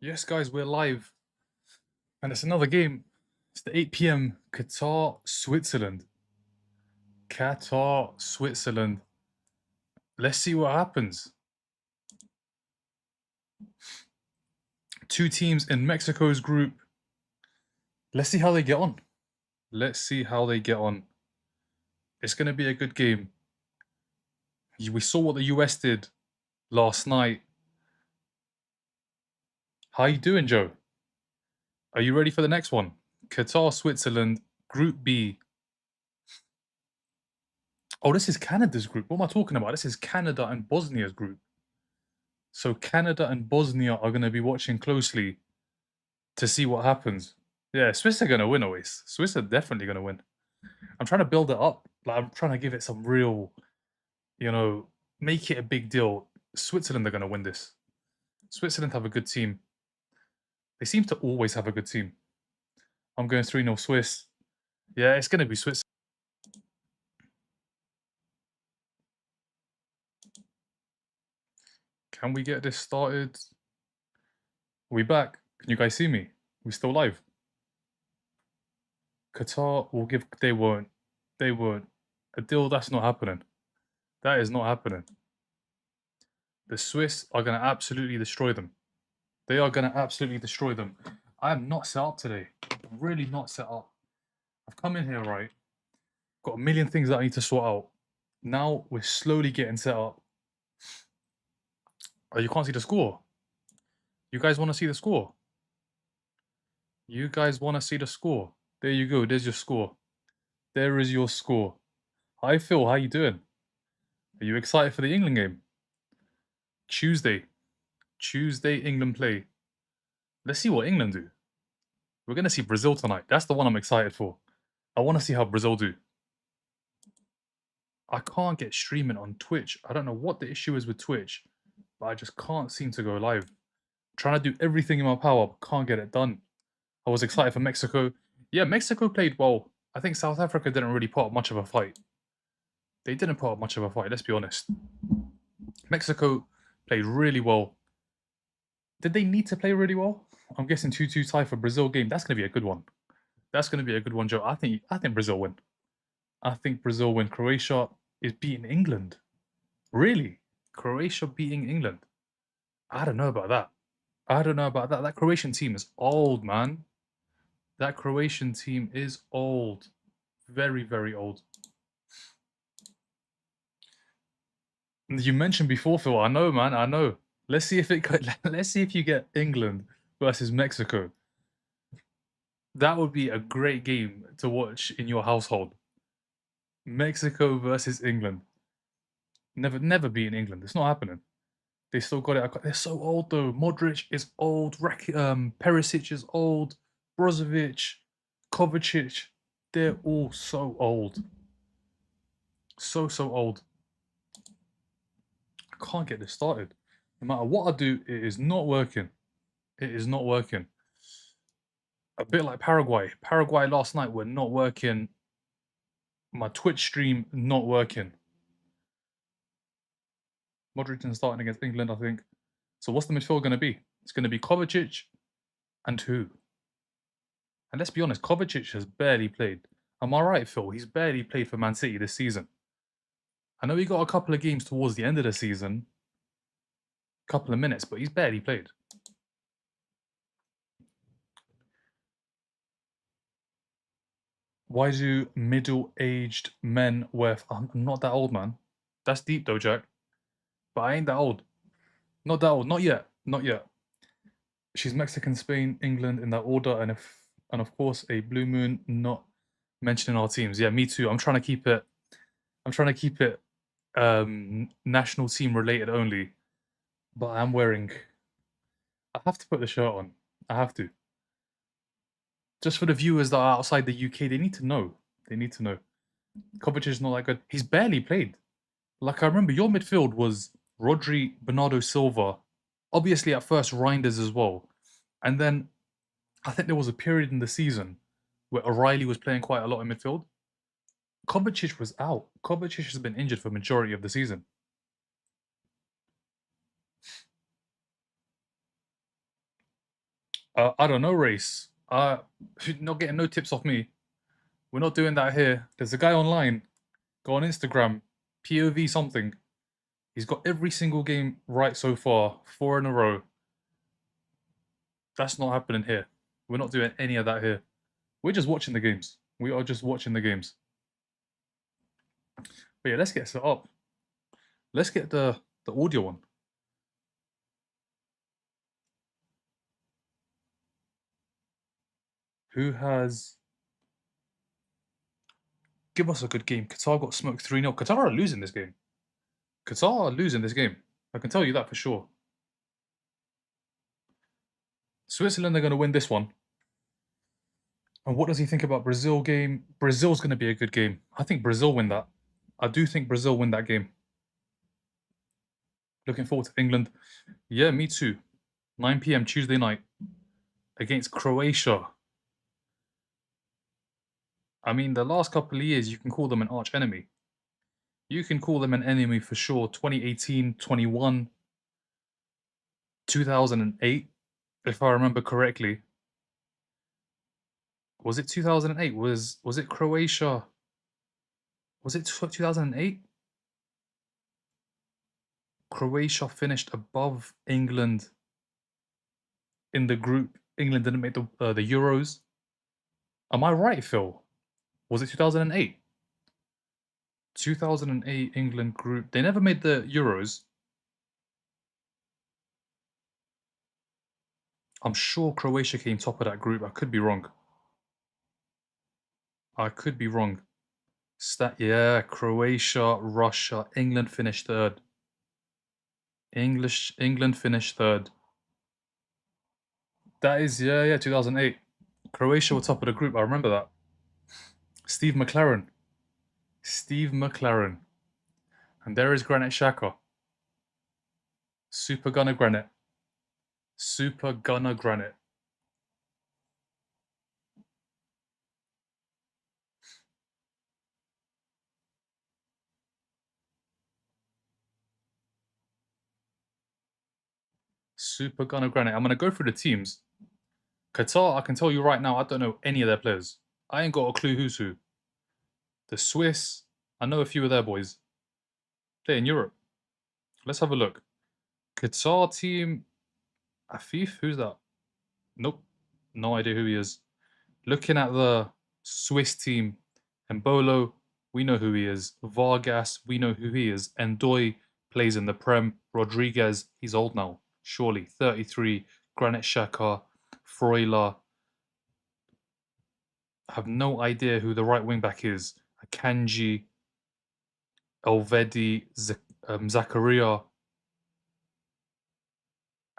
Yes, guys, we're live, and it's another game. It's the 8 p.m. Qatar, Switzerland. Qatar, Switzerland. Let's see what happens. Two teams in Mexico's group. Let's see how they get on. Let's see how they get on. It's going to be a good game. We saw what the US did last night. How you doing, Joe? Are you ready for the next one? Qatar, Switzerland, Group B. Oh, this is Canada's group. What am I talking about? This is Canada and Bosnia's group. So Canada and Bosnia are going to be watching closely to see what happens. Yeah, Swiss are going to win always. Swiss are definitely going to win. I'm trying to build it up. Like, I'm trying to give it some real, make it a big deal. Switzerland are going to win this. Switzerland have a good team. They seem to always have a good team. I'm going 3-0 Swiss. Yeah, it's going to be Swiss. Can we get this started? We back. Can you guys see me? We still live. Qatar will give. They won't. They won't. A deal that's not happening. That is not happening. The Swiss are going to absolutely destroy them. They are going to absolutely destroy them. I am not set up today. I'm really not set up. I've come in here, right? Got a million things that I need to sort out. Now we're slowly getting set up. Oh, you can't see the score. You guys want to see the score? You guys want to see the score? There you go. There's your score. There is your score. Hi, Phil. How you doing? Are you excited for the England game? Tuesday, England play. Let's see what England do. We're going to see Brazil tonight. That's the one I'm excited for. I want to see how Brazil do. I can't get streaming on Twitch. I don't know what the issue is with Twitch, but I just can't seem to go live. I'm trying to do everything in my power, but can't get it done. I was excited for Mexico. Yeah, Mexico played well. I think South Africa didn't really put up much of a fight. They didn't put up much of a fight, let's be honest. Mexico played really well. Did they need to play really well? I'm guessing 2-2 tie for Brazil game. That's going to be a good one. That's going to be a good one, Joe. I think Brazil win. I think Brazil win. Croatia is beating England. Really? Croatia beating England? I don't know about that. I don't know about that. That Croatian team is old, man. That Croatian team is old. Very, very old. You mentioned before, Phil. I know, man. I know. Let's see if let's see if you get England versus Mexico. That would be a great game to watch in your household. Mexico versus England. Never beaten England. It's not happening. They still got it. They're so old though. Modric is old. Perisic is old. Brozovic, Kovacic. They're all so old. So old. I can't get this started. No matter what I do, it is not working. It is not working. A bit like Paraguay. Paraguay last night were not working. My Twitch stream not working. Modric is starting against England, I think. So what's the midfield going to be? It's going to be Kovacic and who? And let's be honest, Kovacic has barely played. Am I right, Phil? He's barely played for Man City this season. I know he got a couple of games towards the end of the season, a couple of minutes, but he's barely played. Why do middle-aged men wear... I'm not that old, man. That's deep though, Jack. But I ain't that old. Not that old. Not yet. Not yet. She's Mexican, Spain, England in that order, and of course a blue moon not mentioning our teams. Yeah, me too. I'm trying to keep it national team related only. But I'm wearing... I have to put the shirt on. I have to. Just for the viewers that are outside the UK, they need to know. They need to know. Kovacic is not that good. He's barely played. Like, I remember your midfield was Rodri, Bernardo Silva, obviously at first Reinders as well. And then I think there was a period in the season where O'Reilly was playing quite a lot in midfield. Kovacic was out. Kovacic has been injured for majority of the season. I don't know, race. Not getting no tips off me. We're not doing that here. There's a guy online. Go on Instagram. POV something. He's got every single game right so far. 4 in a row. That's not happening here. We're not doing any of that here. We're just watching the games. We are just watching the games. But yeah, let's get set up. Let's get the audio one. Who has... Give us a good game. Qatar got smoked 3-0. Qatar are losing this game. Qatar are losing this game. I can tell you that for sure. Switzerland are going to win this one. And what does he think about Brazil game? Brazil's going to be a good game. I think Brazil win that. I do think Brazil win that game. Looking forward to England. Yeah, me too. 9 p.m. Tuesday night against Croatia. I mean, the last couple of years, you can call them an arch enemy. You can call them an enemy for sure. 2018, 21, 2008, if I remember correctly. Was it 2008? Was it Croatia? Was it 2008? Croatia finished above England in the group. England didn't make the Euros. Am I right, Phil? Was it 2008? 2008 England group. They never made the Euros. I'm sure Croatia came top of that group. I could be wrong. I could be wrong. Yeah, Croatia, Russia, England finished third. England finished third. That is, yeah, 2008. Croatia were top of the group. I remember that. Steve McLaren. And there is Granit Xhaka. Super Gunner Granit. Super Gunner Granit. Super Gunner Granit. I'm going to go through the teams. Qatar, I can tell you right now, I don't know any of their players. I ain't got a clue who's who. The Swiss, I know a few of their boys. Play in Europe. Let's have a look. Qatar team, Afif, who's that? Nope, no idea who he is. Looking at the Swiss team, Mbolo, we know who he is. Vargas, we know who he is. Ndoye plays in the Prem. Rodriguez, he's old now, surely. 33. Granit Xhaka, Freuler. I have no idea who the right wing back is. Akanji, Elvedi, Zakaria,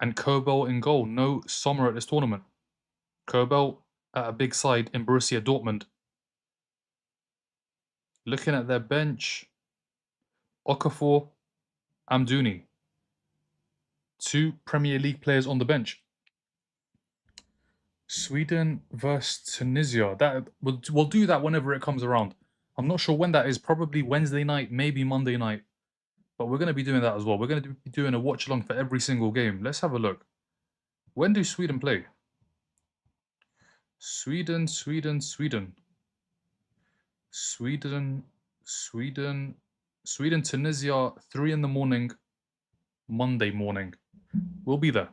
and Kobel in goal. No Sommer at this tournament. Kobel at a big side in Borussia Dortmund. Looking at their bench, Okafor, Amdouni. 2 Premier League players on the bench. Sweden versus Tunisia. That we'll do that whenever it comes around. I'm not sure when that is. Probably Wednesday night, maybe Monday night. But we're going to be doing that as well. We're going to be doing a watch along for every single game. Let's have a look. When do Sweden play? Sweden, Tunisia, 3 in the morning, Monday morning. We'll be there.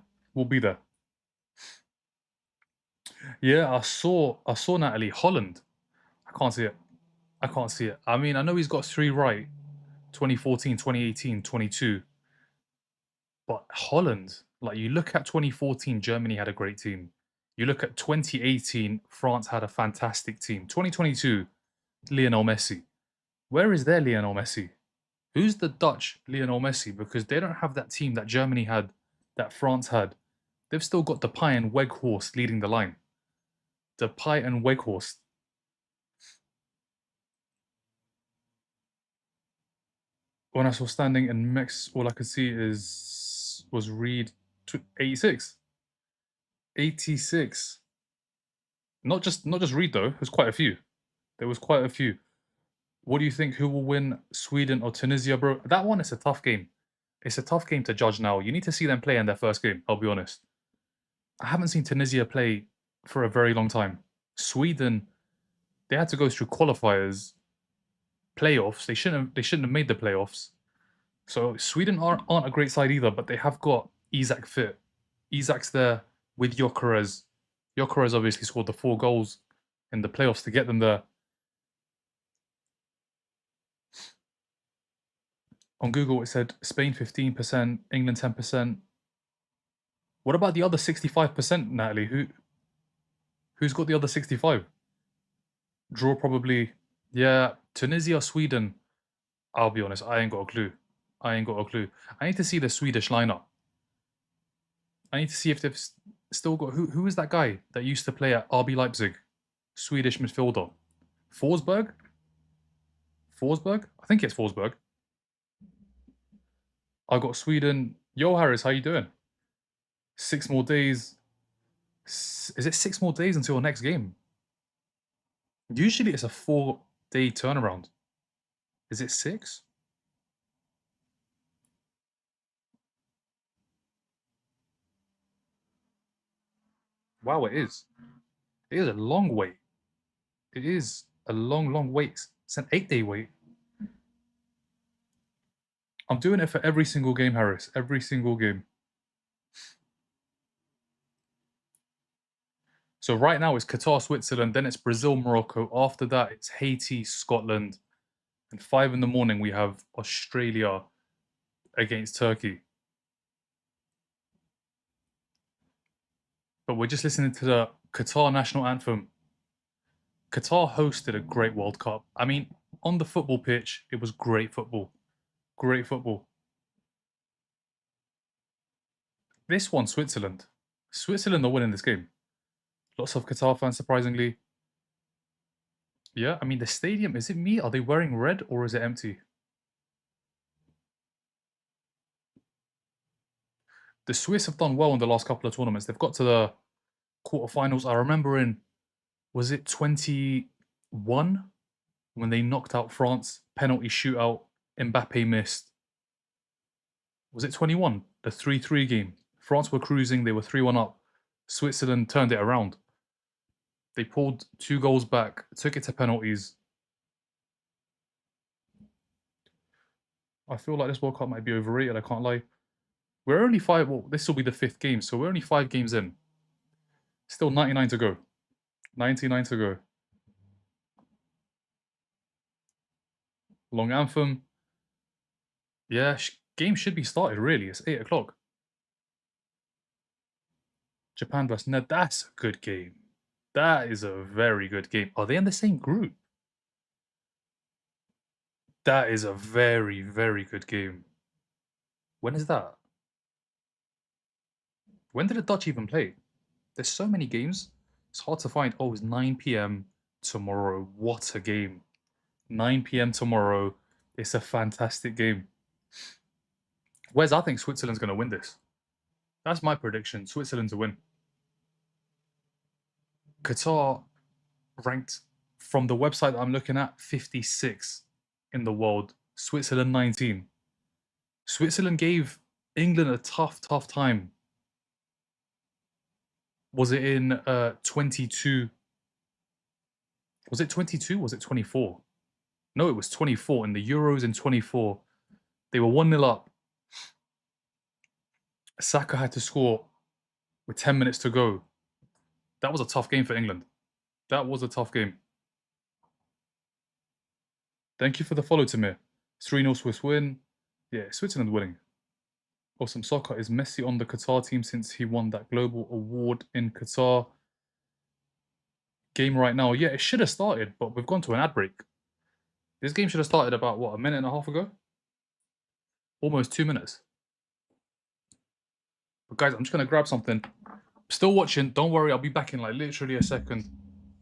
Yeah, I saw Natalie. Holland. I can't see it. I mean, I know he's got 3 right. 2014, 2018, 22. But Holland, like you look at 2014, Germany had a great team. You look at 2018, France had a fantastic team. 2022, Lionel Messi. Where is their Lionel Messi? Who's the Dutch Lionel Messi? Because they don't have that team that Germany had, that France had. They've still got Depay and Weghorst leading the line. Depay and Weghorst. When I saw standing in Mex, all I could see was Reed 86. 86. Not just Reed though. There's quite a few. There was quite a few. What do you think? Who will win, Sweden or Tunisia, bro? That one is a tough game. It's a tough game to judge now. You need to see them play in their first game, I'll be honest. I haven't seen Tunisia play for a very long time. Sweden, they had to go through qualifiers, playoffs. They shouldn't have made the playoffs. So Sweden aren't a great side either, but they have got Isak fit. Isak's there with Gyökeres. Gyökeres obviously scored the 4 goals in the playoffs to get them there. On Google, it said Spain 15%, England 10%. What about the other 65%, Natalie? Who's got the other 65? Draw probably. Yeah, Tunisia, Sweden. I'll be honest, I ain't got a clue. I ain't got a clue. I need to see the Swedish lineup. I need to see if they've still got who is that guy that used to play at RB Leipzig? Swedish midfielder. Forsberg? Forsberg? I think it's Forsberg. I got Sweden. Yo, Harris, how you doing? 6 more days. Is it 6 more days until our next game? Usually it's a 4-day turnaround. Is it 6? Wow, it is. It is a long wait. It is a long, long wait. It's an 8-day wait. I'm doing it for every single game, Harris. Every single game. So right now it's Qatar, Switzerland, then it's Brazil, Morocco. After that, it's Haiti, Scotland. And 5 in the morning, we have Australia against Turkey. But we're just listening to the Qatar national anthem. Qatar hosted a great World Cup. I mean, on the football pitch, it was great football. Great football. This one, Switzerland. Switzerland are winning this game. Lots of Qatar fans, surprisingly. Yeah, I mean, the stadium, is it me? Are they wearing red or is it empty? The Swiss have done well in the last couple of tournaments. They've got to the quarterfinals. I remember was it 21 when they knocked out France? Penalty shootout. Mbappe missed. Was it 21? The 3-3 game. France were cruising. They were 3-1 up. Switzerland turned it around. They pulled 2 goals back, took it to penalties. I feel like this World Cup might be overrated, I can't lie. We're only this will be the 5th game, so we're only 5 games in. Still 99 to go. 99 to go. Long anthem. Yeah, game should be started, really. It's 8 o'clock. Japan vs. Ned. That's a good game. That is a very good game. Are they in the same group? That is a very, very good game. When is that? When did the Dutch even play? There's so many games. It's hard to find. Oh, it's 9 p.m. tomorrow. What a game. 9 p.m. tomorrow. It's a fantastic game. I think Switzerland's going to win this. That's my prediction. Switzerland to win. Qatar ranked from the website that I'm looking at 56 in the world. Switzerland 19. Switzerland gave England a tough, tough time. Was it in 22? Was it 22? Was it 24? No, it was 24. In the Euros in 24, they were 1-0 up. Saka had to score with 10 minutes to go. That was a tough game for England. That was a tough game. Thank you for the follow, Tamir. 3-0 Swiss win. Yeah, Switzerland winning. Awesome Soccer. Is Messi on the Qatar team since he won that global award in Qatar? Game right now. Yeah, it should have started, but we've gone to an ad break. This game should have started about, what, a minute and a half ago? Almost 2 minutes. But guys, I'm just going to grab something. Still watching. Don't worry, I'll be back in like literally a second.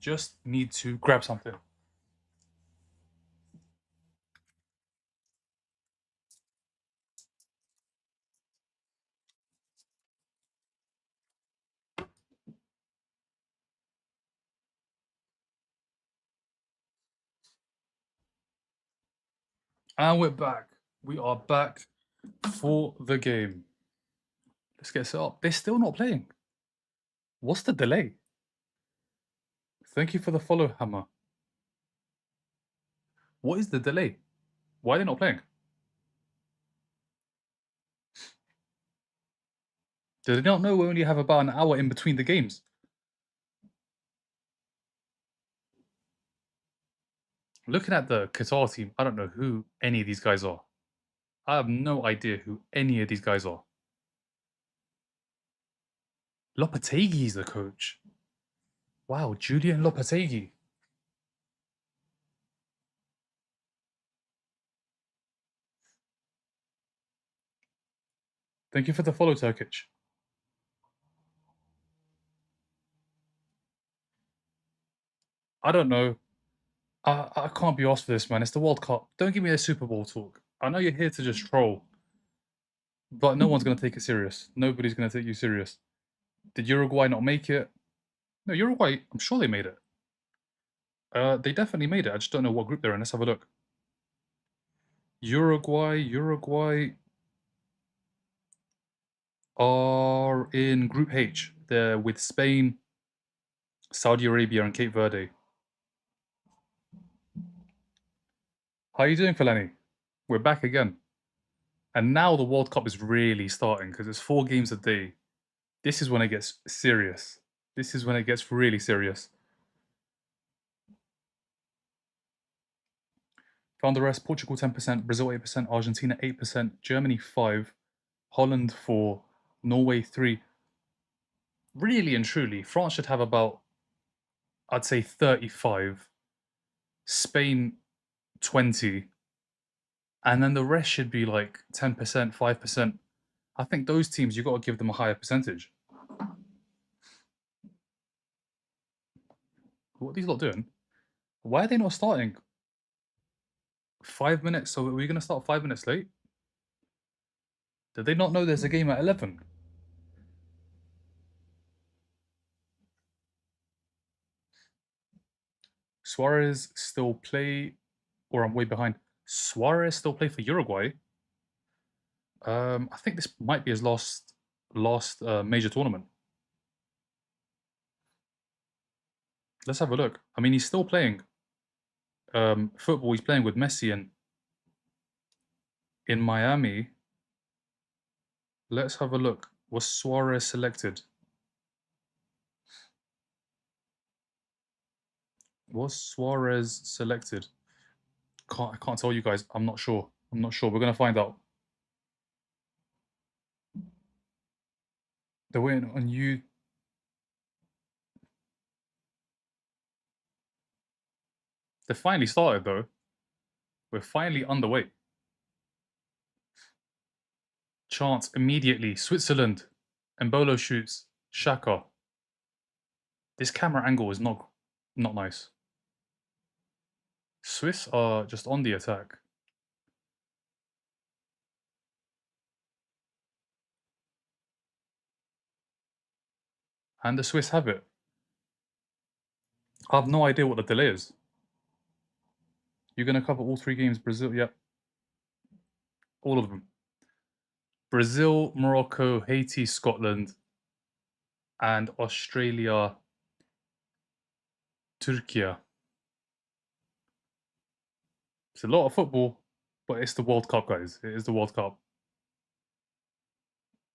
Just need to grab something. And we're back. We are back for the game. Let's get set up. They're still not playing. What's the delay? Thank you for the follow, Hammer. What is the delay? Why are they not playing? Do they not know we only have about an hour in between the games? Looking at the Qatar team, I don't know who any of these guys are. I have no idea who any of these guys are. Lopetegui's the coach. Wow, Julian Lopetegui. Thank you for the follow, Turkic. I don't know. I can't be asked for this, man. It's the World Cup. Don't give me a Super Bowl talk. I know you're here to just troll, but no one's going to take it serious. Nobody's going to take you serious. Did Uruguay not make it? No, Uruguay, I'm sure they made it. They definitely made it. I just don't know what group they're in. Let's have a look. Uruguay are in Group H. They're with Spain, Saudi Arabia, and Cape Verde. How are you doing, Fellaini? We're back again. And now the World Cup is really starting because it's 4 games a day. This is when it gets serious. This is when it gets really serious. Found the rest: Portugal 10%, Brazil 8%, Argentina 8%, Germany 5%, Holland 4%, Norway 3%. Really and truly, France should have about, I'd say 35%, Spain 20%, and then the rest should be like 10%, 5%. I think those teams, you've got to give them a higher percentage. What are these lot doing? Why are they not starting? 5 minutes? So are we going to start 5 minutes late? Did they not know there's a game at 11? Suarez still play, or I'm way behind. Suarez still play for Uruguay. I think this might be his last major tournament. Let's have a look. I mean, he's still playing football. He's playing with Messi in Miami. Let's have a look. Was Suarez selected? Was Suarez selected? I can't tell you guys. I'm not sure. I'm not sure. We're gonna find out. They're waiting on you. They finally started though. We're finally underway. Chance immediately. Switzerland. Embolo shoots. Shaka. This camera angle is not nice. Swiss are just on the attack. And the Swiss have it. I have no idea what the delay is. You're going to cover all 3 games. Brazil, yeah. All of them. Brazil, Morocco, Haiti, Scotland, and Australia, Turkey. It's a lot of football, but it's the World Cup, guys. It is the World Cup.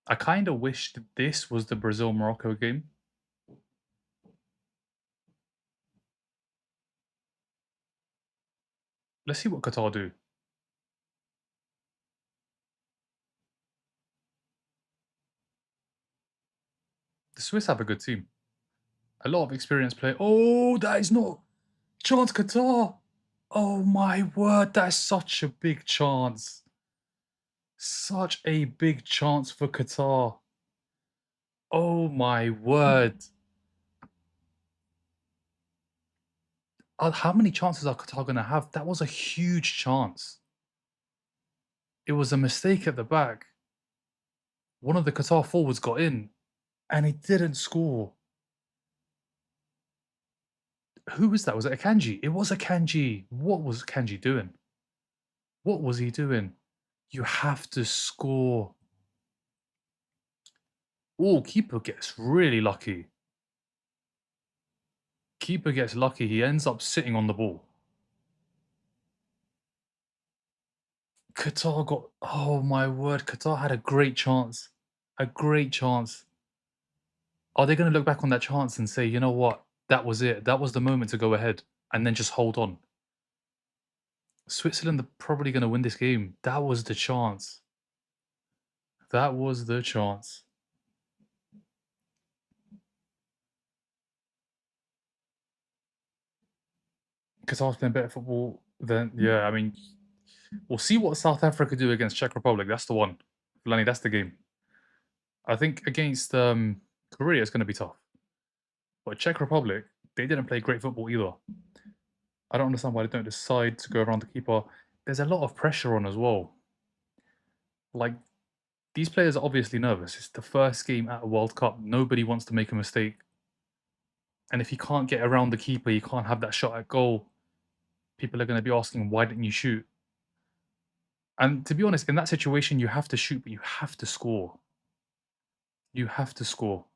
I kind of wished this was the Brazil-Morocco game. Let's see what Qatar do. The Swiss have a good team. A lot of experienced play. Oh, that is not... Chance Qatar! Oh my word, that's such a big chance. Such a big chance for Qatar. Oh my word. How many chances are Qatar going to have? That was a huge chance. It was a mistake at the back. One of the Qatar forwards got in and he didn't score. Who was that? Was it Akanji? It was Akanji. What was Akanji doing? What was he doing? You have to score. Oh, keeper gets really lucky. Keeper gets lucky. He ends up sitting on the ball. Qatar got... Oh, my word. Qatar had a great chance. A great chance. Are they going to look back on that chance and say, you know what? That was it. That was the moment to go ahead and then just hold on. Switzerland are probably going to win this game. That was the chance. That was the chance. Qatar's playing better football than... Yeah, I mean, we'll see what South Africa do against Czech Republic. That's the one. Lenny, that's the game. I think against Korea, it's going to be tough. But Czech Republic, they didn't play great football either. I don't understand why they don't decide to go around the keeper. There's a lot of pressure on as well. Like, these players are obviously nervous. It's the first game at a World Cup. Nobody wants to make a mistake. And if you can't get around the keeper, you can't have that shot at goal. People are going to be asking, why didn't you shoot? And to be honest, in that situation, you have to shoot, but you have to score. You have to score.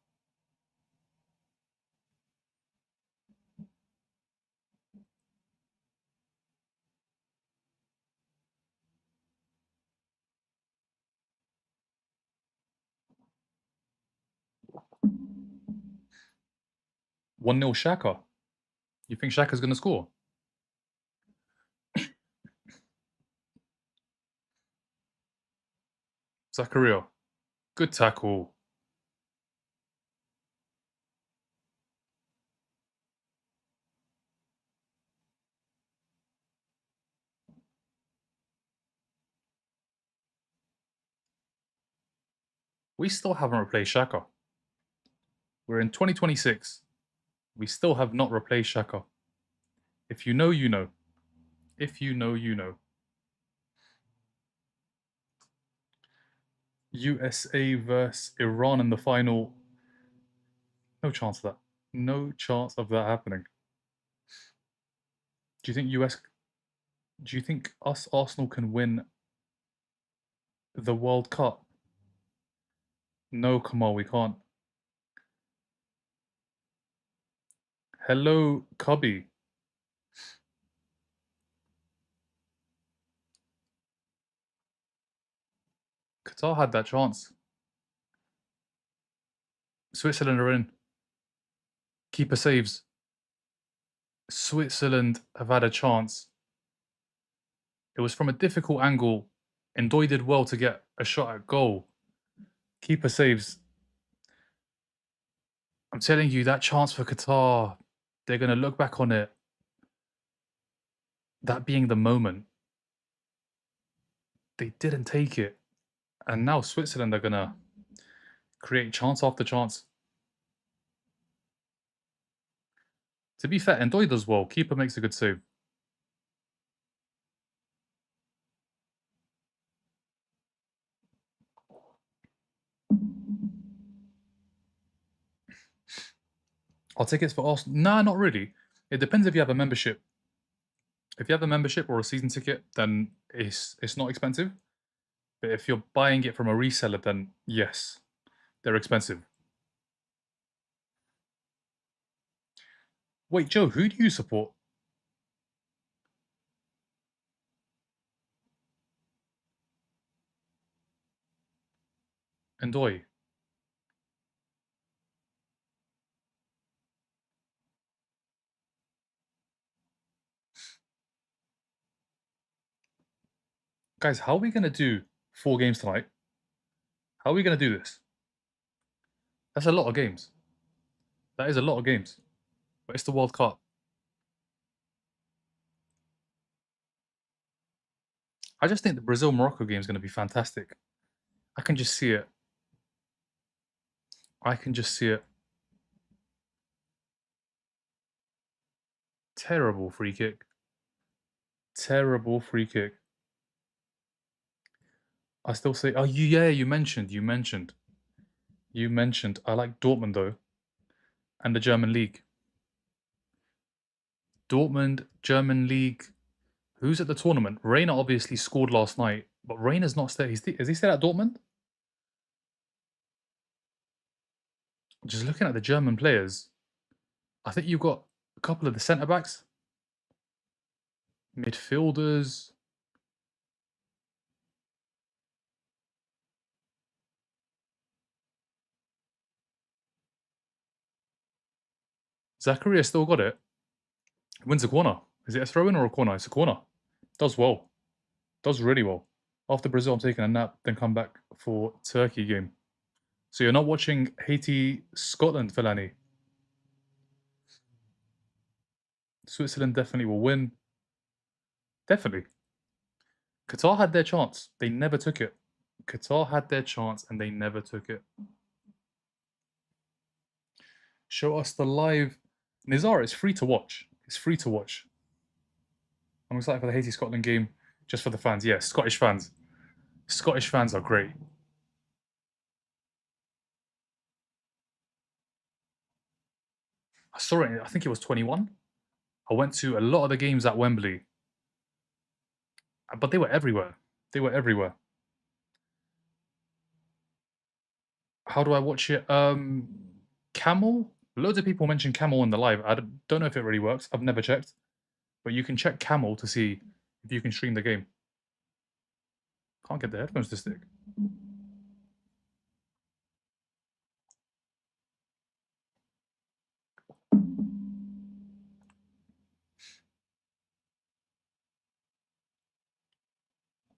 One 0 Shaka. You think Shaka's going to score? Zakaria. Good tackle. We still haven't replaced Shaka. We're in 2026. We still have not replaced Shaka. If you know, you know. If you know, you know. USA versus Iran in the final. No chance of that. No chance of that happening. Do you think Do you think us Arsenal can win the World Cup? No, Kamal, we can't. Hello, Cubby. Qatar had that chance. Switzerland are in. Keeper saves. Switzerland have had a chance. It was from a difficult angle. Ndoye did well to get a shot at goal. Keeper saves. I'm telling you, that chance for Qatar, they're going to look back on it. That being the moment. They didn't take it. And now Switzerland are going to create chance after chance. To be fair, Ndoye does well. Keeper makes a good save. Are tickets for Arsenal? Nah, not really. It depends if you have a membership. If you have a membership or a season ticket, then it's not expensive. But if you're buying it from a reseller, then yes, they're expensive. Wait, Joe, who do you support? Ndoye. Guys, how are we going to do 4 games tonight? How are we going to do this? That's a lot of games. That is a lot of games. But it's the World Cup. I just think the Brazil-Morocco game is going to be fantastic. I can just see it. I can just see it. Terrible free kick. Terrible free kick. I still say, oh, you mentioned. I like Dortmund, though. And the German league. Dortmund, German league. Who's at the tournament? Reina obviously scored last night, but Reina's not staying. Is he still at Dortmund? Just looking at the German players, I think you've got A couple of the centre backs, midfielders. Zakaria still got it. Wins a corner. Is it a throw in or a corner? It's a corner. Does well. Does really well. After Brazil, I'm taking a nap, then come back for Turkey game. So you're not watching Haiti, Scotland, Fellaini. Switzerland definitely will win. Definitely. Qatar had their chance. They never took it. Qatar had their chance and they never took it. Show us the live. Nizar, it's free to watch. It's free to watch. I'm excited for the Haiti Scotland game just for the fans. Yeah, Scottish fans. Scottish fans are great. I saw it, I think it was 21. I went to a lot of the games at Wembley, but they were everywhere. They were everywhere. How do I watch it? Camel? Loads of people mention Camel in the live. I don't know if it really works. I've never checked. But you can check Camel to see if you can stream the game. Can't get the headphones to stick.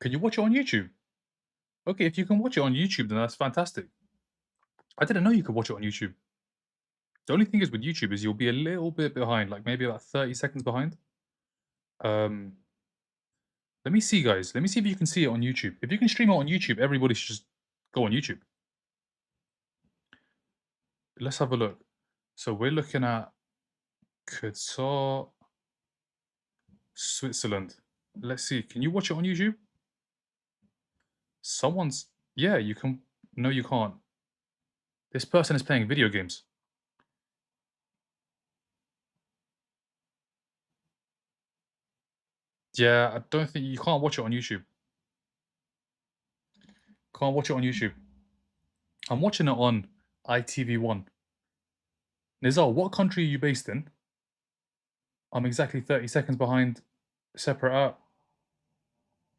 Can you watch it on YouTube? Okay, if you can watch it on YouTube, then that's fantastic. I didn't know you could watch it on YouTube. The only thing is with YouTube is you'll be a little bit behind, like maybe about 30 seconds behind. Let me see, guys. Let me see if you can see it on YouTube. If you can stream it on YouTube, everybody should just go on YouTube. Let's have a look. So we're looking at Qatar, Switzerland. Let's see. Can you watch it on YouTube? Someone's... Yeah, you can... No, you can't. This person is playing video games. Yeah, I don't think... You can't watch it on YouTube. Can't watch it on YouTube. I'm watching it on ITV1. Nizal, what country are you based in? I'm exactly 30 seconds behind. Separate out.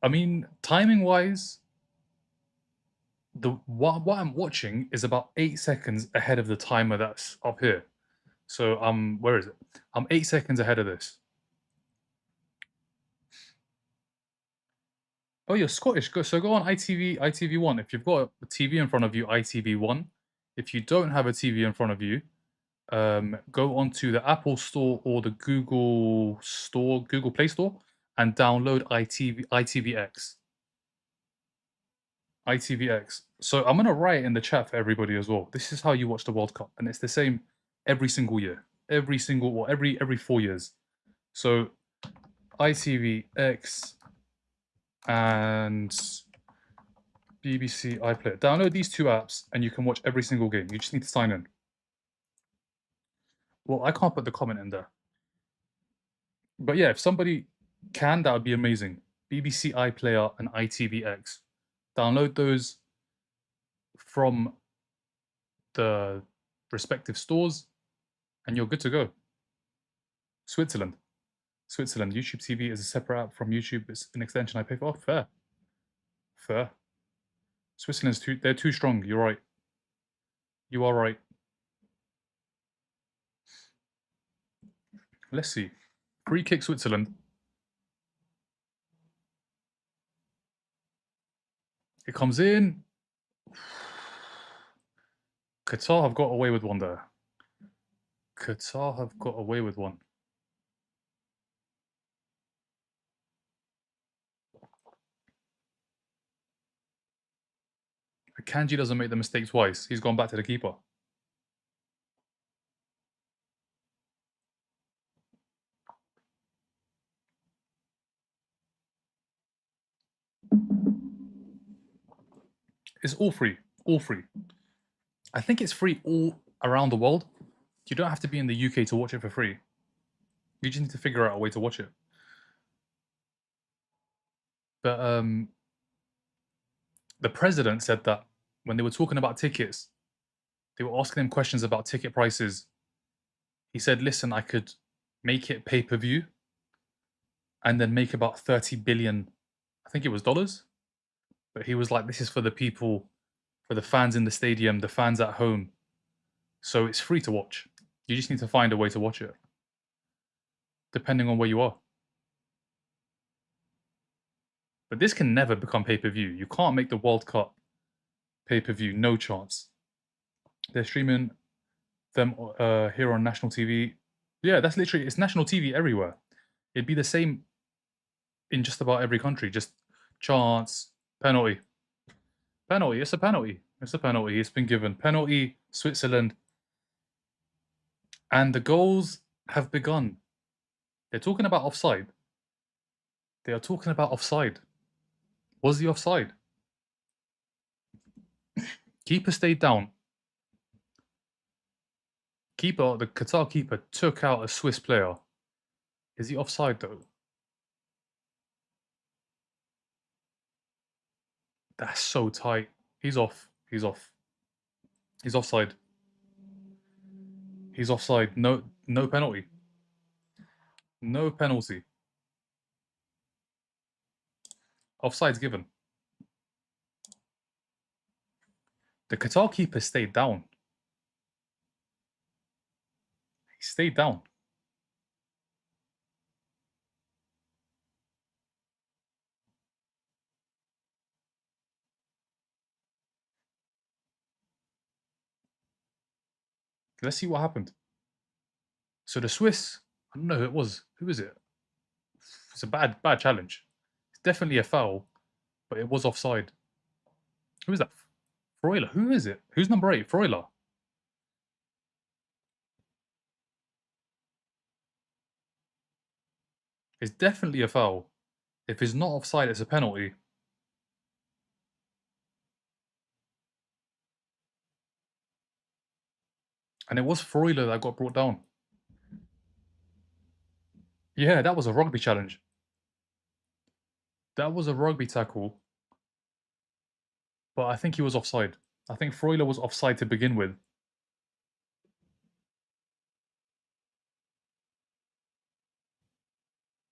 I mean, timing-wise, what I'm watching is about 8 seconds ahead of the timer that's up here. So where is it? I'm 8 seconds ahead of this. Oh, you're Scottish. So go on ITV1. If you've got a TV in front of you, ITV1. If you don't have a TV in front of you, go onto the Apple Store or the Google Store, Google Play Store, and download ITVX. ITVX. So I'm gonna write in the chat for everybody as well. This is how you watch the World Cup, and it's the same every single year, every 4 years. So ITVX and BBC iPlayer. Download these two apps, and you can watch every single game. You just need to sign in. Well, I can't put the comment in there. But yeah, if somebody can, that would be amazing. BBC iPlayer and ITVX. Download those from the respective stores, and you're good to go. Switzerland. YouTube TV is a separate app from YouTube. It's an extension I pay for. Oh, fair. Fair. Switzerland's they're too strong. You're right. You are right. Let's see. Free kick Switzerland. It comes in. Qatar have got away with one there. Qatar have got away with one. Kanji doesn't make the mistake twice. He's gone back to the keeper. It's all free. All free. I think it's free all around the world. You don't have to be in the UK to watch it for free. You just need to figure out a way to watch it. But the president said that when they were talking about tickets, they were asking him questions about ticket prices. He said, listen, I could make it pay-per-view, and then make about 30 billion, I think it was dollars. But he was like, this is for the people, for the fans in the stadium, the fans at home. So it's free to watch. You just need to find a way to watch it, depending on where you are. But this can never become pay-per-view. You can't make the World Cup pay-per-view, no chance. They're streaming them here on national TV. Yeah, that's literally, it's national TV everywhere. It'd be the same in just about every country. Just chance, penalty. Penalty, it's a penalty. It's a penalty. It's been given. Penalty, Switzerland. And the goals have begun. They're talking about offside. They are talking about offside. Was the offside? Keeper stayed down. Keeper, the Qatar keeper took out a Swiss player. Is he offside though? That's so tight. He's off. He's off. He's offside. He's offside. No, no penalty. No penalty. Offside's given. The Qatar keeper stayed down. He stayed down. Let's see what happened. So the Swiss, I don't know who it was. Who is it? It's a bad challenge. It's definitely a foul, but it was offside. Who is that? Freuler. Who is it? Who's number 8? Freuler. It's definitely a foul. If it's not offside, it's a penalty. And it was Freuler that got brought down. Yeah, that was a rugby challenge. That was a rugby tackle. But I think he was offside. I think Freuler was offside to begin with.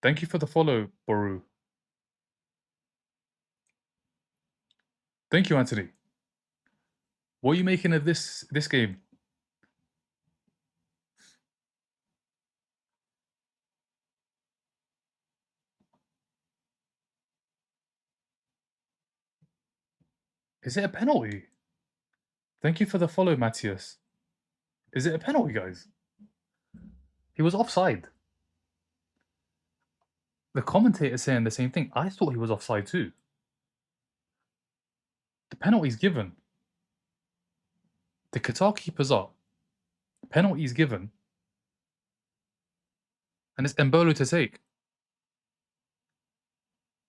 Thank you for the follow, Boru. Thank you, Anthony. What are you making of this game? Is it a penalty? Thank you for the follow, Matthias. Is it a penalty, guys? He was offside. The commentator's saying the same thing. I thought he was offside too. The penalty's given. The Qatar keeper's up. Penalty's given. And it's Embolo to take.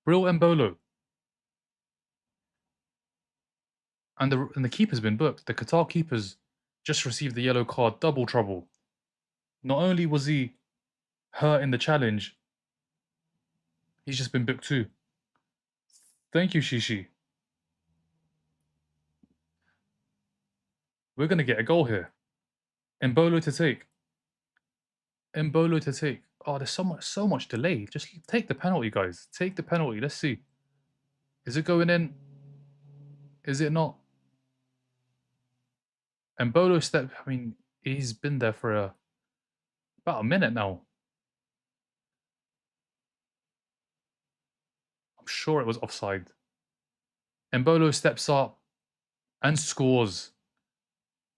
Real Embolo. And the keeper's been booked. The Qatar keeper's just received the yellow card. Double trouble. Not only was he hurt in the challenge, he's just been booked too. Thank you, Shishi. We're going to get a goal here. Embolo to take. Embolo to take. Oh, there's so much delay. Just take the penalty, guys. Take the penalty. Let's see. Is it going in? Is it not? Embolo step. I mean, he's been there for about a minute now. I'm sure it was offside. Embolo steps up and scores.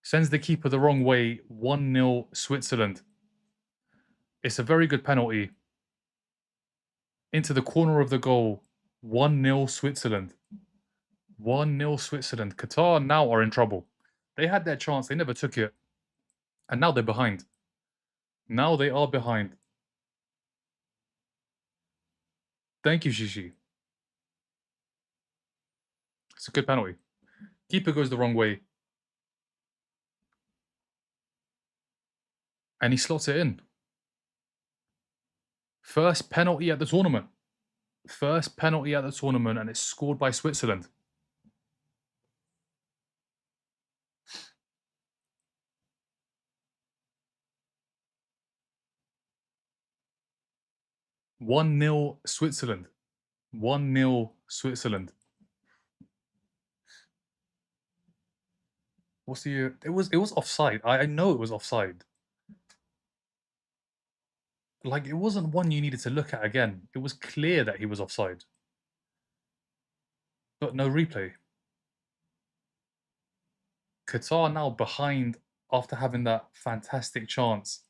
Sends the keeper the wrong way. 1-0 Switzerland. It's a very good penalty. Into the corner of the goal. 1-0 Switzerland. 1-0 Switzerland. Qatar now are in trouble. They had their chance. They never took it. And now they're behind. Now they are behind. Thank you, Shishi. It's a good penalty. Keeper goes the wrong way. And he slots it in. First penalty at the tournament. First penalty at the tournament, and it's scored by Switzerland. 1-0 Switzerland. 1-0 Switzerland. What's the? It was offside. I know it was offside. Like, it wasn't one you needed to look at again. It was clear that he was offside. But no replay. Qatar now behind after having that fantastic chance.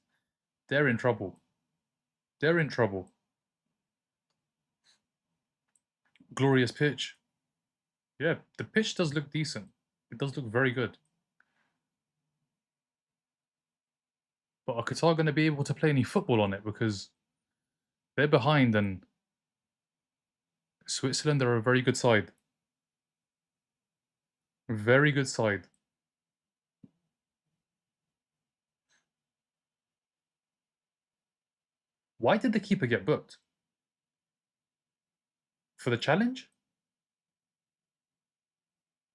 They're in trouble. They're in trouble. Glorious pitch. Yeah, the pitch does look decent. It does look very good. But are Qatar going to be able to play any football on it? Because they're behind, and Switzerland are a very good side. Very good side. Why did the keeper get booked? For the challenge?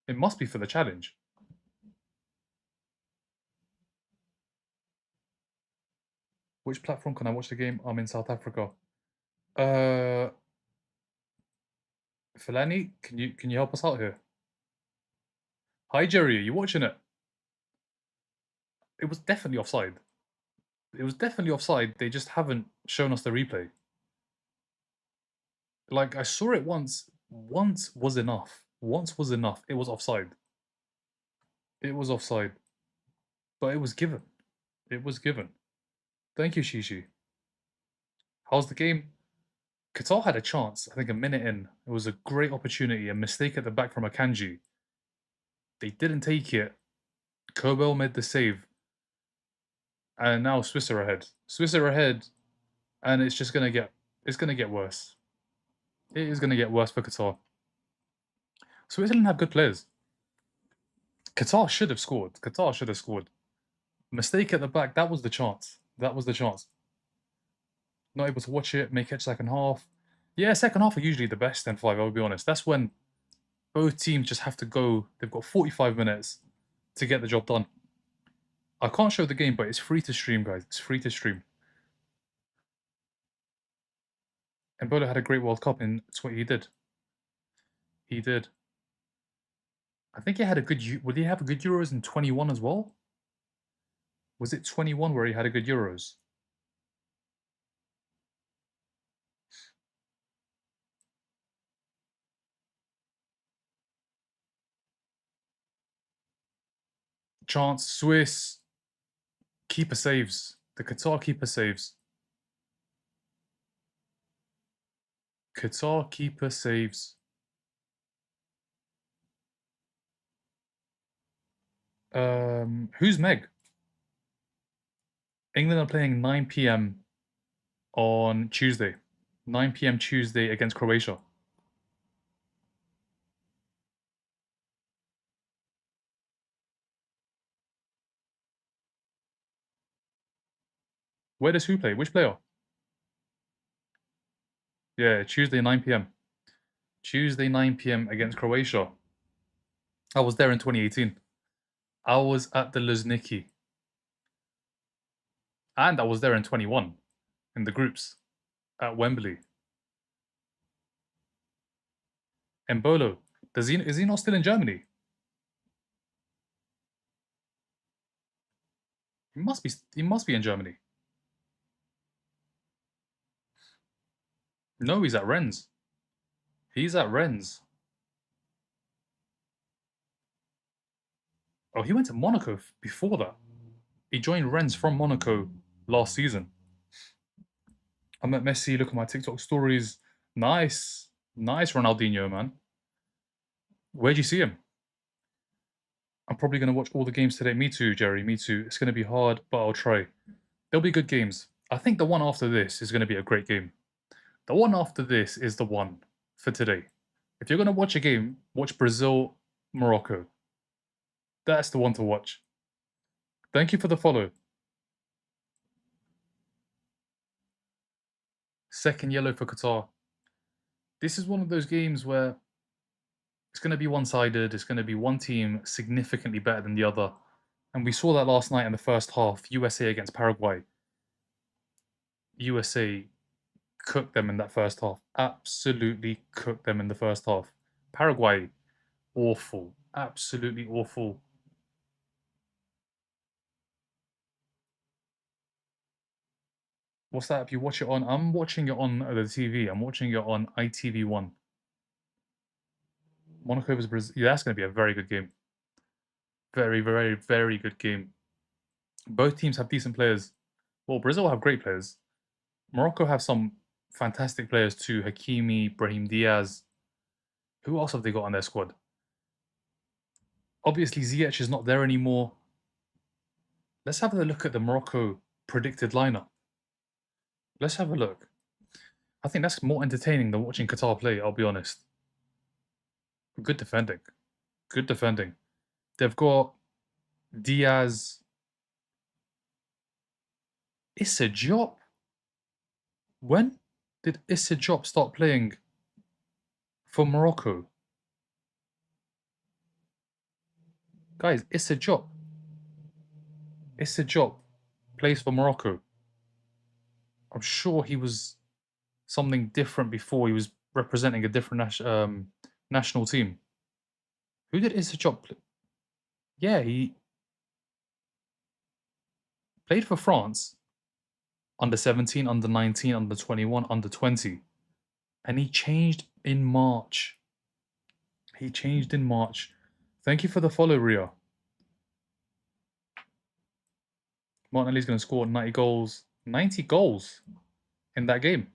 It must be for the challenge. Which platform can I watch the game? I'm in South Africa. Filani, can you help us out here? Hi Jerry, are you watching it? It was definitely offside. It was definitely offside. They just haven't shown us the replay. Like, I saw it once. Once was enough. Once was enough. It was offside. It was offside. But it was given. It was given. Thank you, Shishi. How's the game? Qatar had a chance, I think a minute in. It was a great opportunity, a mistake at the back from Akanji. They didn't take it. Kobel made the save. And now Swiss are ahead. Swiss are ahead, and it's just gonna get worse. It is gonna get worse for Qatar. Switzerland have good players. Qatar should have scored. Qatar should have scored. Mistake at the back, that was the chance. That was the chance. Not able to watch it, make it second half. Yeah, second half are usually the best in 5, I'll be honest. That's when both teams just have to go. They've got 45 minutes to get the job done. I can't show the game, but it's free to stream, guys. It's free to stream. And Bodo had a great World Cup in 20. He did. He did. I think he had a good. Would he have a good Euros in 21 as well? Was it 21 where he had a good Euros? Chance, Swiss. Keeper saves. The Qatar keeper saves. Qatar keeper saves. Who's Meg? England are playing 9 p.m. on Tuesday. 9 p.m. Tuesday against Croatia. Where does who play? Which player? Yeah, Tuesday 9 p.m. Tuesday 9 p.m. against Croatia. I was there in 2018. I was at the Luzniki. And I was there in 21 in the groups at Wembley. Embolo, is he not still in Germany? He must be in Germany. No, he's at Rennes. He's at Rennes. Oh, he went to Monaco before that. He joined Rennes from Monaco last season. I met Messi, look at my TikTok stories. Nice. Nice Ronaldinho, man. Where'd you see him? I'm probably going to watch all the games today. Me too, Jerry. Me too. It's going to be hard, but I'll try. There'll be good games. I think the one after this is going to be a great game. The one after this is the one for today. If you're going to watch a game, watch Brazil, Morocco. That's the one to watch. Thank you for the follow. Second yellow for Qatar. This is one of those games where it's going to be one-sided. It's going to be one team significantly better than the other. And we saw that last night in the first half, USA against Paraguay. USA cooked them in that first half. Absolutely cooked them in the first half. Paraguay, awful. Absolutely awful. What's that app you watch it on? I'm watching it on the TV. I'm watching it on ITV1. Monaco vs Brazil. Yeah, that's going to be a very good game. Very, very, very good game. Both teams have decent players. Well, Brazil have great players. Morocco have some fantastic players too. Hakimi, Brahim Diaz. Who else have they got on their squad? Obviously, Ziyech is not there anymore. Let's have a look at the Morocco predicted lineup. Let's have a look. I think that's more entertaining than watching Qatar play, I'll be honest. Good defending. Good defending. They've got Diaz. Issa Diop. When did Issa Diop start playing for Morocco? Guys, Issa Diop. Issa Diop plays for Morocco. I'm sure he was something different before. He was representing a different national team. Who did Issa Diop play? Yeah, he played for France. Under 17, under 19, under 21, under 20. And he changed in March. He changed in March. Thank you for the follow, Ria. Martinelli's going to score 90 goals. 90 goals in that game.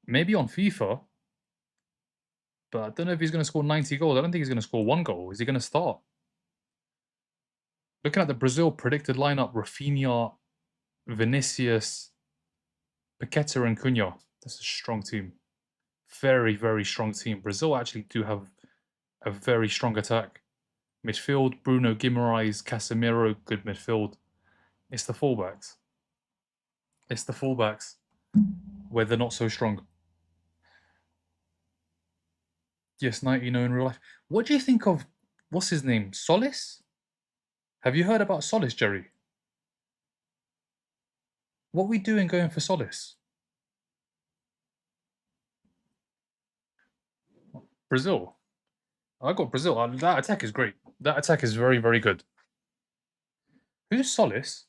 Maybe on FIFA. But I don't know if he's going to score 90 goals. I don't think he's going to score 1 goal. Is he going to start? Looking at the Brazil predicted lineup, Rafinha, Vinicius, Paqueta and Cunha. That's a strong team. Very, very strong team. Brazil actually do have a very strong attack. Midfield, Bruno Guimaraes, Casemiro, good midfield. It's the fullbacks. It's the fullbacks where they're not so strong. Yes, 90 know in real life. What do you think of, what's his name, Solis? Have you heard about Solis, Jerry? What are we doing going for Solis? Brazil. I got Brazil. That attack is great. That attack is very, very good. Who's Solis?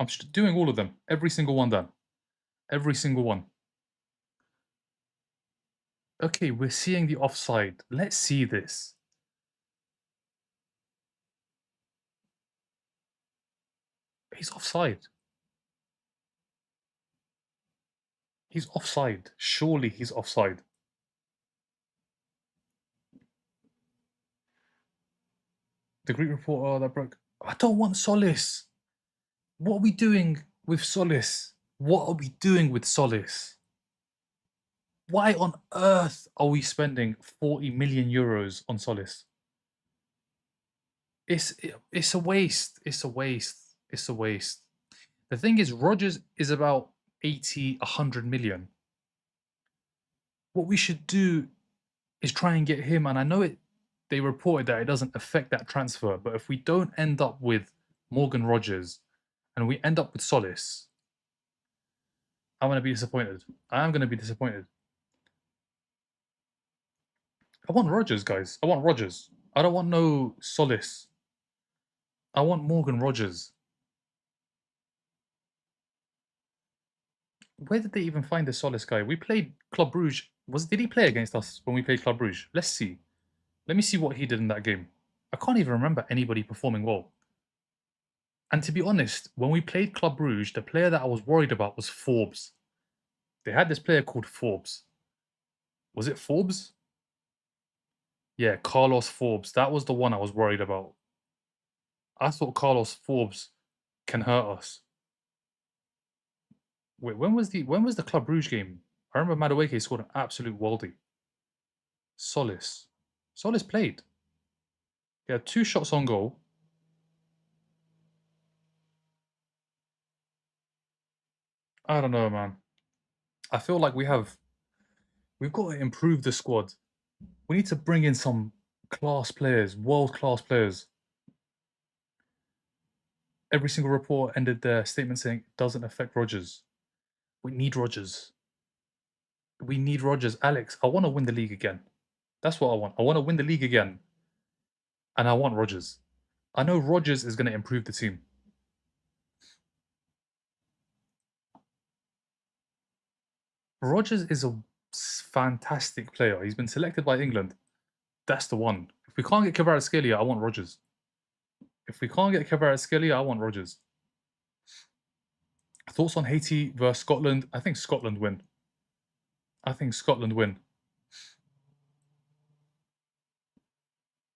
I'm doing all of them. Every single one done. Every single one. Okay, we're seeing the offside. Let's see this. He's offside. He's offside. Surely he's offside. The Greek reporter that broke. I don't want Solis. What are we doing with Solis? What are we doing with Solis? Why on earth are we spending 40 million euros on Solis? It's a waste. It's a waste. It's a waste. The thing is, Rodgers is about 80, 100 million. What we should do is try and get him. And I know they reported that it doesn't affect that transfer, but if we don't end up with Morgan Rodgers and we end up with Solis, I'm going to be disappointed. I am going to be disappointed. I want Rodgers, guys. I want Rodgers. I don't want no Solis. I want Morgan Rodgers. Where did they even find this Solis guy? We played Club Brugge. Did he play against us when we played Club Brugge? Let's see. Let me see what he did in that game. I can't even remember anybody performing well. And to be honest, when we played Club Brugge, the player that I was worried about was Forbes. They had this player called Forbes. Was it Forbes? Yeah, Carlos Forbes. That was the one I was worried about. I thought Carlos Forbes can hurt us. Wait, when was the Club Brugge game? I remember Madueke scored an absolute worldie. Solis. Solis played. He had 2 shots on goal. I don't know, man. I feel like we've got to improve the squad. We need to bring in some class players, world-class players. Every single report ended their statement saying it doesn't affect Rodgers. We need Rodgers. We need Rodgers. Alex, I want to win the league again. That's what I want. I want to win the league again, and I want Rodgers. I know Rodgers is going to improve the team. Rodgers is a fantastic player. He's been selected by England. That's the one. If we can't get Kvaratskhelia, I want Rodgers. If we can't get Kvaratskhelia, I want Rodgers. Thoughts on Haiti versus Scotland? I think Scotland win. I think Scotland win.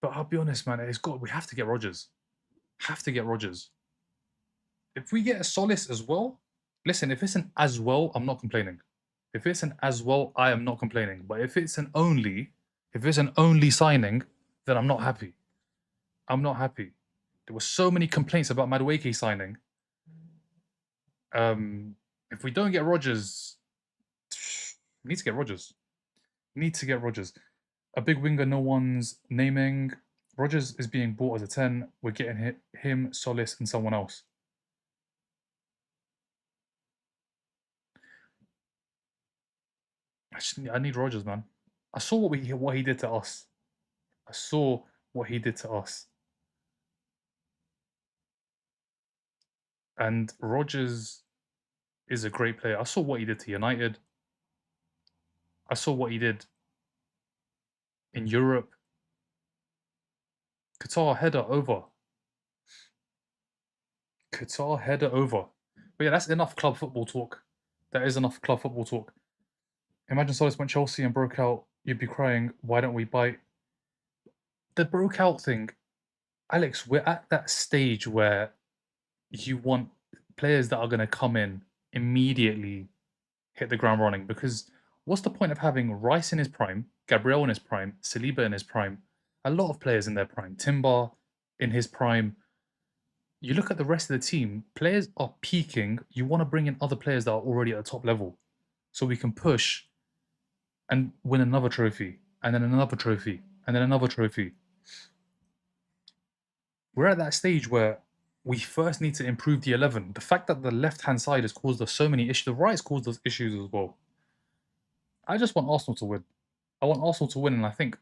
But I'll be honest, man. We have to get Rodgers. Have to get Rodgers. If we get a Solis as well, listen. If it's an as well, I'm not complaining. If it's an as well, I am not complaining. But if it's an only signing, then I'm not happy. I'm not happy. There were so many complaints about Madueke signing. If we don't get Rodgers, we need to get Rodgers. Need to get Rodgers. A big winger no one's naming. Rodgers is being bought as a 10. We're getting him, Solis, and someone else. I need Rodgers, man. I saw what he did to us. I saw what he did to us. And Rodgers is a great player. I saw what he did to United. I saw what he did in Europe. QATAR header over. QATAR header over. But yeah, that's enough club football talk. That is enough club football talk. Imagine Solis went Chelsea and broke out. You'd be crying, why don't we bite? The broke out thing, Alex, we're at that stage where you want players that are going to come in immediately, hit the ground running. Because what's the point of having Rice in his prime, Gabriel in his prime, Saliba in his prime, a lot of players in their prime, Timber in his prime. You look at the rest of the team, players are peaking. You want to bring in other players that are already at the top level so we can push and win another trophy, and then another trophy, and then another trophy. We're at that stage where we first need to improve the 11. The fact that the left-hand side has caused us so many issues, the right's caused us issues as well. I just want Arsenal to win. I want Arsenal to win, and I think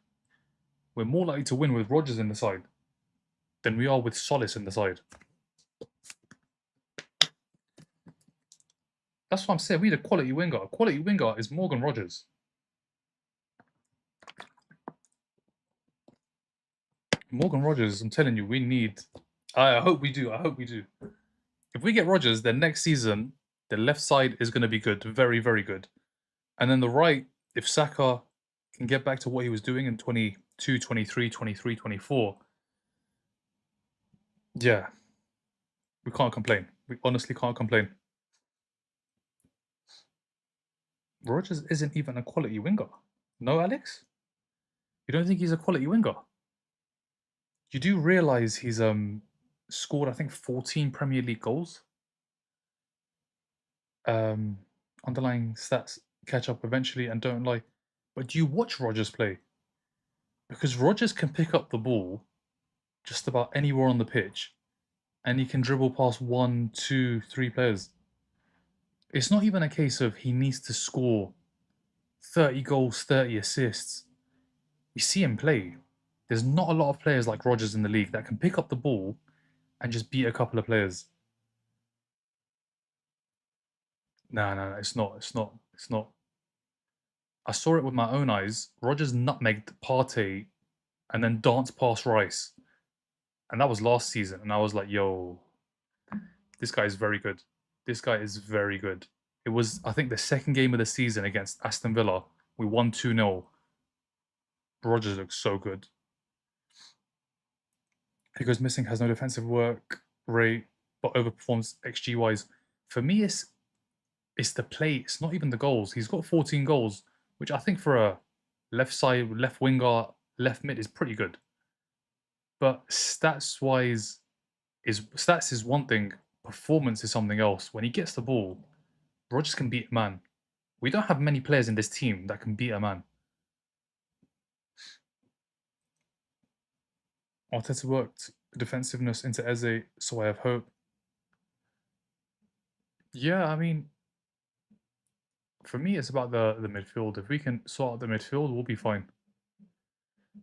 we're more likely to win with Rodgers in the side than we are with Solis in the side. That's what I'm saying. We need a quality winger. A quality winger is Morgan Rodgers. Morgan Rodgers, I'm telling you, we need. I hope we do. I hope we do. If we get Rodgers, then next season, the left side is going to be good. Very, very good. And then the right, if Saka can get back to what he was doing in 22, 23, 23, 24, yeah, we can't complain. We honestly can't complain. Rodgers isn't even a quality winger. No, Alex? You don't think he's a quality winger? You do realize he's scored, I think, 14 Premier League goals. Underlying stats catch up eventually and don't lie. But do you watch Rodgers play? Because Rodgers can pick up the ball just about anywhere on the pitch and he can dribble past 1, 2, 3 players. It's not even a case of he needs to score 30 goals, 30 assists. You see him play. There's not a lot of players like Rodgers in the league that can pick up the ball and just beat a couple of players. No, it's not. It's not. It's not. I saw it with my own eyes. Rodgers nutmegged Partey and then danced past Rice. And that was last season. And I was like, yo, this guy is very good. This guy is very good. It was, I think, the second game of the season against Aston Villa. We won 2-0. Rodgers looks so good. He goes missing, has no defensive work rate, but overperforms XG wise. For me, it's the play. It's not even the goals. He's got 14 goals, which I think for a left side, left winger, left mid is pretty good. But stats is one thing. Performance is something else. When he gets the ball, Rodgers can beat a man. We don't have many players in this team that can beat a man. Arteta worked defensiveness into Eze, so I have hope. Yeah, I mean, For me, it's about the midfield. If we can sort out the midfield, we'll be fine.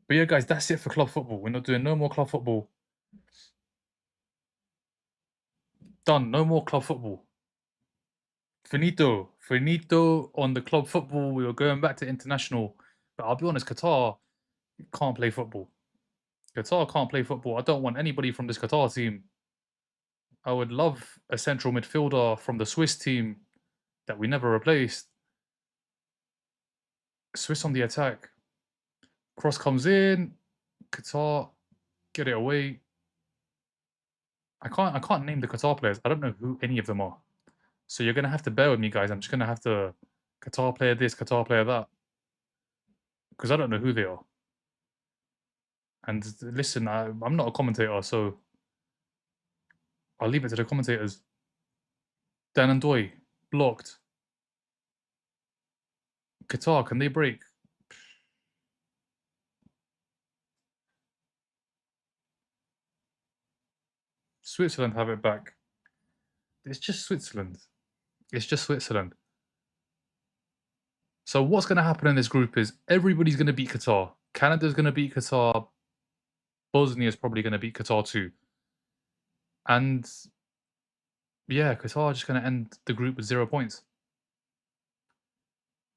But yeah, guys, that's it for club football. We're not doing no more club football. Done. No more club football. Finito. Finito on the club football. We were going back to international. But I'll be honest, Qatar can't play football. Qatar can't play football. I don't want anybody from this Qatar team. I would love a central midfielder from the Swiss team that we never replaced. Swiss on the attack. Cross comes in. Qatar get it away. I can't name the Qatar players. I don't know who any of them are. So you're gonna have to bear with me, guys. I'm just gonna have to Qatar player this, Qatar player that, because I don't know who they are. And listen, I'm not a commentator, so I'll leave it to the commentators. Dan and Doi blocked. Qatar, can they break? Switzerland have it back. It's just Switzerland. It's just Switzerland. So what's going to happen in this group is everybody's going to beat Qatar. Canada's going to beat Qatar. Bosnia's probably going to beat Qatar too. And yeah, Qatar are just going to end the group with 0 points.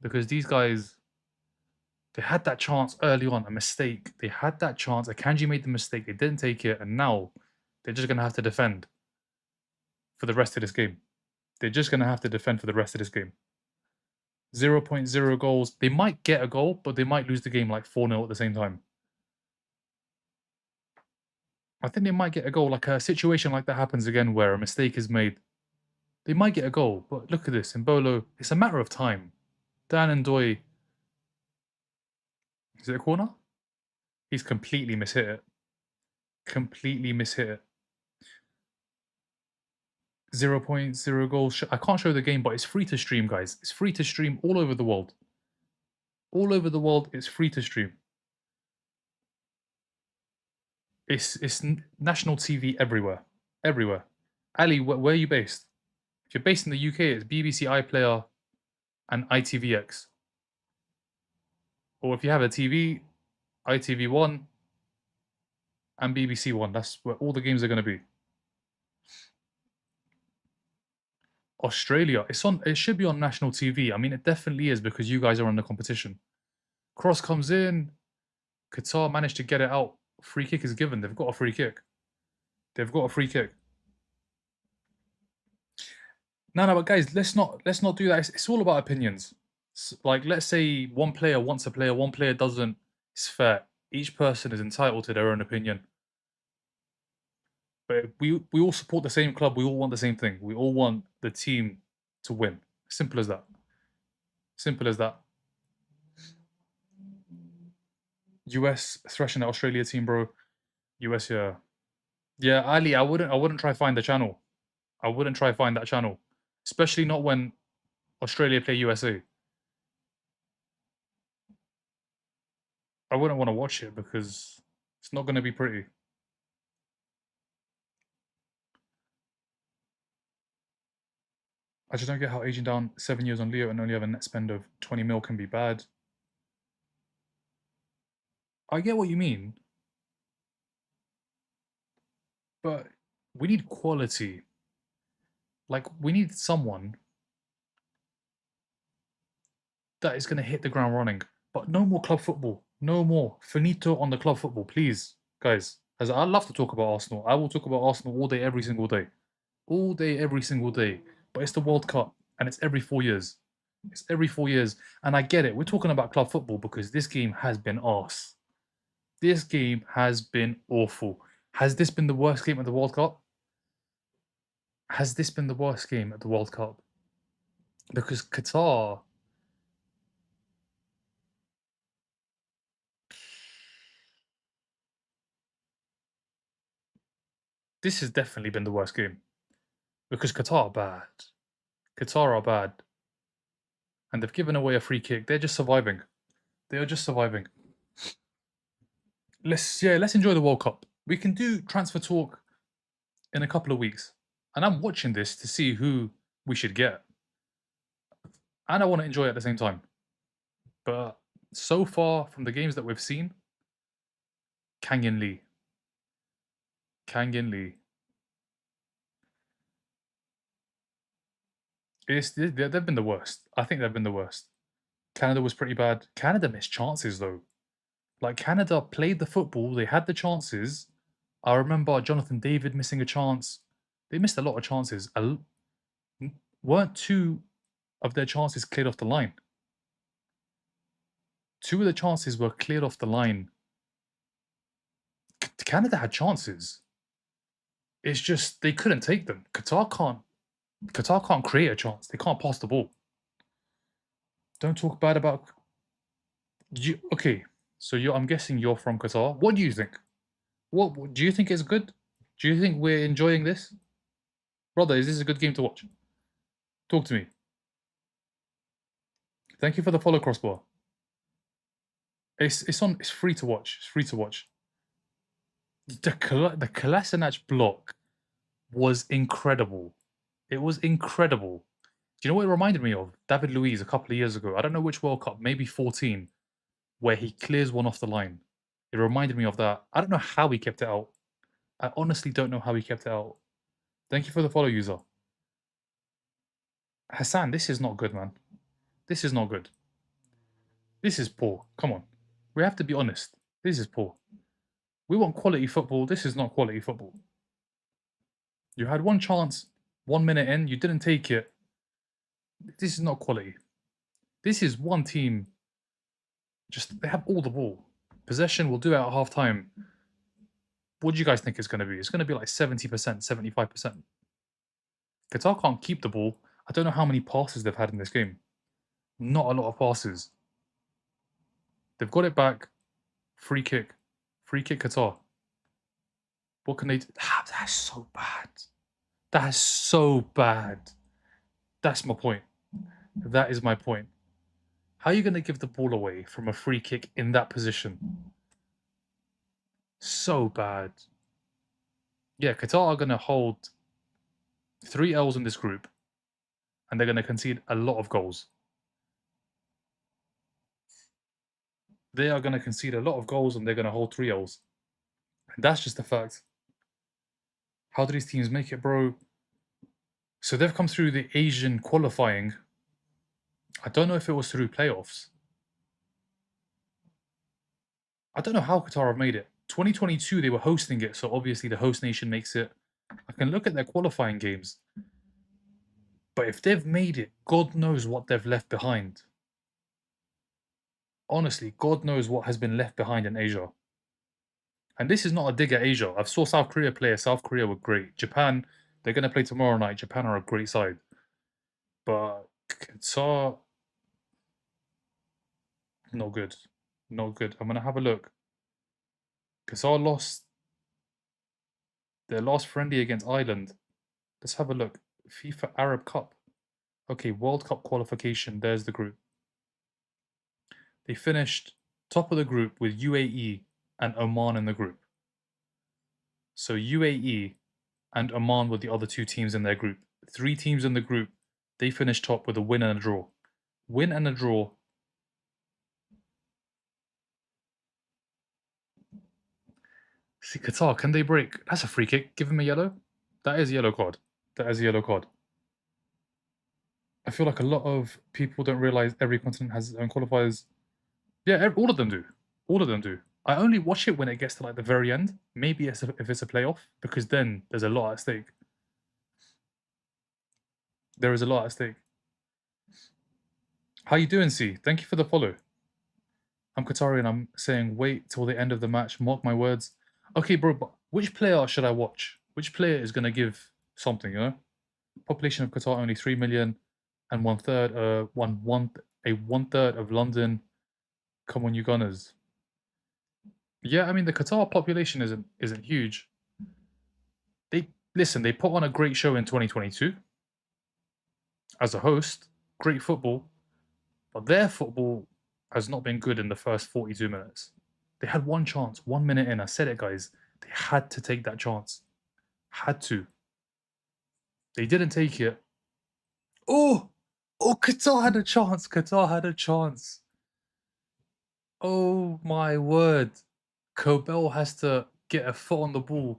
Because these guys, they had that chance early on, a mistake. They had that chance. Akanji made the mistake. They didn't take it. And now they're just going to have to defend for the rest of this game. They're just going to have to defend for the rest of this game. 0.0 goals. They might get a goal, but they might lose the game like 4-0 at the same time. I think they might get a goal. Like a situation like that happens again where a mistake is made. They might get a goal, but look at this. Mbolo, it's a matter of time. Dan and Doi. Is it a corner? He's completely mishit it. Completely mishit it. 0.0 goals. I can't show the game, but it's free to stream, guys. It's free to stream all over the world. All over the world, it's free to stream. It's national TV everywhere. Everywhere. Ali, where are you based? If you're based in the UK, it's BBC iPlayer and ITVX. Or if you have a TV, ITV1 and BBC One. That's where all the games are going to be. Australia, it should be on national TV. I mean, it definitely is because you guys are on the competition. Cross comes in. Qatar managed to get it out. Free kick is given. They've got a free kick. They've got a free kick. No, but guys, let's not do that. It's all about opinions. Like, let's say one player wants a player, one player doesn't. It's fair. Each person is entitled to their own opinion. But we all support the same club. We all want the same thing. We all want the team to win. Simple as that. Simple as that. US thrashing the Australia team, bro. US, yeah. Yeah, Ali, I wouldn't try find the channel. I wouldn't try find that channel. Especially not when Australia play USA. I wouldn't want to watch it because it's not going to be pretty. I just don't get how aging down 7 years on Leo and only have a net spend of 20 mil can be bad. I get what you mean. But we need quality. Like, we need someone that is going to hit the ground running. But no more club football. No more. Finito on the club football, please. Guys, as I love to talk about Arsenal. I will talk about Arsenal all day, every single day. All day, every single day. But it's the World Cup, and it's every 4 years. It's every 4 years. And I get it. We're talking about club football because this game has been arse. This game has been awful. Has this been the worst game at the World Cup? Has this been the worst game at the World Cup? Because Qatar... This has definitely been the worst game. Because Qatar are bad. Qatar are bad. And they've given away a free kick. They're just surviving. They are just surviving. Let's enjoy the World Cup. We can do transfer talk in a couple of weeks. And I'm watching this to see who we should get. and I want to enjoy it at the same time. But so far from the games that we've seen, Kang In Lee. Kang In Lee. They've been the worst. I think they've been the worst. Canada was pretty bad. Canada missed chances though. Like Canada played the football, they had the chances. I remember Jonathan David missing a chance. They missed a lot of chances. Weren't two of their chances cleared off the line? Two of the chances were cleared off the line. Canada had chances. It's just they couldn't take them. Qatar can't create a chance. They can't pass the ball. Don't talk bad about you. Okay, so I'm guessing you're from Qatar. What do you think? What do you think is good? Do you think we're enjoying this, brother? Is this a good game to watch? Talk to me. Thank you for the follow, Crossbar. It's on. It's free to watch. It's free to watch. The Kolasinac block was incredible. It was incredible. Do you know what it reminded me of? David Luiz a couple of years ago. I don't know which World Cup, maybe 14, where he clears one off the line. It reminded me of that. I don't know how he kept it out. I honestly don't know how he kept it out. Thank you for the follow, user. Hassan, this is not good, man. This is not good. This is poor. Come on. We have to be honest. This is poor. We want quality football. This is not quality football. You had one chance, 1 minute in, you didn't take it. This is not quality. This is one team. Just, they have all the ball. Possession, we'll do it at half time. What do you guys think it's going to be? It's going to be like 70%, 75%. Qatar can't keep the ball. I don't know how many passes they've had in this game. Not a lot of passes. They've got it back. Free kick. Free kick Qatar. What can they do? That's so bad. That is so bad. That's my point. That is my point. How are you going to give the ball away from a free kick in that position? So bad. Yeah, Qatar are going to hold 3 L's in this group, and they're going to concede a lot of goals. They are going to concede a lot of goals, and they're going to hold 3 L's. And that's just a fact. How do these teams make it, bro? So they've come through the Asian qualifying. I don't know if it was through playoffs. I don't know how Qatar have made it. 2022, they were hosting it, so obviously the host nation makes it. I can look at their qualifying games. But if they've made it, God knows what they've left behind. Honestly, God knows what has been left behind in Asia. And this is not a dig at Asia. I've saw South Korea play. South Korea were great. Japan, they're going to play tomorrow night. Japan are a great side. But Qatar, not good. Not good. I'm going to have a look. Qatar lost their last friendly against Ireland. Let's have a look. FIFA Arab Cup. Okay, World Cup qualification. There's the group. They finished top of the group with UAE and Oman in the group. So UAE and Oman were the other 2 teams in their group. 3 teams in the group. They finished top with a win and a draw. Win and a draw. See, Qatar, can they break? That's a free kick. Give him a yellow. That is a yellow card. That is a yellow card. I feel like a lot of people don't realize every continent has its own qualifiers. Yeah, all of them do. All of them do. I only watch it when it gets to like the very end. Maybe if it's a playoff, because then there's a lot at stake. There is a lot at stake. How you doing, C? Thank you for the follow. I'm Qatari and I'm saying wait till the end of the match. Mark my words. Okay, bro, but which player should I watch? Which player is going to give something, you know? Population of Qatar only 3 million and 1/3, one third of London. Come on, you Gunners. Yeah, I mean the Qatar population isn't huge. They put on a great show in 2022 as a host, great football, but their football has not been good in the first 42 minutes. They had one chance, 1 minute in. I said it, guys. They had to take that chance. Had to. They didn't take it. Oh, Oh, Qatar had a chance. Qatar had a chance. Oh my word. Kobel has to get a foot on the ball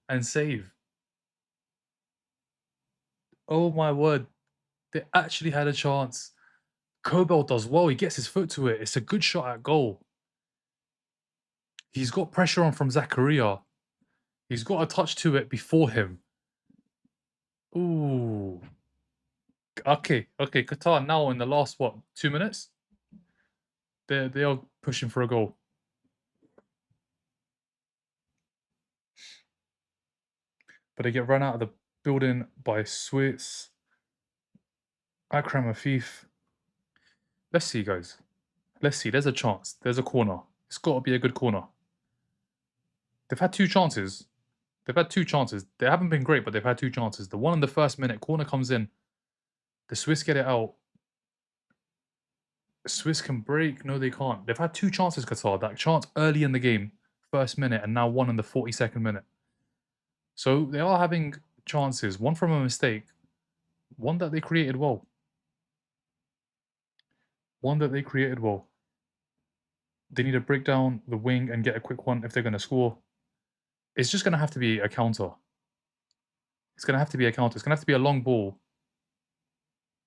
and save. Oh my word. They actually had a chance. Kobel does well. He gets his foot to it. It's a good shot at goal. He's got pressure on from Zakaria. He's got a touch to it before him. Ooh. Okay. Qatar now in the last, what, 2 minutes? They are pushing for a goal. But they get run out of the building by Swiss. Akram Afif. Let's see, guys. Let's see. There's a chance. There's a corner. It's got to be a good corner. They've had 2 chances. They've had 2 chances. They haven't been great, but they've had 2 chances. The one in the first minute, corner comes in. The Swiss get it out. The Swiss can break. No, they can't. They've had 2 chances, Qatar. That chance early in the game, first minute, and now one in the 42nd minute. So they are having chances. One from a mistake. One that they created well. One that they created well. They need to break down the wing and get a quick one if they're going to score. It's just going to have to be a counter. It's going to have to be a counter. It's going to have to be a long ball.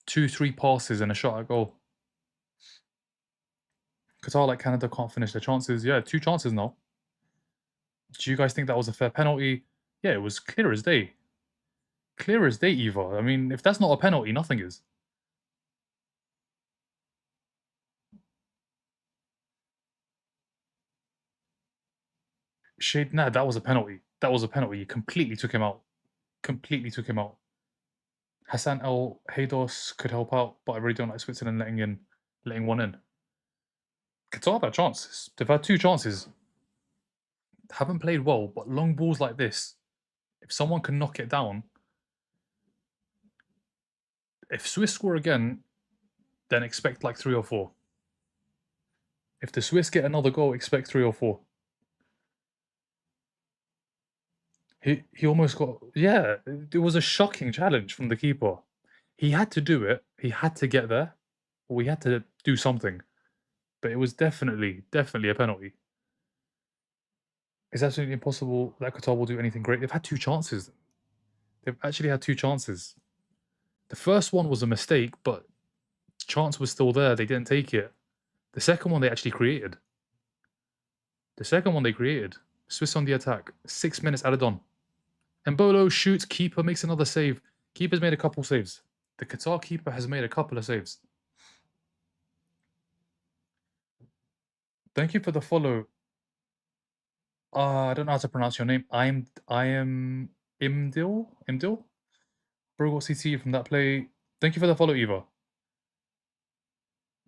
2-3 passes and a shot at goal. Qatar, like Canada, can't finish their chances. Yeah, 2 chances now. Do you guys think that was a fair penalty? Yeah, it was clear as day. Clear as day, Eva. I mean, if that's not a penalty, nothing is. Shade, nah, that was a penalty. That was a penalty. He completely took him out. Completely took him out. Hassan El Haydos could help out, but I really don't like Switzerland letting one in. Qatar have had chances. They've had 2 chances. Haven't played well, but long balls like this, if someone can knock it down, if Swiss score again, then expect like 3 or 4. If the Swiss get another goal, expect 3 or 4. He almost got, yeah, it was a shocking challenge from the keeper. He had to do it. He had to get there. Or he had to do something. But it was definitely a penalty. It's absolutely impossible that Qatar will do anything great. They've had 2 chances. They've actually had 2 chances. The first one was a mistake, but chance was still there. They didn't take it. The second one they actually created. Swiss on the attack. 6 minutes added on. Mbolo shoots. Keeper makes another save. Keeper's made a couple saves. The Qatar keeper has made a couple of saves. Thank you for the follow. I don't know how to pronounce your name. I am Imdil. Bro got CT from that play. Thank you for the follow, Eva.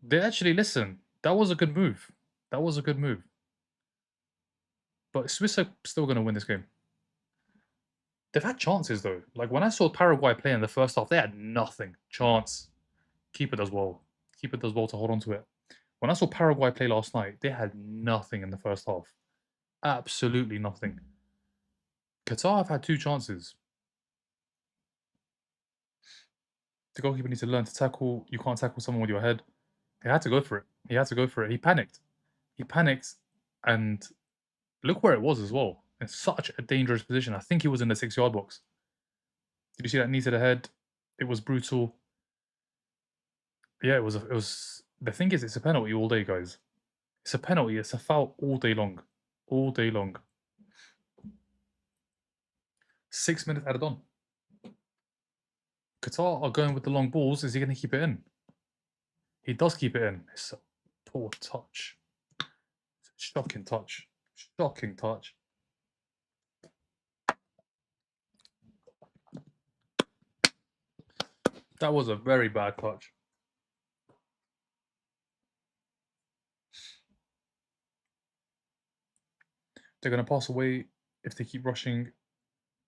They actually listen. That was a good move. But Swiss are still going to win this game. They've had chances though. Like when I saw Paraguay play in the first half, they had nothing. Chance. Keeper does well. Keeper does well to hold on to it. When I saw Paraguay play last night, they had nothing in the first half. Absolutely nothing. Qatar have had 2 chances. The goalkeeper needs to learn to tackle. You can't tackle someone with your head. He had to go for it. He panicked. And look where it was as well. In such a dangerous position. I think he was in the 6-yard box. Did you see that knee to the head? It was brutal. Yeah, it was. The thing is, it's a penalty all day, guys. It's a penalty. It's a foul all day long. 6 minutes added on. Qatar are going with the long balls. Is he going to keep it in? He does keep it in. It's a poor touch. It's a shocking touch. That was a very bad touch. They're going to pass away if they keep rushing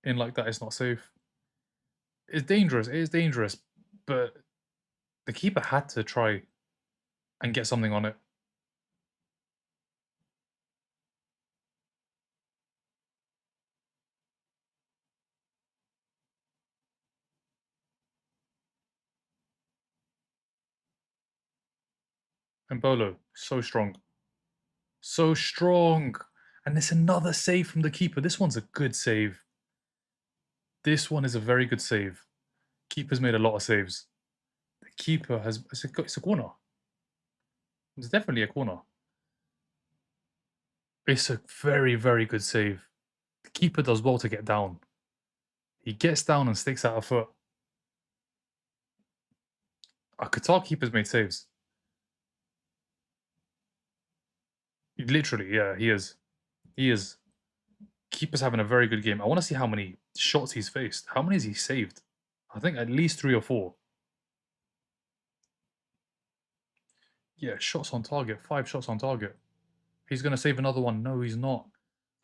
in like that. It's not safe. It's dangerous. It is dangerous. But the keeper had to try and get something on it. Mbolo, so strong. So strong. And there's another save from the keeper. This one's a good save. This one is a very good save. Keeper's made a lot of saves. The keeper has... It's a corner. It's definitely a corner. It's a very, very good save. The keeper does well to get down. He gets down and sticks out a foot. Our Qatar keeper's made saves. Literally, yeah, he is. He is. Keeper's having a very good game. I want to see how many shots he's faced. How many has he saved? I think at least 3 or 4. Yeah, shots on target. 5 shots on target. He's going to save another one. No, he's not.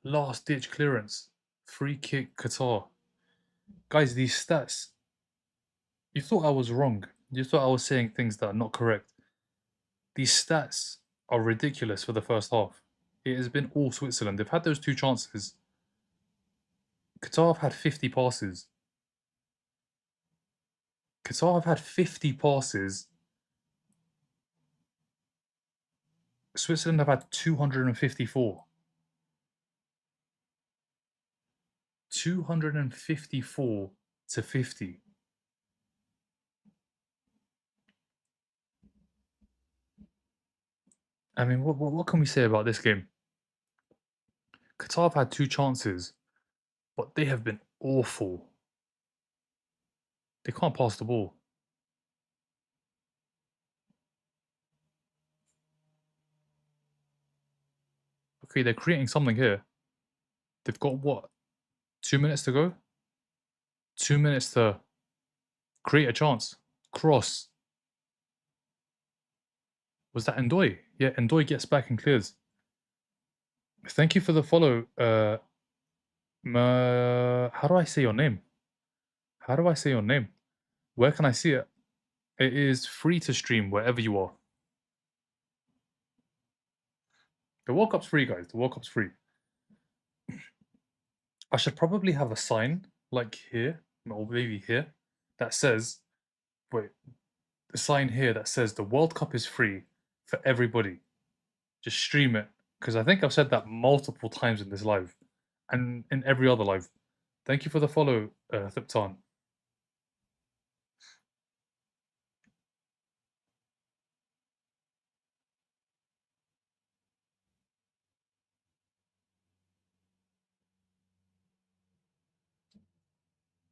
Last ditch clearance. Free kick Qatar. Guys, these stats. You thought I was wrong. You thought I was saying things that are not correct. These stats are ridiculous for the first half. It has been all Switzerland. They've had those 2 chances. Qatar have had 50 passes. Qatar have had 50 passes. Switzerland have had 254. 254 to 50. I mean, what can we say about this game? Qatar have had 2 chances, but they have been awful. They can't pass the ball. Okay, they're creating something here. They've got what? 2 minutes to go? 2 minutes to create a chance. Cross. Was that Ndoye? Yeah, Ndoye gets back and clears. Thank you for the follow. How do I say your name? How do I say your name? Where can I see it? It is free to stream wherever you are. The World Cup's free, guys. The World Cup's free. I should probably have a sign, like here, or maybe here, that says, wait, the sign here that says the World Cup is free for everybody. Just stream it. Because I think I've said that multiple times in this live and in every other live. Thank you for the follow, Thiptan.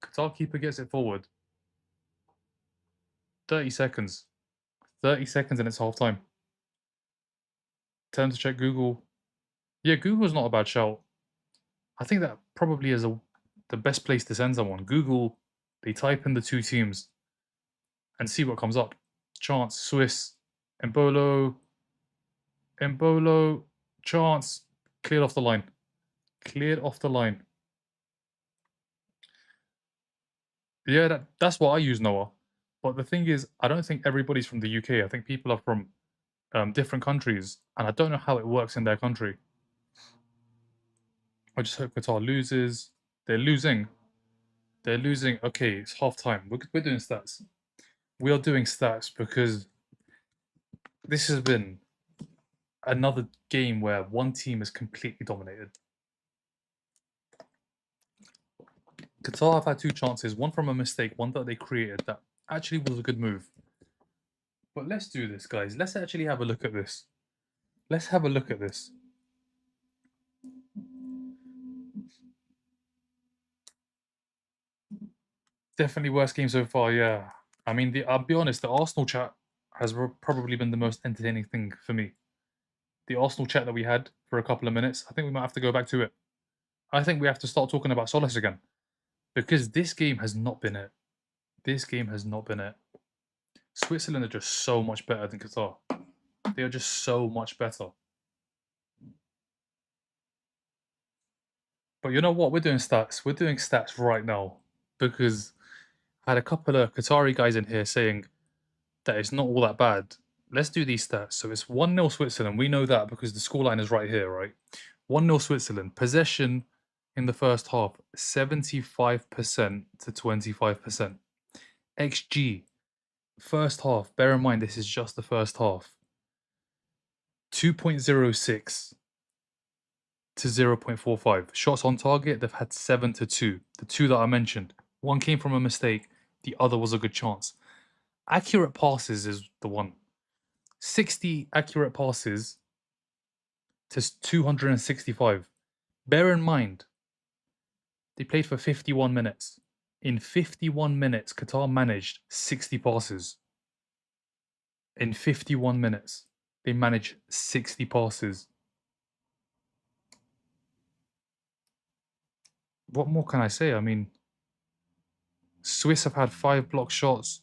Qatar keeper gets it forward. 30 seconds. 30 seconds and it's half time. Time to check Google. Yeah, Google's not a bad shout. I think that probably is the best place to send someone. Google, they type in the 2 teams and see what comes up. Chance, Swiss, Mbolo, chance, cleared off the line. Cleared off the line. Yeah, that's what I use, Noah. But the thing is, I don't think everybody's from the UK. I think people are from different countries, and I don't know how it works in their country. I just hope Qatar loses. They're losing. They're losing. Okay, it's half time. We're doing stats. We are doing stats because this has been another game where one team is completely dominated. Qatar have had 2 chances, one from a mistake, one that they created that actually was a good move. But let's do this, guys. Let's actually have a look at this. Let's have a look at this. Definitely worst game so far, yeah. I mean, I'll be honest, the Arsenal chat has probably been the most entertaining thing for me. The Arsenal chat that we had for a couple of minutes, I think we might have to go back to it. I think we have to start talking about Solis again. Because this game has not been it. This game has not been it. Switzerland are just so much better than Qatar. They are just so much better. But you know what? We're doing stats. We're doing stats right now. Because I had a couple of Qatari guys in here saying that it's not all that bad. Let's do these stats. So it's 1-0 Switzerland. We know that because the scoreline is right here, right? 1-0 Switzerland. Possession in the first half, 75% to 25%. XG, first half. Bear in mind, this is just the first half. 2.06 to 0.45. Shots on target, they've had 7 to 2. The two that I mentioned. One came from a mistake, the other was a good chance. Accurate passes is the one. 60 accurate passes to 265. Bear in mind, they played for 51 minutes. In 51 minutes, Qatar managed 60 passes. In 51 minutes, they managed 60 passes. What more can I say? I mean, Swiss have had 5 block shots.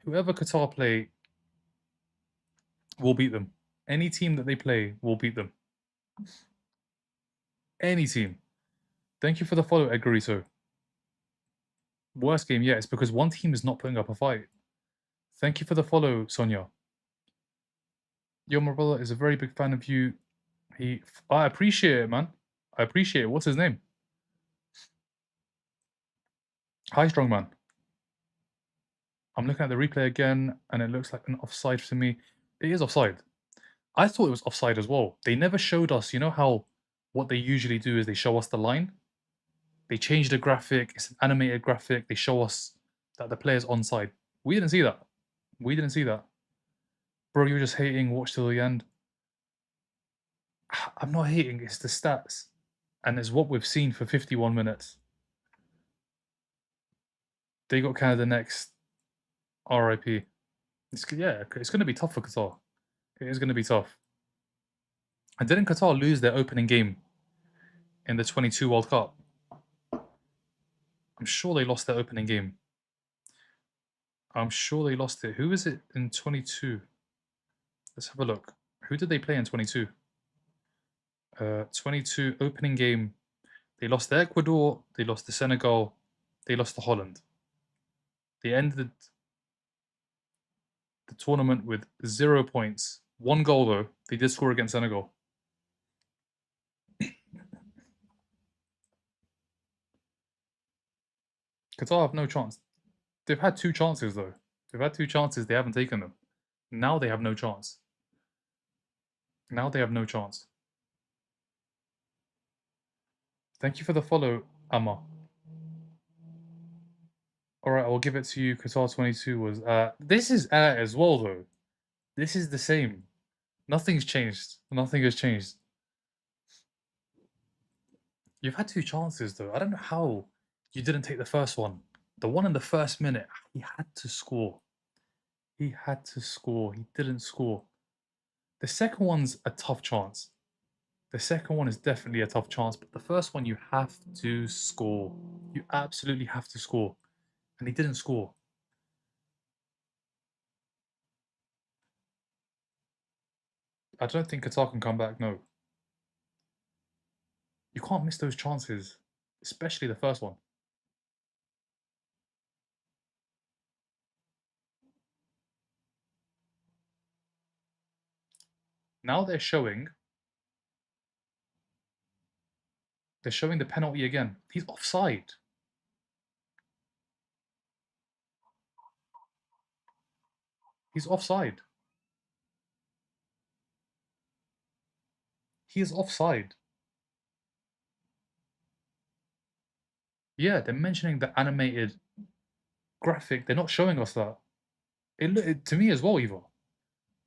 Whoever Qatar play will beat them. Any team that they play will beat them. Any team. Thank you for the follow, Edgarito. Worst game, yeah, it's because one team is not putting up a fight. Thank you for the follow, Sonia. Yo, my brother is a very big fan of you. I appreciate it, man. I appreciate it. What's his name? Hi, Strongman. I'm looking at the replay again, and it looks like an offside to me. It is offside. I thought it was offside as well. They never showed us, you know how what they usually do is they show us the line? They change the graphic, it's an animated graphic, they show us that the player's onside. We didn't see that. We didn't see that. Bro, you're just hating, watch till the end. I'm not hating, it's the stats. And it's what we've seen for 51 minutes. They got Canada next. RIP. It's going to be tough for Qatar. It is going to be tough. And didn't Qatar lose their opening game in the 22 World Cup? I'm sure they lost their opening game. I'm sure they lost it. Who is it in 22? Let's have a look. Who did they play in 22? 22 opening game. They lost to Ecuador. They lost to Senegal. They lost to Holland. They ended the tournament with 0 points. 1 goal, though. They did score against Senegal. Qatar have no chance. They've had 2 chances, though. They've had 2 chances. They haven't taken them. Now they have no chance. Now they have no chance. Thank you for the follow, Amma. Alright, I'll give it to you. Qatar 22 was... this is as well, though. This is the same. Nothing's changed. Nothing has changed. You've had 2 chances, though. I don't know how you didn't take the first one. The one in the first minute, he had to score. He had to score. He didn't score. The second one's a tough chance. The second one is definitely a tough chance, but the first one you have to score. You absolutely have to score. And he didn't score. I don't think Qatar can come back, no. You can't miss those chances, especially the first one. Now they're showing the penalty again. He's offside. He's offside. He is offside. Yeah, they're mentioning the animated graphic. They're not showing us that. To me as well, Eva.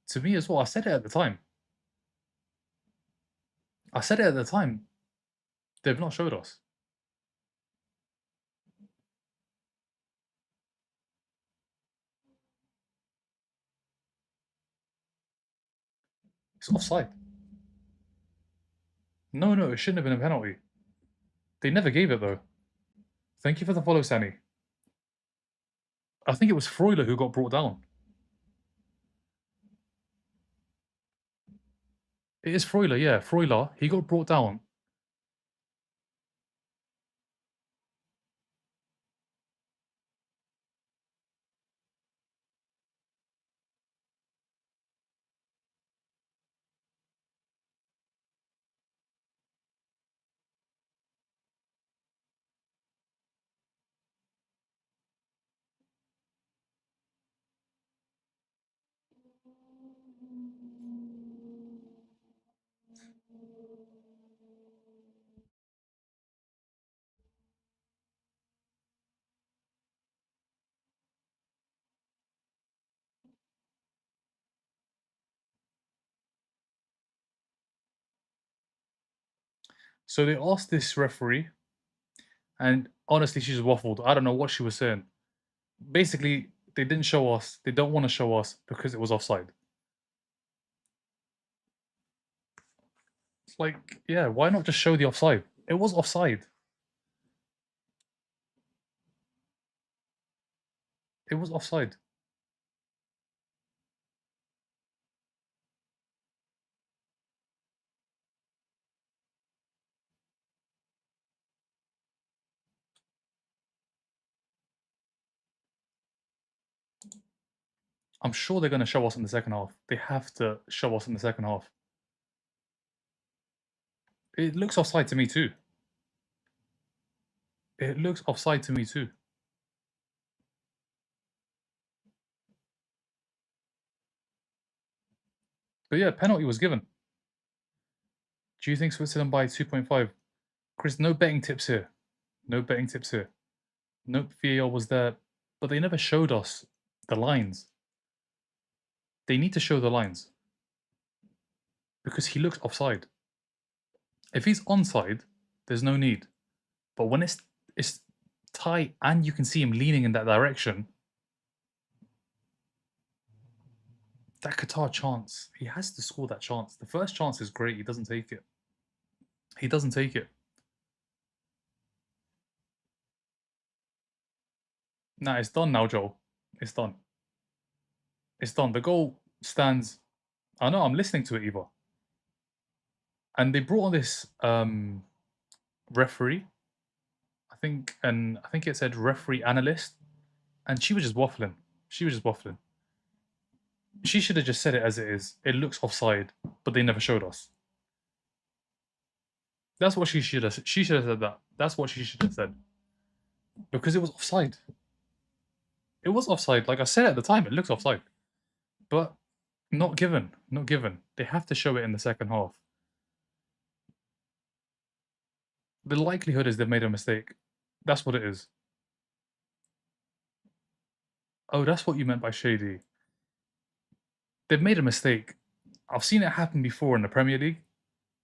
To me as well. I said it at the time. I said it at the time. They've not showed us. It's offside. No, it shouldn't have been a penalty. They never gave it though. Thank you for the follow, Sammy. I think it was Freuler who got brought down. It is Freuler, yeah. Freuler, he got brought down. So they asked this referee, and honestly, she just waffled. I don't know what she was saying. Basically, they didn't show us. They don't want to show us because it was offside. It's like, yeah, why not just show the offside? It was offside. It was offside. I'm sure they're going to show us in the second half. They have to show us in the second half. It looks offside to me too. It looks offside to me too. But yeah, penalty was given. Do you think Switzerland by 2.5? Chris, no betting tips here. No betting tips here. Nope, VAR was there, but they never showed us the lines. They need to show the lines because he looks offside. If he's onside, there's no need. But when it's tight and you can see him leaning in that direction, that Qatar chance, he has to score that chance. The first chance is great. He doesn't take it. He doesn't take it. Nah, it's done now, Joel. It's done. It's done. The goal stands. I know. I'm listening to it, Eva. And they brought on this referee. I think it said referee analyst, and she was just waffling. She was just waffling. She should have just said it as it is. It looks offside, but they never showed us. That's what she should have. She should have said that. That's what she should have said. Because it was offside. It was offside. Like I said at the time, it looks offside. But not given. Not given. They have to show it in the second half. The likelihood is they've made a mistake. That's what it is. Oh, that's what you meant by shady. They've made a mistake. I've seen it happen before in the Premier League.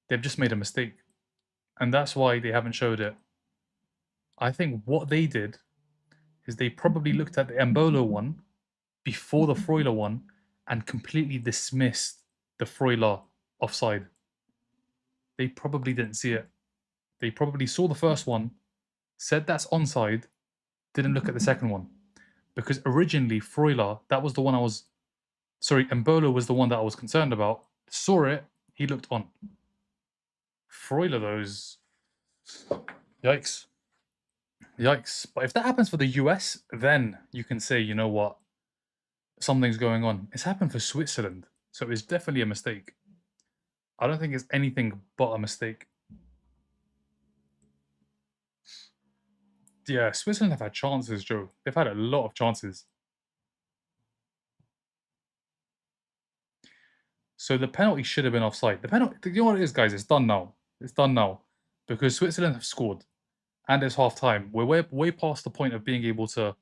They've just made a mistake. And that's why they haven't showed it. I think what they did is they probably looked at the Embolo one before the Freuler one and completely dismissed the Freuler offside. They probably didn't see it. They probably saw the first one, said that's onside, didn't look at the second one. Because originally, Freuler, that was the one I was. Sorry, Embolo was the one that I was concerned about. Saw it, he looked on. Freuler, those. Yikes. Yikes. But if that happens for the US, then you can say, you know what? Something's going on. It's happened for Switzerland. So it's definitely a mistake. I don't think it's anything but a mistake. Yeah, Switzerland have had chances, Joe. They've had a lot of chances. So the penalty should have been offside. The penalty, you know what it is, guys? It's done now. It's done now. Because Switzerland have scored. And it's half time. We're way past the point of being able to.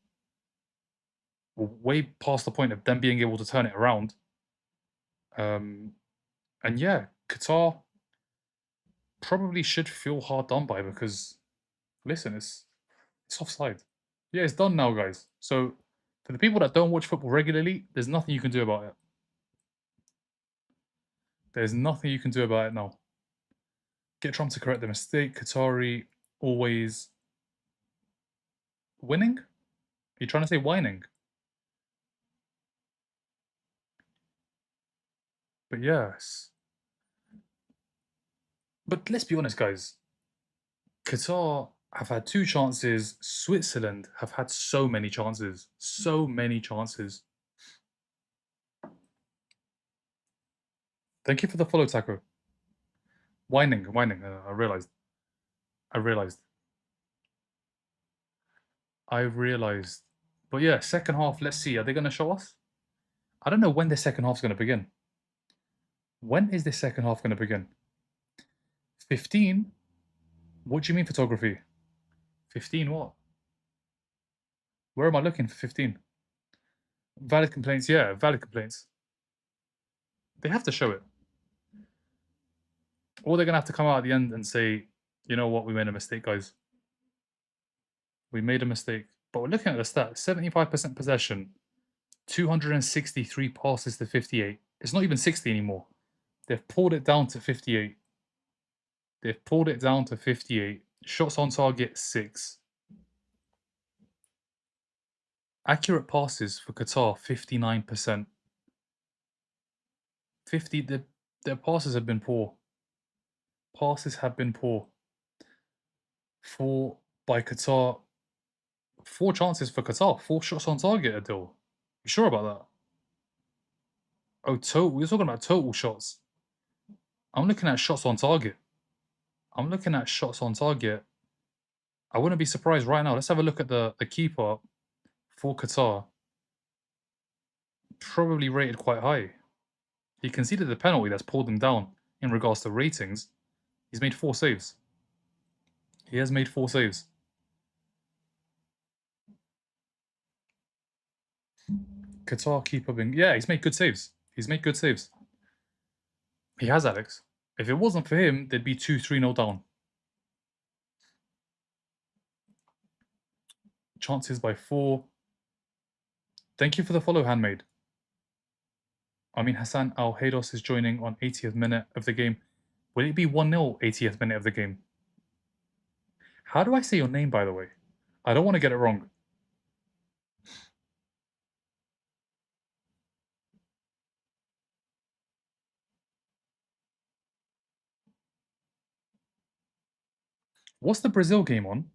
We're way past the point of them being able to turn it around. And yeah, Qatar probably should feel hard done by because, listen, it's offside. Yeah, it's done now, guys. So for the people that don't watch football regularly, there's nothing you can do about it. There's nothing you can do about it now. Get Trump to correct the mistake. Qatari always winning? Are you trying to say whining? But yes. But let's be honest, guys. Qatar have had 2 chances. Switzerland have had so many chances. So many chances. Thank you for the follow, Taco. Whining. I realized. I realized. I realized. But yeah, second half, let's see. Are they going to show us? I don't know when the second half's going to begin. When is the second half going to begin? 15? What do you mean photography? 15 what? Where am I looking for 15? Valid complaints, yeah, valid complaints. They have to show it. Or they're going to have to come out at the end and say, You know what? We made a mistake, guys. We made a mistake. But we're looking at the stats. 75% possession, 263 passes to 58. It's not even 60 anymore. They've pulled it down to 58. They've pulled it down to 58. Shots on target, 6. Accurate passes for Qatar, 59%. 50, their passes have been poor. Passes have been poor. 4 by Qatar. 4 chances for Qatar. 4 shots on target, Adil. You sure about that? Oh, total. We're talking about total shots. I'm looking at shots on target. I'm looking at shots on target. I wouldn't be surprised right now. Let's have a look at the keeper for Qatar. Probably rated quite high. He conceded the penalty that's pulled him down in regards to ratings. He's made 4 saves. He has made 4 saves. Qatar keeper being... Yeah, he's made good saves. He's made good saves. He has, Alex. If it wasn't for him, they'd be 2-3-0 down. Chances by 4. Thank you for the follow, Handmade. I mean, Hassan Al-Haydos is joining on 80th minute of the game. Will it be 1-0 80th minute of the game? How do I say your name, by the way? I don't want to get it wrong. What's the Brazil game on?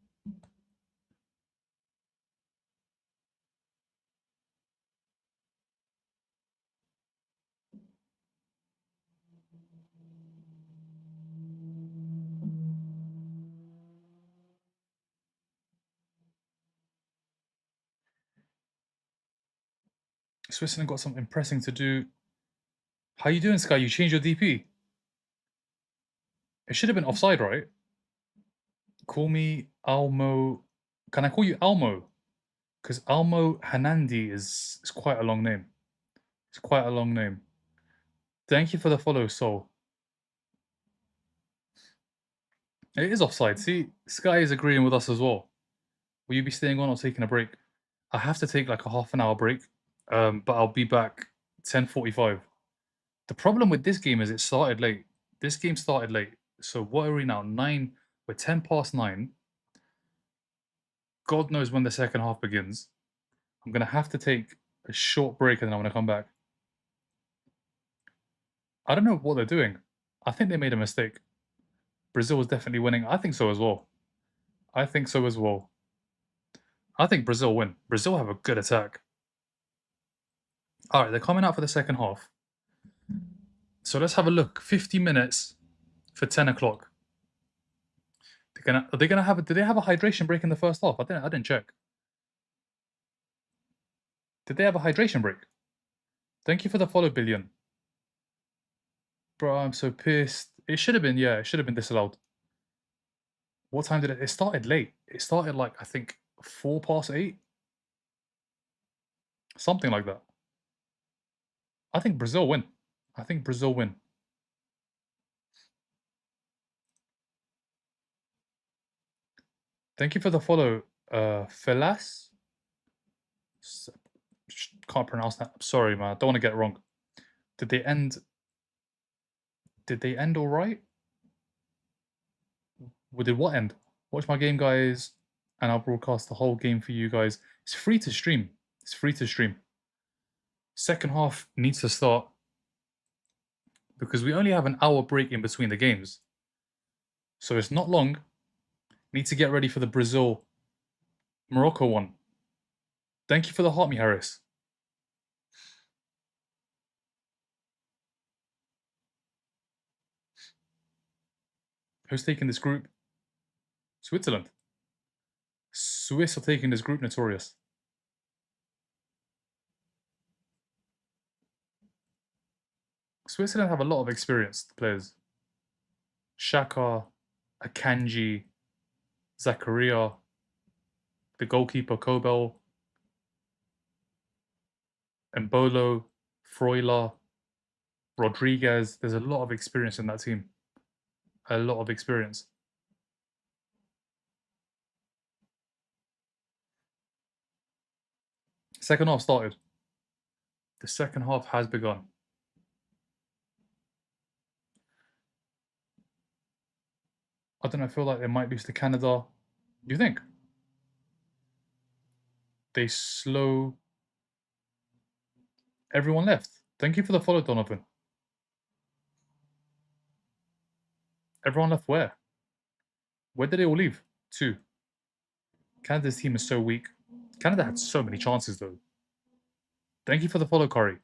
Switzerland got something pressing to do. How you doing, Sky? You changed your DP. It should have been offside, right? Call me Almo. Can I call you Almo? Because Almo Hanandi is quite a long name. It's quite a long name. Thank you for the follow, Soul. It is offside. See, Sky is agreeing with us as well. Will you be staying on or taking a break? I have to take like a half an hour break, but I'll be back 10:45. The problem with this game is it started late. This game started late. So what are we now? 9. We're 10 past 9. God knows when the second half begins. I'm gonna have to take a short break and then I'm gonna come back. I don't know what they're doing. I think they made a mistake. Brazil was definitely winning. I think so as well. I think so as well. I think Brazil win. Brazil have a good attack. All right, they're coming out for the second half. So let's have a look. 50 minutes for 10 o'clock. Are they gonna have did they have a hydration break in the first half? I didn't check. Did they have a hydration break? Thank you for the follow, Billion. Bro, I'm so pissed. It should have been, yeah, it should have been disallowed. What time did it started late. It started like I think 4 past 8. Something like that. I think Brazil win. I think Brazil win. Thank you for the follow, Felas. Can't pronounce that. I'm sorry, man. I don't want to get it wrong. Did they end? Did they end all right? Did what end? Watch my game, guys, and I'll broadcast the whole game for you guys. It's free to stream. It's free to stream. Second half needs to start because we only have an hour break in between the games. So it's not long. Need to get ready for the Brazil Morocco one. Thank you for the heart, me Harris. Who's taking this group? Switzerland. Swiss are taking this group, notorious. Switzerland have a lot of experienced players. Shaka, Akanji, Zakaria, the goalkeeper Kobel, Embolo, Freuler, Rodriguez. There's a lot of experience in that team. A lot of experience. Second half started. The second half has begun. I don't know, I feel like they might lose to Canada. You think? They slow... Everyone left. Thank you for the follow, Donovan. Everyone left where? Where did they all leave? Two. Canada's team is so weak. Canada had so many chances, though. Thank you for the follow, Corey.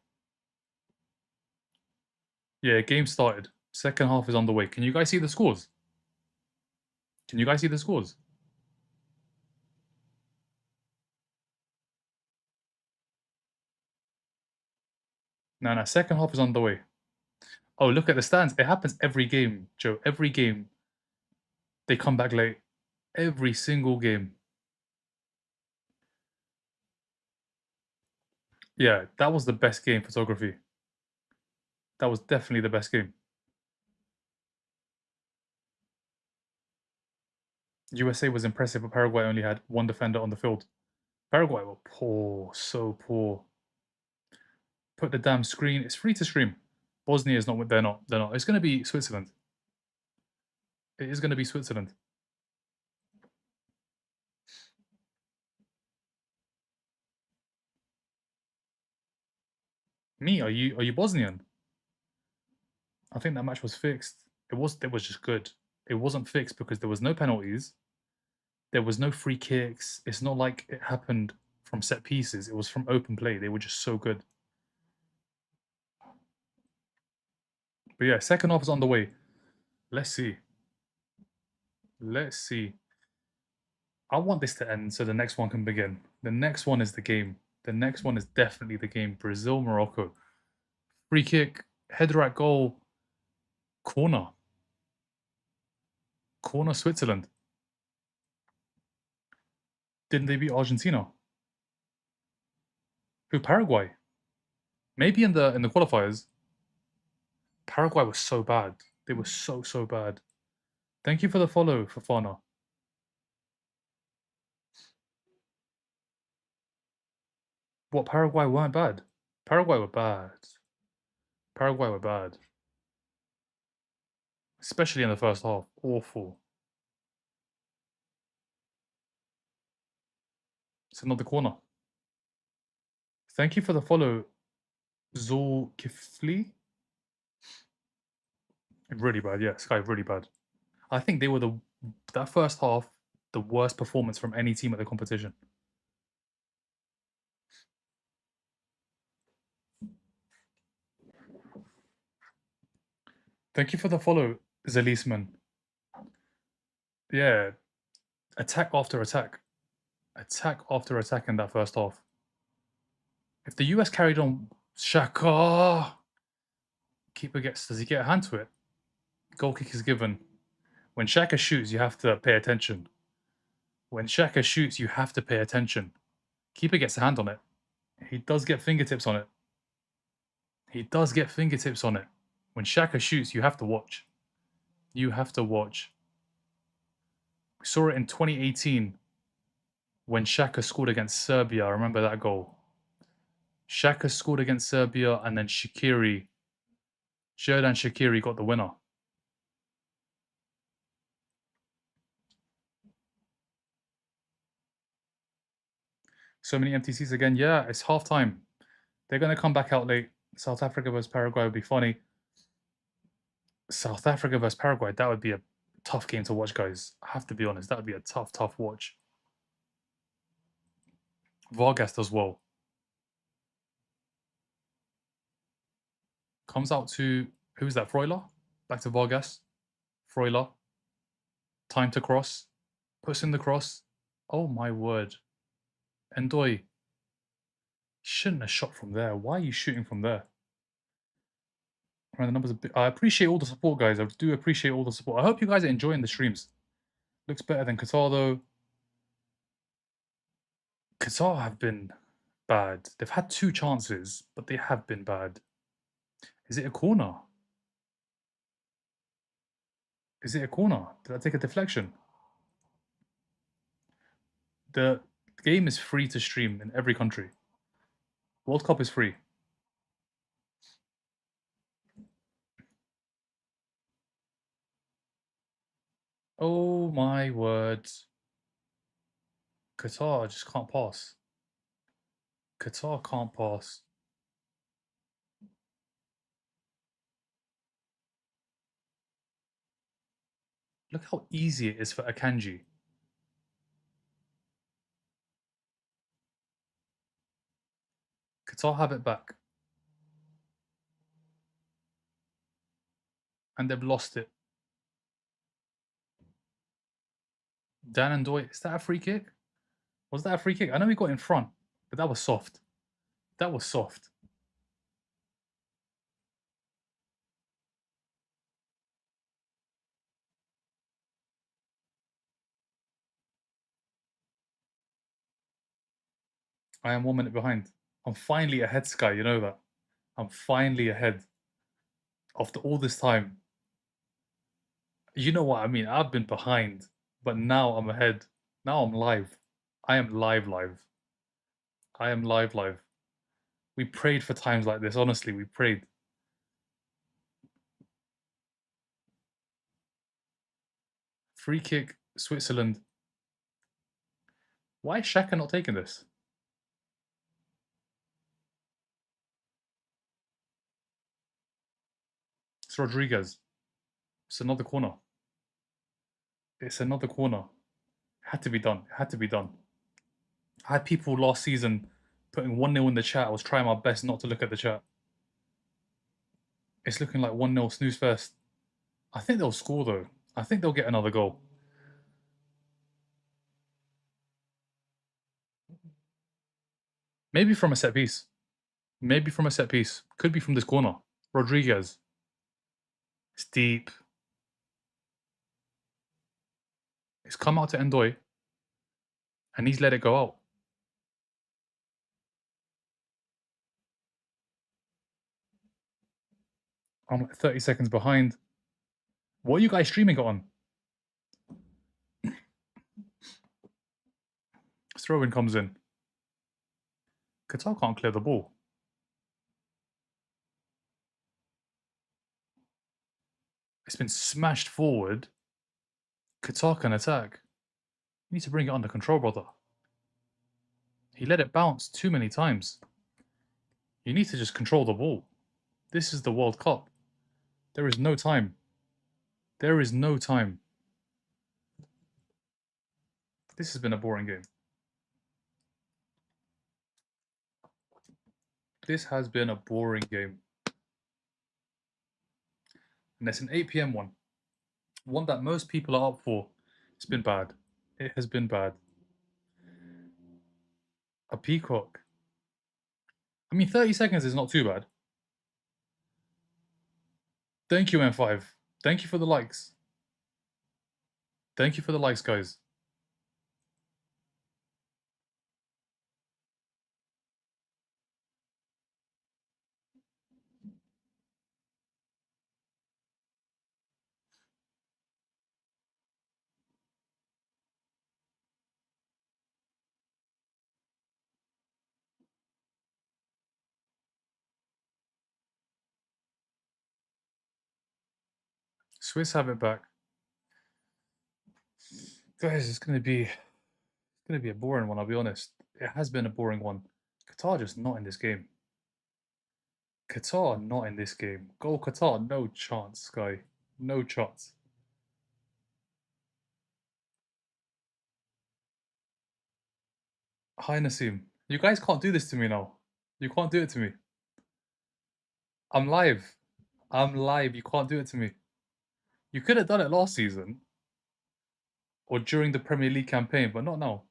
Yeah, game started. Second half is underway. Can you guys see the scores? Can you guys see the scores? No, second half is underway. Oh, look at the stands. It happens every game, Joe. Every game. They come back late. Every single game. Yeah, that was the best game photography. That was definitely the best game. USA was impressive, but Paraguay only had one defender on the field. Paraguay were poor, so poor. Put the damn screen. It's free to stream. Bosnia is not. They're not. They're not. It's going to be Switzerland. It is going to be Switzerland. Me? Are you Bosnian? I think that match was fixed. It was just good. It wasn't fixed because there was no penalties. There was no free kicks. It's not like it happened from set pieces. It was from open play. They were just so good. But yeah, second half is on the way. Let's see. Let's see. I want this to end so the next one can begin. The next one is the game. The next one is definitely the game. Brazil, Morocco. Free kick, header at goal, corner. Corner, Switzerland. Didn't they beat Argentina? Who, Paraguay? Maybe in the qualifiers. Paraguay was so bad. They were so bad. Thank you for the follow, Fafana. What, Paraguay weren't bad? Paraguay were bad. Paraguay were bad. Especially in the first half. Awful. It's another corner. Thank you for the follow, Zulkifli. Really bad, yeah. Sky, really bad. I think they were that first half, the worst performance from any team at the competition. Thank you for the follow, Zelisman. Yeah, attack after attack. Attack after attack in that first half. If the US carried on, Shaka! Keeper does he get a hand to it? Goal kick is given. When Shaka shoots, you have to pay attention. When Shaka shoots, you have to pay attention. Keeper gets a hand on it. He does get fingertips on it. He does get fingertips on it. When Shaka shoots, you have to watch. You have to watch. We saw it in 2018 when Shaka scored against Serbia. I remember that goal. Shaka scored against Serbia and then Shaqiri, Xherdan Shaqiri got the winner. So many empty seats again. Yeah, it's halftime. They're going to come back out late. South Africa versus Paraguay would be funny. South Africa versus Paraguay, that would be a tough game to watch, guys. I have to be honest, that would be a tough watch. Vargas does well. Comes out to, who's that, Freuler? Back to Vargas. Freuler. Time to cross. Puts in the cross. Oh my word. Endoy. Shouldn't have shot from there. Why are you shooting from there? The numbers I appreciate all the support, guys. I do appreciate all the support. I hope you guys are enjoying the streams. Looks better than Qatar, though. Qatar have been bad. They've had 2 chances, but they have been bad. Is it a corner? Is it a corner? Did I take a deflection? The game is free to stream in every country. World Cup is free. Oh my word. Qatar just can't pass. Qatar can't pass. Look how easy it is for Akanji. Qatar have it back. And they've lost it. Dan and Doy, is that a free kick? Was that a free kick? I know we got in front, but that was soft. That was soft. I am 1 minute behind. I'm finally ahead, Sky. You know that. I'm finally ahead after all this time. You know what I mean? I've been behind, but now I'm ahead. Now I'm live. I am live, live. I am live, live. We prayed for times like this. Honestly, we prayed. Free kick, Switzerland. Why is Shaka not taking this? It's Rodriguez. It's another corner. It's another corner. It had to be done. It had to be done. I had people last season putting 1-0 in the chat. I was trying my best not to look at the chat. It's looking like 1-0 snooze first. I think they'll score though. I think they'll get another goal. Maybe from a set piece. Maybe from a set piece. Could be from this corner. Rodriguez. It's deep. It's come out to Endoy. And he's let it go out. I'm like 30 seconds behind. What are you guys streaming it on? Throw-in comes in. Qatar can't clear the ball. It's been smashed forward. Qatar can attack. You need to bring it under control, brother. He let it bounce too many times. You need to just control the ball. This is the World Cup. There is no time. There is no time. This has been a boring game. This has been a boring game. And it's an 8 p.m. one. One that most people are up for. It's been bad. It has been bad. A peacock. I mean, 30 seconds is not too bad. Thank you, M5. Thank you for the likes. Thank you for the likes, guys. Swiss have it back. Guys, it's gonna be a boring one, I'll be honest. It has been a boring one. Qatar just not in this game. Qatar not in this game. Goal Qatar, no chance, Sky. No chance. Hi Nassim. You guys can't do this to me now. You can't do it to me. I'm live. I'm live. You can't do it to me. You could have done it last season or during the Premier League campaign, but not now.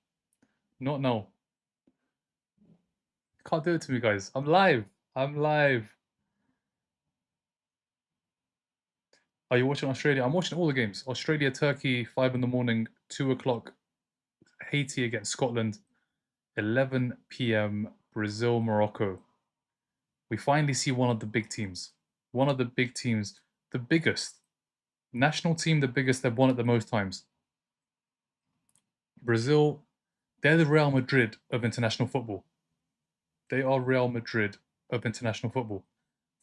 Not now. Can't do it to me, guys. I'm live. I'm live. Are you watching Australia? I'm watching all the games. Australia, Turkey, 5 in the morning, 2 o'clock. Haiti against Scotland, 11 p.m. Brazil, Morocco. We finally see one of the big teams. One of the big teams. The biggest. National team, the biggest they've won it the most times. Brazil, they're the Real Madrid of international football. They are Real Madrid of international football.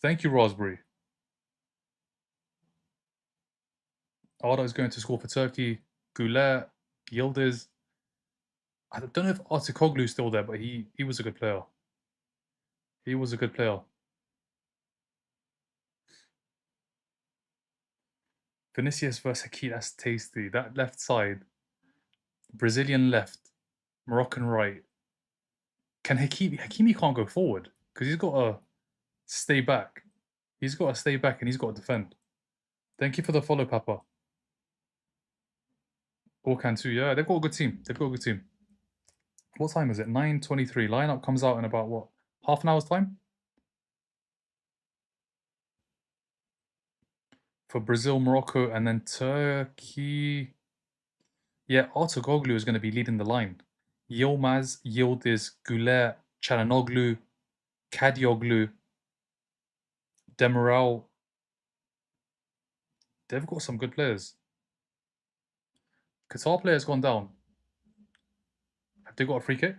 Thank you, Raspberry. Arda is going to score for Turkey. Goulet, Yildiz. I don't know if Artikoglu is still there, but he was a good player. He was a good player. Vinicius versus Hakimi, that's tasty. That left side, Brazilian left, Moroccan right. Can Hakimi can't go forward because he's got to stay back. He's got to stay back and he's got to defend. Thank you for the follow, Papa. Orkan too, yeah. They've got a good team. They've got a good team. What time is it? 9:23. Lineup comes out in about what? Half an hour's time? For Brazil, Morocco, and then Turkey. Yeah, Artogoglu is going to be leading the line. Yilmaz, Yildiz, Goulet, Çalhanoğlu, Kadioglu, Demiral. They've got some good players. Qatar player's gone down. Have they got a free kick?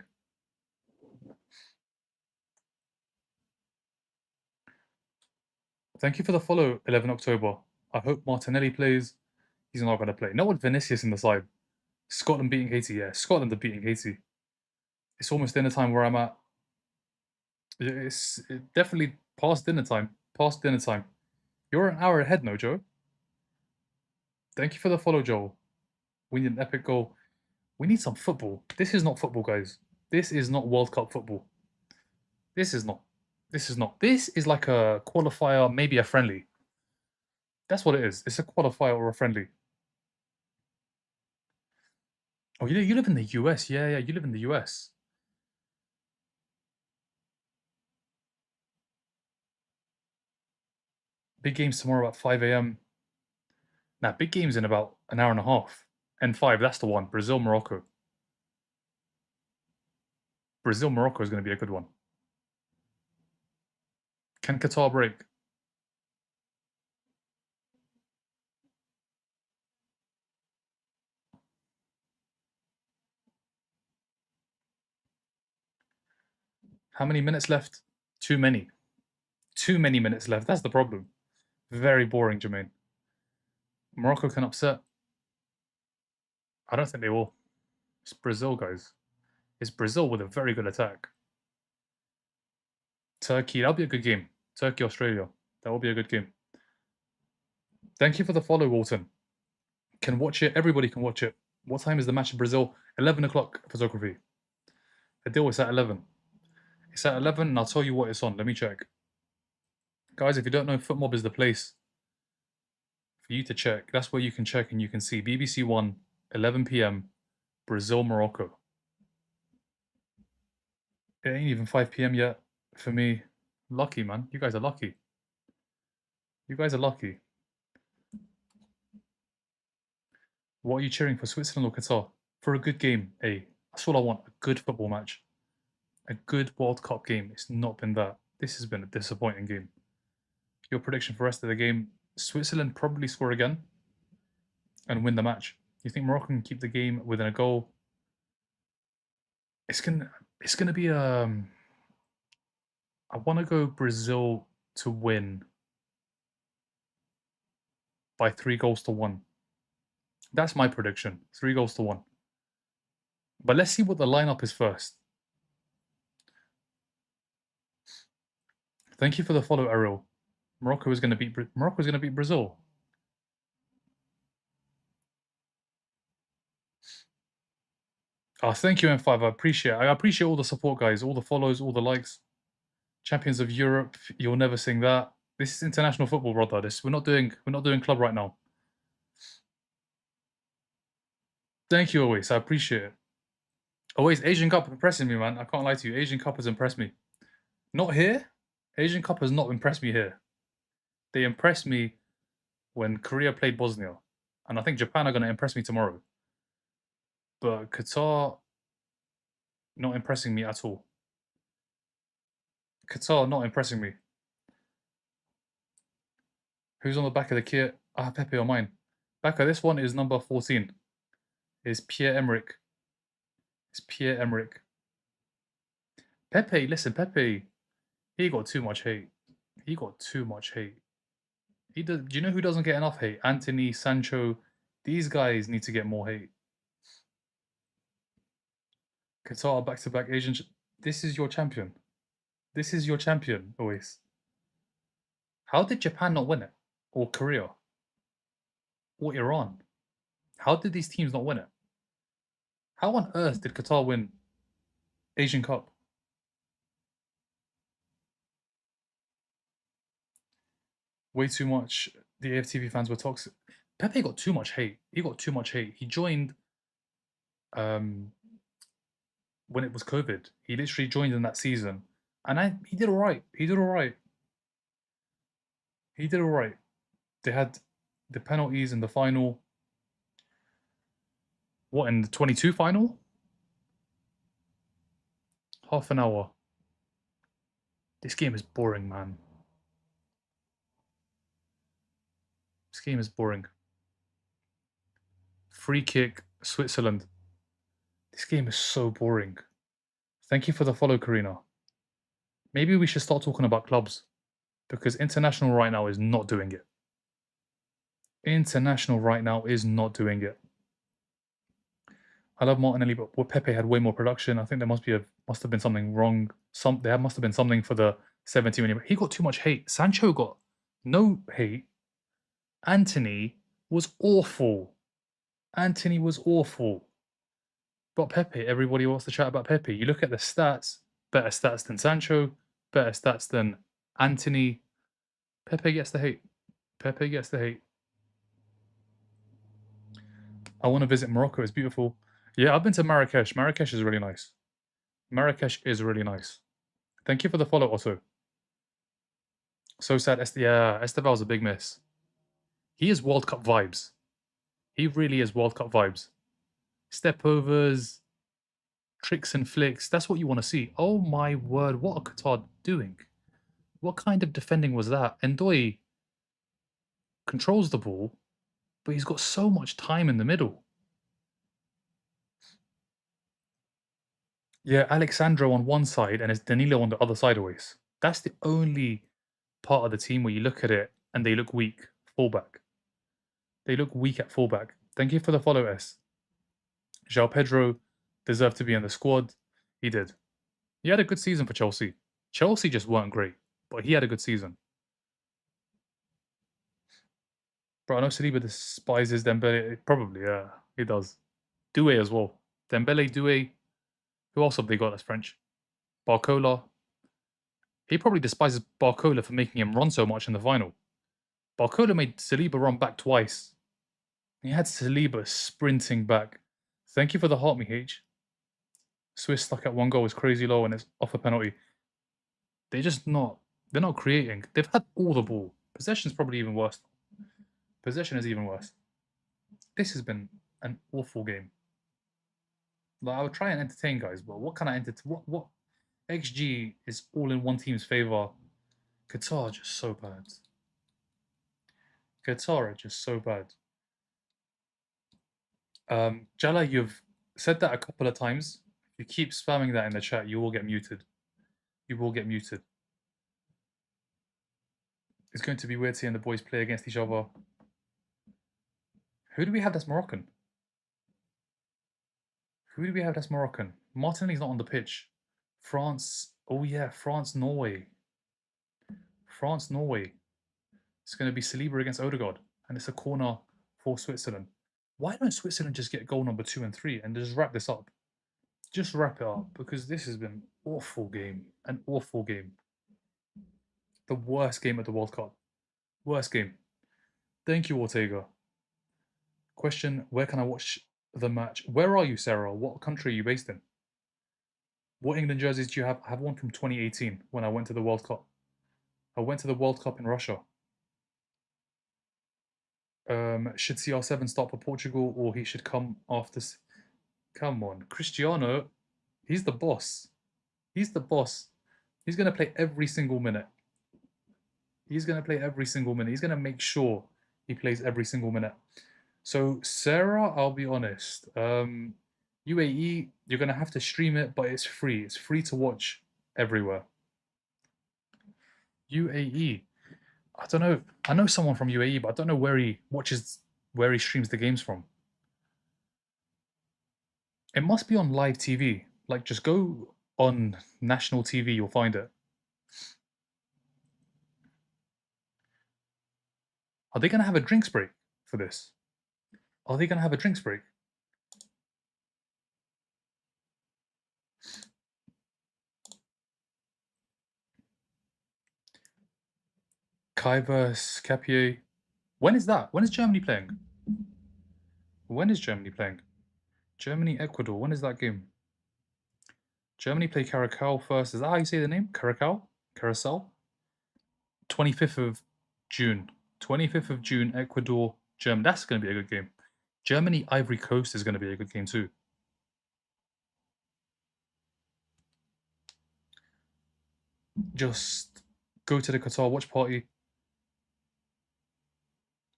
Thank you for the follow, 11 October. I hope Martinelli plays. He's not going to play. Not with Vinicius in the side. Scotland beating Haiti, yeah. Scotland are beating Haiti. It's almost dinner time where I'm at. It's definitely past dinner time. Past dinner time. You're an hour ahead, no, Joe? Thank you for the follow, Joel. We need an epic goal. We need some football. This is not football, guys. This is not World Cup football. This is not. This is not. This is like a qualifier, maybe a friendly. That's what it is. It's a qualifier or a friendly. Oh, you live in the US. Yeah, yeah, you live in the US. Big games tomorrow at 5 a.m. Now, big games in about an hour and a half. N5, that's the one. Brazil, Morocco. Brazil, Morocco is going to be a good one. Can Qatar break? How many minutes left? Too many. Too many minutes left. That's the problem. Very boring, Jermaine. Morocco can upset. I don't think they will. It's Brazil, guys. It's Brazil with a very good attack. Turkey, that'll be a good game. Turkey, Australia. That will be a good game. Thank you for the follow, Walton. Can watch it. Everybody can watch it. What time is the match in Brazil? 11 o'clock photography. The deal is at 11. It's at 11 and I'll tell you what it's on. Let me check. Guys, if you don't know, FootMob is the place for you to check. That's where you can check and you can see BBC One, 11 p.m, Brazil, Morocco. It ain't even 5 p.m. yet for me. Lucky, man. You guys are lucky. You guys are lucky. What are you cheering for, Switzerland or Qatar? For a good game, that's all I want. A good football match. A good World Cup game. It's not been that. This has been a disappointing game. Your prediction for the rest of the game, Switzerland probably score again and win the match. You think Morocco can keep the game within a goal? It's gonna be I want to go Brazil to win by 3-1. That's my prediction. 3-1. But let's see what the lineup is first. Thank you for the follow, Ariel. Morocco is going to beat Brazil. Oh, thank you, M5. I appreciate all the support, guys. All the follows, all the likes. Champions of Europe. You'll never sing that. This is international football, brother. We're not doing club right now. Thank you always. I appreciate it. Always Asian Cup impressing me, man. I can't lie to you. Asian Cup has impressed me. Not here. Asian Cup has not impressed me here. They impressed me when Korea played Bosnia. And I think Japan are going to impress me tomorrow. But Qatar, not impressing me at all. Qatar, not impressing me. Who's on the back of the kit? Pepe or mine? Back of this one is number 14. Is Pierre-Emerick. It's Pierre-Emerick. Pepe, listen, Pepe, he got too much hate. He got too much hate. He does. Do you know who doesn't get enough hate? Anthony, Sancho. These guys need to get more hate. Qatar back-to-back Asian. This is your champion. This is your champion, always. How did Japan not win it? Or Korea? Or Iran? How did these teams not win it? How on earth did Qatar win Asian Cup? Way too much. The AFTV fans were toxic. Pepe got too much hate. He got too much hate. He joined when it was COVID. He literally joined in that season, and he did all right. He did all right. He did all right. They had the penalties in the final. What, in the 22 final? Half an hour. This game is boring, man. This game is boring. Free kick, Switzerland. This game is so boring. Thank you for the follow, Karina. Maybe we should start talking about clubs, because international right now is not doing it. International right now is not doing it. I love Martinelli, but Pepe had way more production. I think there must have been something wrong. There must have been something for the 70 million. He got too much hate. Sancho got no hate. Anthony was awful. Anthony was awful. But Pepe, everybody wants to chat about Pepe. You look at the stats, better stats than Sancho, better stats than Anthony. Pepe gets the hate. Pepe gets the hate. I want to visit Morocco. It's beautiful. Yeah, I've been to Marrakesh. Marrakesh is really nice. Marrakesh is really nice. Thank you for the follow, Otto. So sad. Yeah, Esteval's a big miss. He is World Cup vibes. He really is World Cup vibes. Stepovers, tricks and flicks. That's what you want to see. Oh my word, what are Qatar doing? What kind of defending was that? Ndoye controls the ball, but he's got so much time in the middle. Yeah, Alexandro on one side and it's Danilo on the other side always. That's the only part of the team where you look at it and they look weak. Fullback. They look weak at fullback. Thank you for the follow, S. João Pedro deserved to be in the squad. He did. He had a good season for Chelsea. Chelsea just weren't great, but he had a good season. Bro, I know Saliba despises Dembele. Probably, yeah, he does. Doué as well. Dembele, Doué. Who else have they got that's French? Barcola. He probably despises Barcola for making him run so much in the final. Barcola made Saliba run back twice. He had Saliba sprinting back. Thank you for the heart, Mih. Swiss stuck at one goal is crazy low and it's off a penalty. They're not creating. They've had all the ball. Possession's probably even worse. Possession is even worse. This has been an awful game. Like, I would try and entertain guys, but what can I entertain? What XG is all in one team's favor? Qatar just so bad. Qatar are just so bad. Jala, you've said that a couple of times. If you keep spamming that in the chat, you will get muted. You will get muted. It's going to be weird seeing the boys play against each other. Who do we have that's Moroccan? Who do we have that's Moroccan? Martinelli's not on the pitch. France. Oh yeah, France, Norway. France, Norway. It's going to be Saliba against Odegaard, and it's a corner for Switzerland. Why don't Switzerland just get goal number 2 and 3 and just wrap this up? Just wrap it up, because this has been an awful game. An awful game. The worst game at the World Cup. Worst game. Thank you, Ortega. Question, where can I watch the match? Where are you, Sarah? What country are you based in? What England jerseys do you have? I have one from 2018 when I went to the World Cup. I went to the World Cup in Russia. Should CR7 start for Portugal or he should come after? Come on, Cristiano, he's the boss. He's the boss. He's going to play every single minute. He's going to play every single minute. He's going to make sure he plays every single minute. So, Sarah, I'll be honest. UAE, you're going to have to stream it, but it's free. It's free to watch everywhere. UAE. I don't know. I know someone from UAE, but I don't know where he watches, where he streams the games from. It must be on live TV. Like, just go on national TV, you'll find it. Are they going to have a drinks break for this? Are they going to have a drinks break? Kai vs. Capier. When is that? When is Germany playing? When is Germany playing? Germany, Ecuador. When is that game? Germany play Caracas first. Is that how you say the name? Caracas? Carousel? 25th of June. 25th of June, Ecuador, Germany. That's going to be a good game. Germany, Ivory Coast is going to be a good game too. Just go to the Qatar watch party.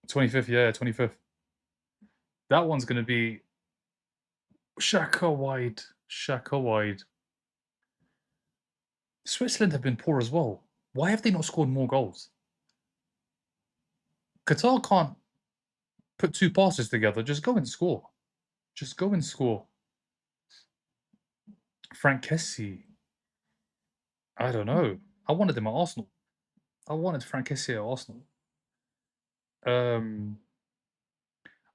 25th, yeah, 25th. That one's going to be Shaka wide. Shaka wide. Switzerland have been poor as well. Why have they not scored more goals? Qatar can't put two passes together. Just go and score. Just go and score. Frank Kessie. I don't know. I wanted him at Arsenal. I wanted Frank Kessie at Arsenal. I'm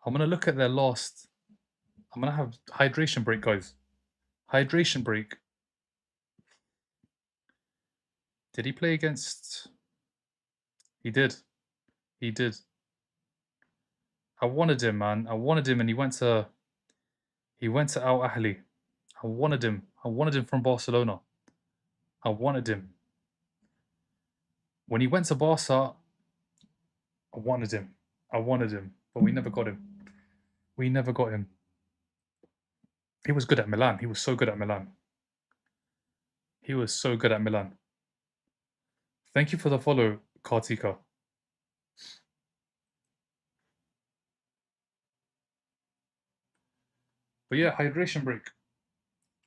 gonna look at their last. I'm gonna have hydration break, guys. Hydration break. Did he play against? He did. He did. I wanted him, man. I wanted him, and he went to. He went to Al Ahly. I wanted him. I wanted him from Barcelona. I wanted him. When he went to Barca, I wanted him. I wanted him, but we never got him. We never got him. He was good at Milan. He was so good at Milan. He was so good at Milan. Thank you for the follow, Kartika. But yeah, hydration break.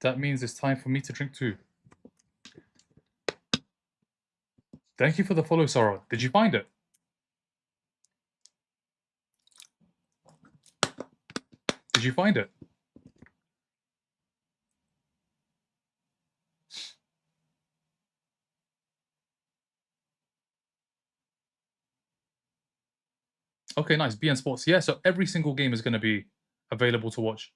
That means it's time for me to drink too. Thank you for the follow, Sarah. Did you find it? Did you find it? Okay, nice. BN Sports. Yeah, so every single game is going to be available to watch.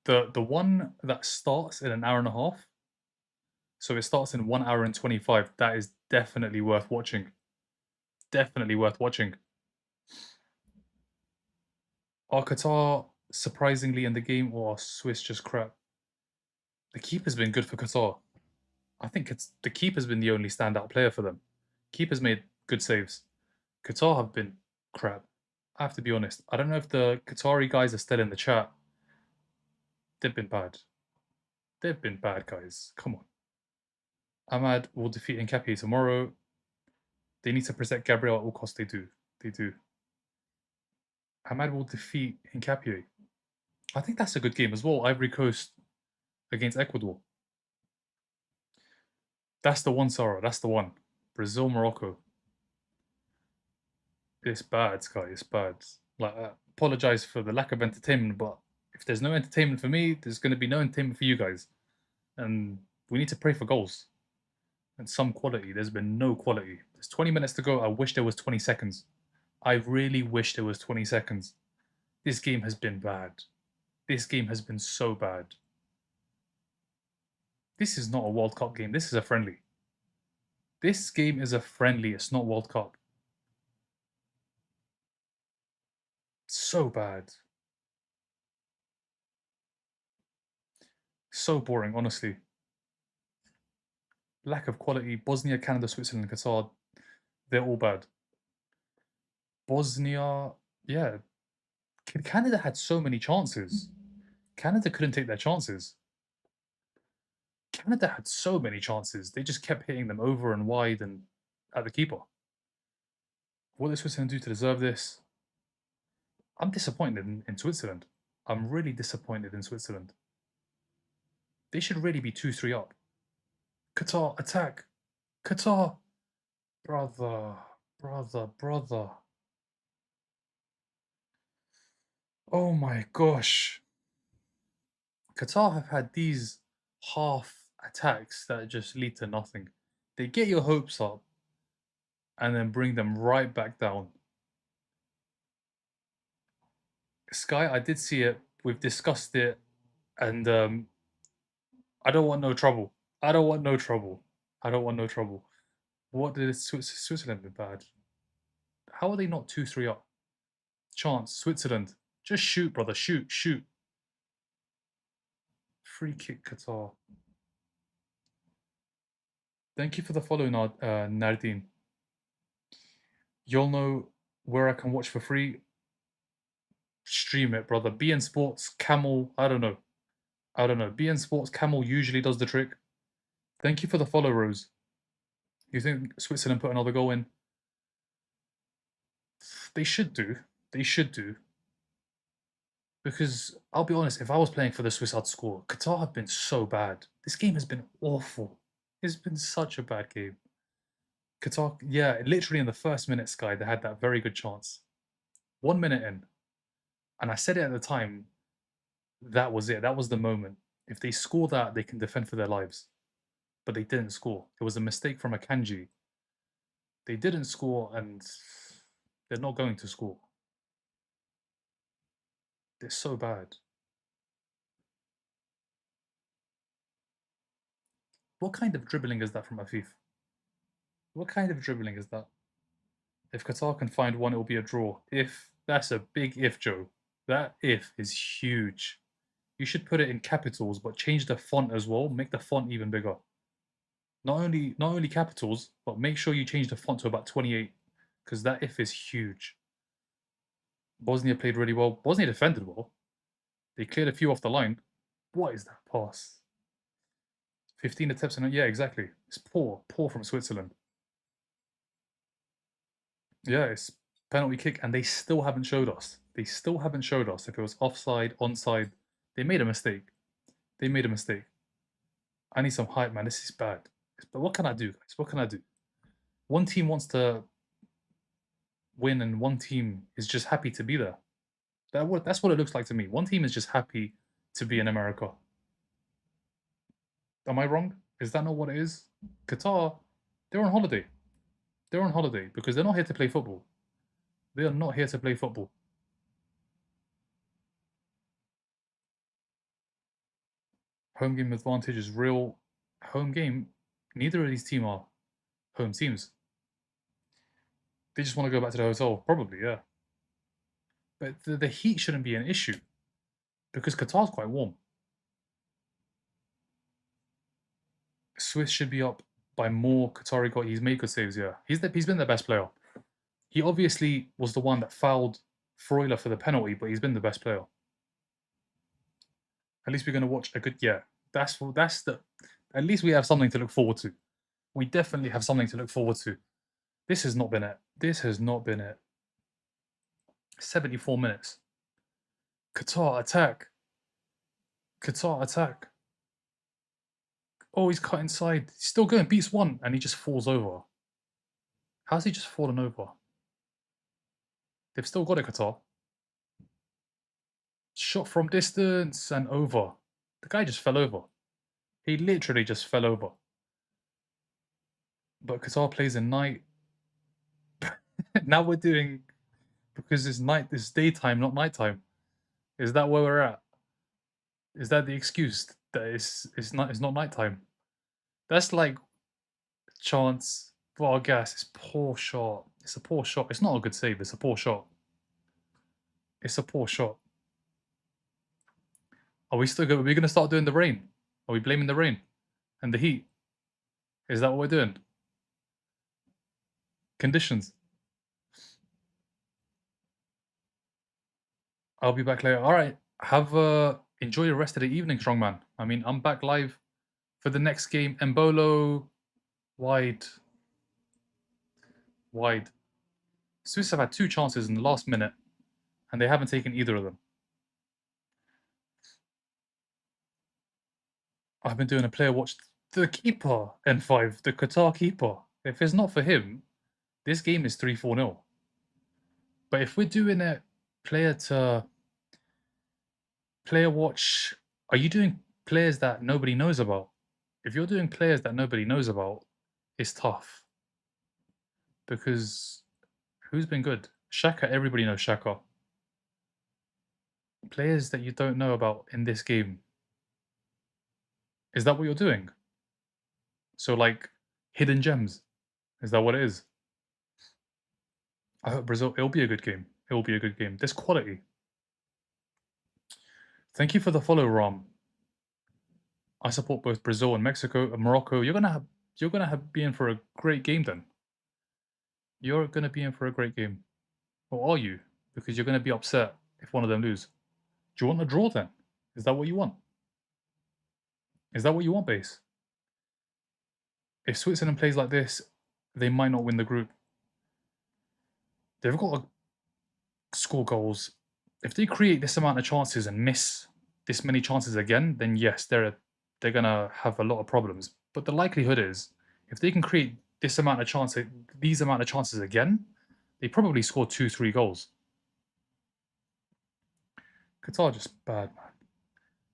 The one that starts in an hour and a half, so it starts in 1 hour and 25, that is definitely worth watching. Definitely worth watching. Are Qatar surprisingly in the game, or are Swiss just crap? The keeper's been good for Qatar. I think the keeper's been the only standout player for them. Keeper's made good saves. Qatar have been crap. I have to be honest. I don't know if the Qatari guys are still in the chat. They've been bad. They've been bad, guys. Come on. Ahmad will defeat Nkapie tomorrow. They need to protect Gabriel at all costs. They do. They do. Ahmad will defeat Nkapie. I think that's a good game as well. Ivory Coast against Ecuador. That's the one, Sarah. That's the one. Brazil, Morocco. It's bad, Sky. It's bad. Like, I apologize for the lack of entertainment, but if there's no entertainment for me, there's going to be no entertainment for you guys. And we need to pray for goals and some quality. There's been no quality. There's 20 minutes to go. I wish there was 20 seconds. I really wish there was 20 seconds. This game has been bad. This game has been so bad. This is not a World Cup game. This is a friendly. This game is a friendly. It's not World Cup. So bad. So boring, honestly. Lack of quality. Bosnia, Canada, Switzerland, Qatar. They're all bad. Bosnia, yeah. Canada had so many chances. Canada couldn't take their chances. Canada had so many chances. They just kept hitting them over and wide and at the keeper. What is Switzerland do to deserve this? I'm disappointed in Switzerland. I'm really disappointed in Switzerland. They should really be 2-3 up. Qatar, attack. Qatar. Brother, brother. Oh my gosh. Qatar have had these half attacks that just lead to nothing. They get your hopes up and then bring them right back down. Sky, I did see it. We've discussed it, and I don't want no trouble. I don't want no trouble. I don't want no trouble. What did Switzerland be bad? How are they not 2-3 up? Chance, Switzerland. Just shoot, brother. Shoot, shoot. Free kick, Qatar. Thank you for the follow, Nardine. You'll know where I can watch for free. Stream it, brother. BN Sports, Camel. I don't know. I don't know. BN Sports, Camel usually does the trick. Thank you for the follow, Rose. You think Switzerland put another goal in? They should do. They should do. Because I'll be honest, if I was playing for the Swiss, I'd score. Qatar have been so bad. This game has been awful. It's been such a bad game. Qatar, yeah, literally in the first minute, Sky, they had that very good chance. 1 minute in. And I said it at the time, that was it. That was the moment. If they score that, they can defend for their lives. But they didn't score. It was a mistake from Akanji. They didn't score, and they're not going to score. They're so bad. What kind of dribbling is that from Afif? What kind of dribbling is that? If Qatar can find one, it will be a draw. If that's a big if, Joe. That if is huge. You should put it in capitals, but change the font as well. Make the font even bigger. Not only capitals, but make sure you change the font to about 28, because that if is huge. Bosnia played really well. Bosnia defended well. They cleared a few off the line. What is that pass? 15 attempts and yeah, exactly. It's poor from Switzerland. Yeah, it's penalty kick, and they still haven't showed us. They still haven't showed us if it was offside, onside. They made a mistake. They made a mistake. I need some hype, man. This is bad. But what can I do, guys? What can I do? One team wants to win, and one team is just happy to be there. That's what it looks like to me. One team is just happy to be in America. Am I wrong? Is that not what it is? Qatar, they're on holiday. They're on holiday because they're not here to play football. They are not here to play football. Home game advantage is real. Home game, neither of these teams are home teams. They just want to go back to the hotel, probably, yeah. But the heat shouldn't be an issue because Qatar's quite warm. Swiss should be up by more. Qatari got he's made good saves, yeah. He's been the best player. He obviously was the one that fouled Freuler for the penalty, but he's been the best player. At least we're going to watch a good. Yeah, that's the. At least we have something to look forward to. We definitely have something to look forward to. This has not been it. This has not been it. 74 minutes. Qatar attack. Qatar attack. Oh, he's cut inside. He's still going. Beats one, and he just falls over. How's he just fallen over? They've still got it, Qatar. Shot from distance and over. The guy just fell over. He literally just fell over. But Qatar plays in night. Now we're doing because it's daytime, not nighttime. Is that where we're at? Is that the excuse that it's not nighttime? That's like chance Vargas. It's poor shot. It's a poor shot. It's not a good save. It's a poor shot. It's a poor shot. Are we still going? Are we going to start doing the rain? Are we blaming the rain and the heat? Is that what we're doing? Conditions. I'll be back later. All right. Have enjoy the rest of the evening, strongman. I mean, I'm back live for the next game. Embolo, wide. Swiss have had 2 chances in the last minute, and they haven't taken either of them. I've been doing a player watch. The keeper, N5, the Qatar keeper. If it's not for him, this game is 3-4-0. But if we're doing a player to player watch, are you doing players that nobody knows about? If you're doing players that nobody knows about, it's tough because who's been good? Shaka, everybody knows Shaka. Players that you don't know about in this game. Is that what you're doing? So, like, hidden gems. Is that what it is? I hope Brazil, it'll be a good game. It will be a good game. There's quality. Thank you for the follow, Ram. I support both Brazil and Mexico and Morocco. Be in for a great game then. You're gonna be in for a great game. Or are you? Because you're gonna be upset if one of them lose. Do you want a draw then? Is that what you want? Is that what you want, base? If Switzerland plays like this, they might not win the group. They've got to score goals. If they create this amount of chances and miss this many chances again, then yes, they're gonna have a lot of problems. But the likelihood is, if they can create these amount of chances again, they probably score 2-3 goals. Qatar just bad, man.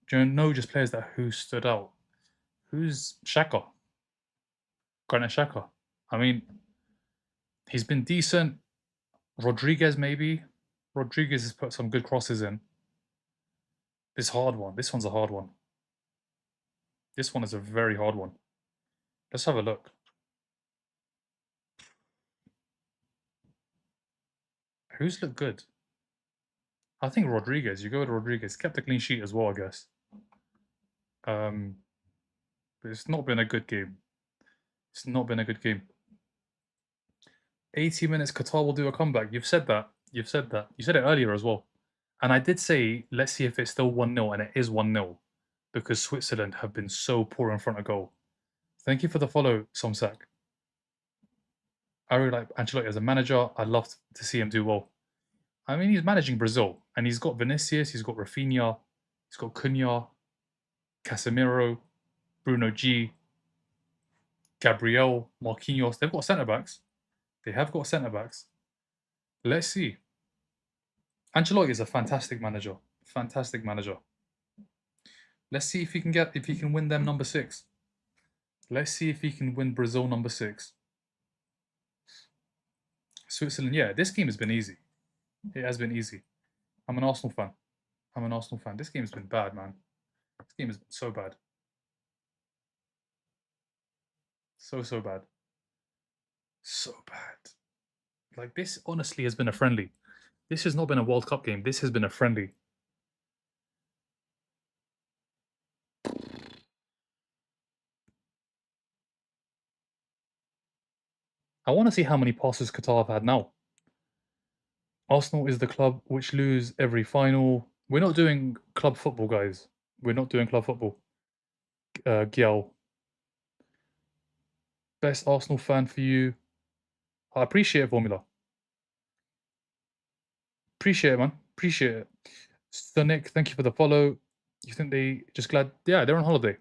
Do you know just players who stood out? Who's Xhaka? Granit Xhaka. I mean, he's been decent. Rodriguez, maybe. Rodriguez has put some good crosses in. This hard one. This one's a hard one. This one is a very hard one. Let's have a look. Who's looked good? I think Rodriguez. You go with Rodriguez. Kept a clean sheet as well, I guess. But it's not been a good game. It's not been a good game. 80 minutes, Qatar will do a comeback. You've said that. You've said that. You said it earlier as well. And I did say, let's see if it's still 1-0, and it is 1-0 because Switzerland have been so poor in front of goal. Thank you for the follow, Somsak. I really like Ancelotti as a manager. I'd love to see him do well. I mean, he's managing Brazil, and he's got Vinicius, he's got Rafinha, he's got Cunha, Casemiro, Bruno G, Gabriel, Marquinhos. They've got centre backs. They have got centre backs. Let's see. Ancelotti is a fantastic manager. Fantastic manager. Let's see if he can win them number 6. Let's see if he can win Brazil number 6. Switzerland, yeah, this game has been easy. It has been easy. I'm an Arsenal fan. I'm an Arsenal fan. This game has been bad, man. This game has been so bad. So bad. So bad. Like, this honestly has been a friendly. This has not been a World Cup game. This has been a friendly. I want to see how many passes Qatar have had now. Arsenal is the club which lose every final. We're not doing club football, guys. We're not doing club football. Gyal. Best Arsenal fan for you. I appreciate it, Formula. Appreciate it, man. Appreciate it. Sonic, thank you for the follow. You think they just glad? Yeah, they're on holiday.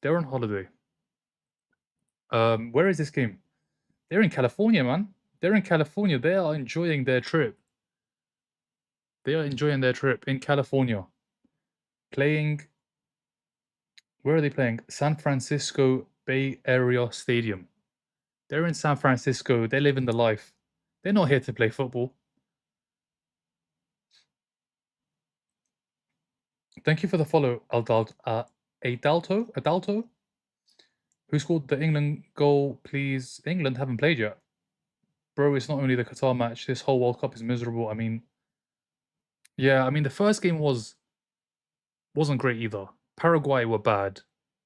They're on holiday. Where is this game? They're in California, man. They're in California. They are enjoying their trip. They are enjoying their trip in California. Playing. Where are they playing? San Francisco Bay Area Stadium. They're in San Francisco. They're living the life. They're not here to play football. Thank you for the follow, Adalto, who scored the England goal, please. England haven't played yet. Bro, it's not only the Qatar match. This whole World Cup is miserable. I mean, yeah, I mean, the first game wasn't great either. Paraguay were bad.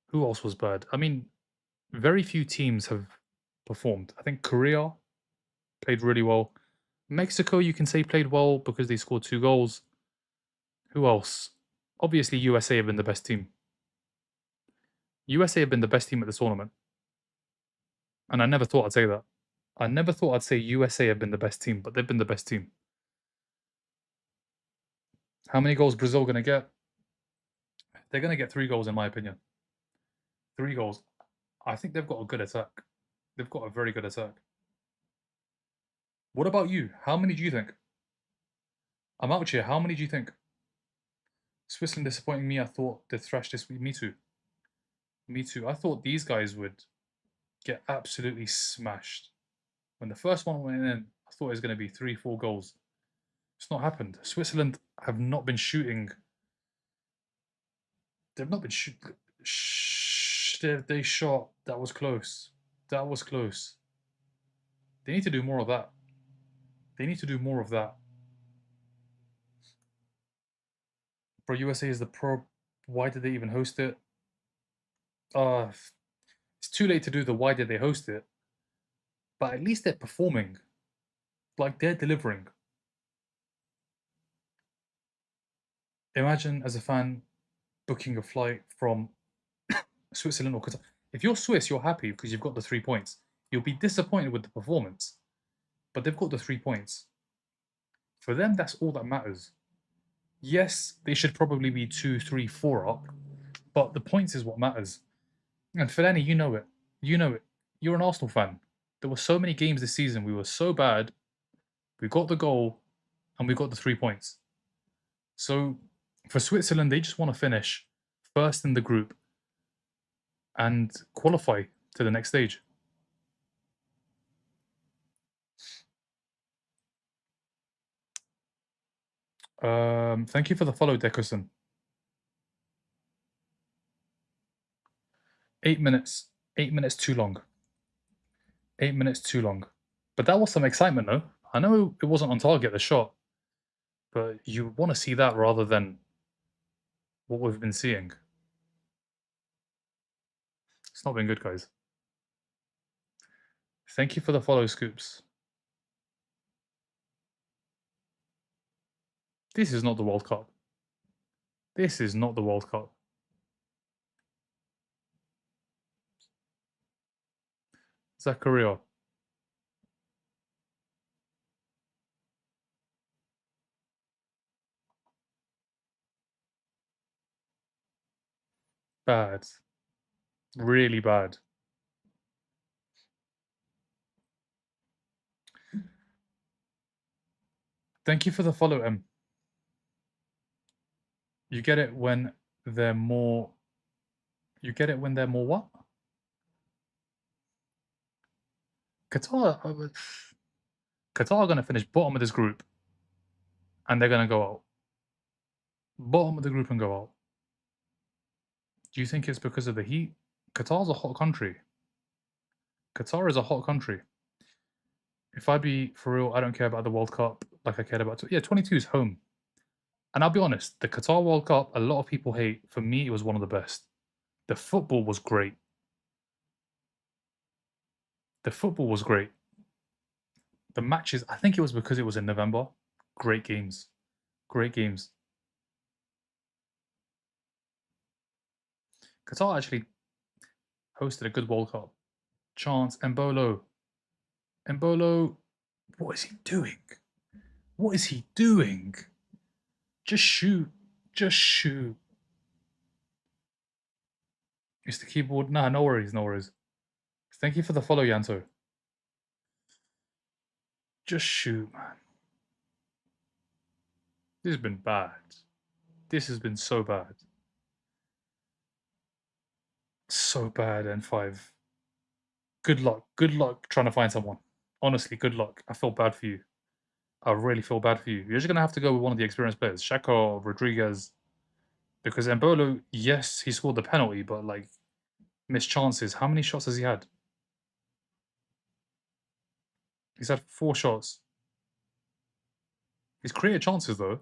Who else was bad? I mean, very few teams have performed. I think Korea played really well. Mexico, you can say played well because they scored 2 goals. Who else? Obviously, USA have been the best team. USA have been the best team at the tournament. And I never thought I'd say that. I never thought I'd say USA have been the best team, but they've been the best team. How many goals Brazil going to get? They're going to get 3 goals, in my opinion. 3 goals. I think they've got a good attack. They've got a very good attack. What about you? How many do you think? I'm out here. How many do you think? Switzerland disappointing me. I thought they'd thrash this week. Me too. Me too. I thought these guys would get absolutely smashed. When the first one went in, I thought it was going to be 3-4 goals. It's not happened. Switzerland have not been shooting. They've not been shooting. They shot. That was close. That was close. They need to do more of that. They need to do more of that. Bro, USA is the pro. Why did they even host it? It's too late to do the why did they host it. But at least they're performing. Like they're delivering. Imagine as a fan booking a flight from Switzerland or Qatar. If you're Swiss, you're happy because you've got the 3 points. You'll be disappointed with the performance, but they've got the 3 points. For them, that's all that matters. Yes, they should probably be 2, 3, 4 up, but the points is what matters. And Fellaini, you know it. You know it. You're an Arsenal fan. There were so many games this season we were so bad. We got the goal, and we got the 3 points. So for Switzerland, they just want to finish first in the group and qualify to the next stage. Thank you for the follow, Deckerson. 8 minutes. 8 minutes too long. 8 minutes too long. But that was some excitement, though. I know it wasn't on target, the shot, but you want to see that rather than what we've been seeing. It's not been good, guys. Thank you for the follow, Scoops. This is not the World Cup. This is not the World Cup. Zakaria. Bad. Really bad. Thank you for the follow, M. You get it when they're more. You get it when they're more what? Qatar. Qatar are going to finish bottom of this group, and they're going to go out. Bottom of the group and go out. Do you think it's because of the heat? Qatar's a hot country. Qatar is a hot country. If I be for real, I don't care about the World Cup like I cared about. Yeah, 22 is home. And I'll be honest, the Qatar World Cup, a lot of people hate. For me, it was one of the best. The football was great. The football was great. The matches, I think it was because it was in November. Great games. Great games. Qatar actually hosted a good World Cup. Chance, Embolo. Embolo, what is he doing? What is he doing? Just shoot. Just shoot. Is the keyboard? Nah, no worries, no worries. Thank you for the follow, Yanto. Just shoot, man. This has been bad. This has been so bad. So bad, N5. Good luck. Good luck trying to find someone. Honestly, good luck. I feel bad for you. I really feel bad for you. You're just going to have to go with one of the experienced players. Xhaka or Rodriguez. Because Embolo, yes, he scored the penalty, but like, missed chances. How many shots has he had? He's had 4 shots. He's created chances, though.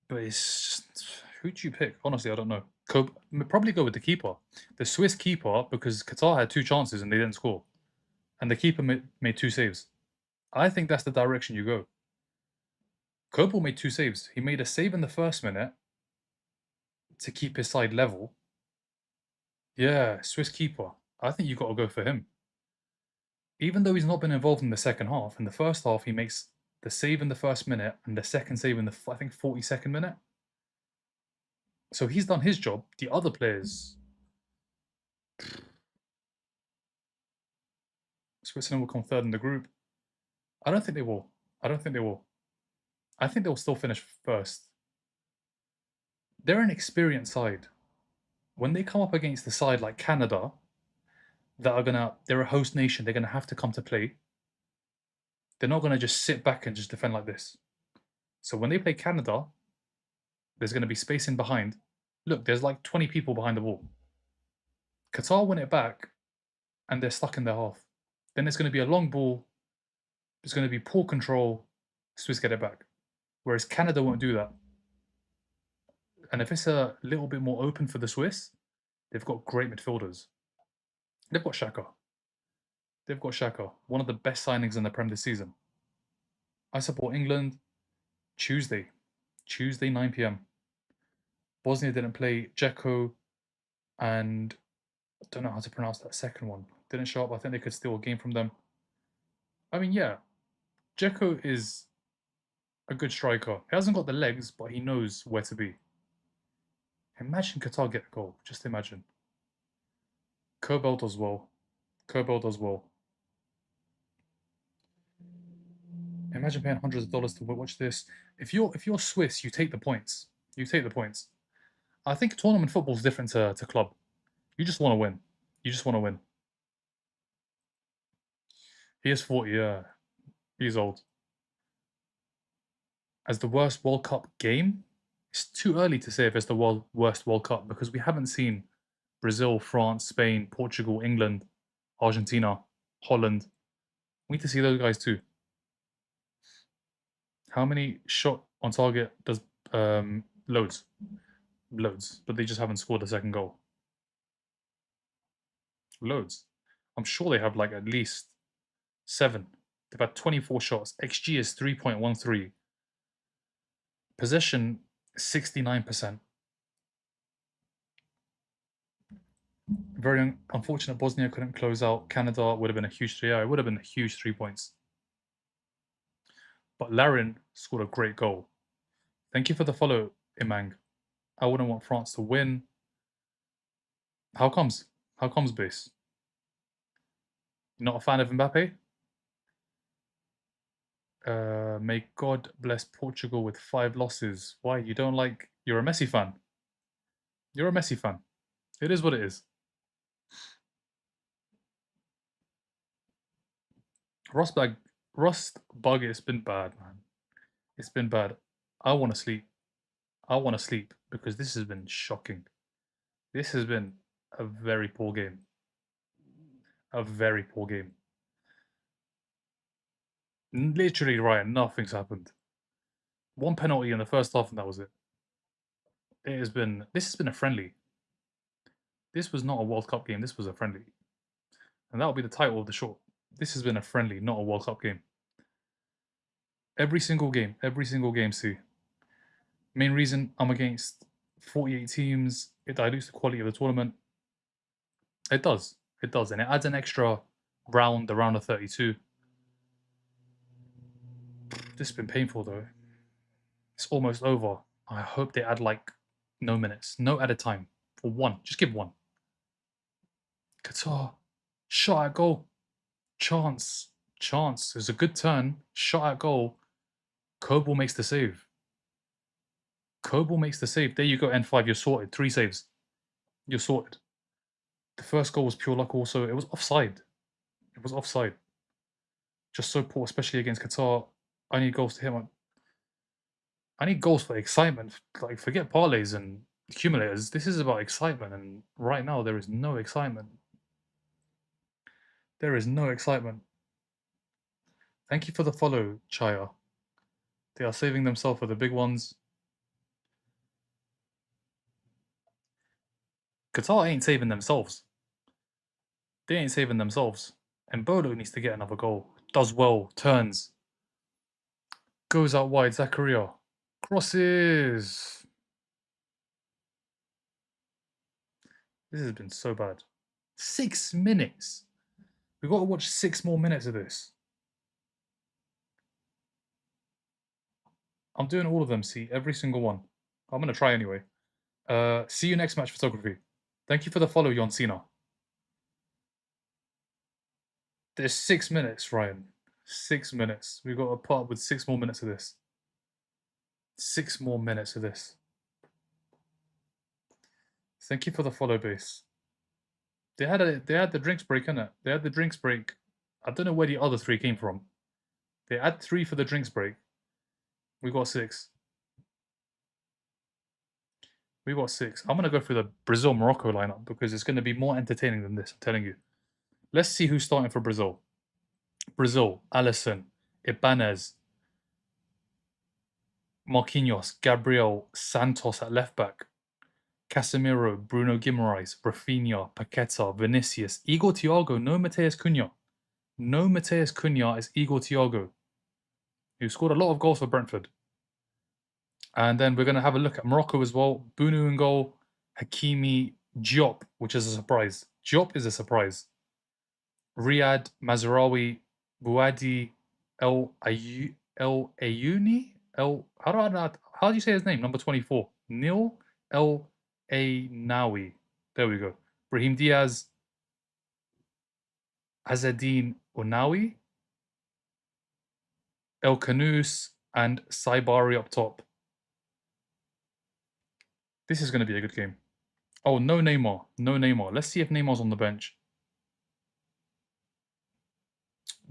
But it's just, who do you pick? Honestly, I don't know. Probably go with the keeper. The Swiss keeper, because Qatar had 2 chances and they didn't score. And the keeper made 2 saves. I think that's the direction you go. Kopel made 2 saves. He made a save in the first minute to keep his side level. Yeah, Swiss keeper. I think you've got to go for him. Even though he's not been involved in the second half, in the first half he makes the save in the first minute and the second save in the, I think, 42nd minute. So he's done his job. The other players, Switzerland will come third in the group. I don't think they will. I don't think they will. I think they'll still finish first. They're an experienced side. When they come up against the side like Canada, they're a host nation, they're gonna have to come to play. They're not gonna just sit back and just defend like this. So when they play Canada, there's gonna be space in behind. Look, there's like 20 people behind the ball. Qatar win it back, and they're stuck in their half. Then it's gonna be a long ball. It's gonna be poor control. Swiss get it back. Whereas Canada won't do that. And if it's a little bit more open for the Swiss, they've got great midfielders. They've got Xhaka. They've got Xhaka, one of the best signings in the Prem this season. I support England. Tuesday, 9 p.m. Bosnia didn't play. Dzeko and I don't know how to pronounce that second one. Didn't show up. I think they could steal a game from them. I mean, yeah, Dzeko is a good striker. He hasn't got the legs, but he knows where to be. Imagine Qatar get a goal. Just imagine. Kerbel does well. Kerbel does well. Imagine paying hundreds of dollars to watch this. If you're Swiss, you take the points. You take the points. I think tournament football is different to club. You just want to win. You just want to win. He is 40, yeah. He's old. As the worst World Cup game, it's too early to say if it's the worst World Cup because we haven't seen Brazil, France, Spain, Portugal, England, Argentina, Holland. We need to see those guys too. How many shot on target does loads? Loads. But they just haven't scored the second goal. Loads. I'm sure they have like at least 7. They've had 24 shots. XG is 3.13. Possession 69%. Very unfortunate Bosnia couldn't close out. Canada would have been a huge 3. Yeah, it would have been a huge 3 points. But Larin scored a great goal. Thank you for the follow, Imang. I wouldn't want France to win. How comes? How comes, base? You're not a fan of Mbappe? May God bless Portugal with 5 losses. Why? You don't like... You're a Messi fan. You're a Messi fan. It is what it is. Rust bug, it's been bad, man. It's been bad. I want to sleep. I want to sleep because this has been shocking. This has been a very poor game. A very poor game. Literally, Ryan, nothing's happened. 1 penalty in the first half and that was it. This has been a friendly. This was not a World Cup game, this was a friendly. And that'll be the title of the short. This has been a friendly, not a World Cup game. Every single game, see. Main reason I'm against 48 teams, it dilutes the quality of the tournament. It does, and it adds an extra round, the round of 32. This has been painful though. It's almost over. I hope they add like no minutes, no added time. For 1, just give 1. Qatar, shot at goal. Chance. There's a good turn. Shot at goal. Kobel makes the save. There you go, N5. You're sorted. 3 saves. You're sorted. The first goal was pure luck also. It was offside. Just so poor, especially against Qatar. I need goals to hit my... I need goals for excitement. Like, forget parlays and accumulators. This is about excitement, and right now there is no excitement. There is no excitement. Thank you for the follow, Chaya. They are saving themselves for the big ones. Qatar ain't saving themselves. They ain't saving themselves. And Bolo needs to get another goal. Does well, turns. Goes out wide, Zakaria. Crosses. This has been so bad. 6 minutes. We've got to watch 6 more minutes of this. I'm doing all of them, see, every single one. I'm going to try anyway. See you next match photography. Thank you for the follow, Yon Cena. There's 6 minutes, Ryan. 6 minutes. We've got to put up with 6 more minutes of this. 6 more minutes of this. Thank you for the follow base. They had the drinks break, innit? They had the drinks break. I don't know where the other 3 came from. They had 3 for the drinks break. We got 6. We got 6. I'm gonna go through the Brazil-Morocco lineup because it's gonna be more entertaining than this, I'm telling you. Let's see who's starting for Brazil. Brazil, Alisson, Ibanez, Marquinhos, Gabriel, Santos at left back, Casemiro, Bruno Guimaraes, Rafinha, Paqueta, Vinicius, Igor Thiago, no Mateus Cunha. No Mateus Cunha is Igor Thiago, who scored a lot of goals for Brentford. And then we're going to have a look at Morocco as well. Bunu in goal, Hakimi, Diop, which is a surprise. Diop is a surprise. Riyad, Mazraoui, Bouadi, Ayuni? How do you say his name? Number 24. Nil El Nawi. There we go. Brahim Diaz, Azadine Onawi, El Kanous, and Saibari up top. This is going to be a good game. Oh, no Neymar. No Neymar. Let's see if Neymar's on the bench.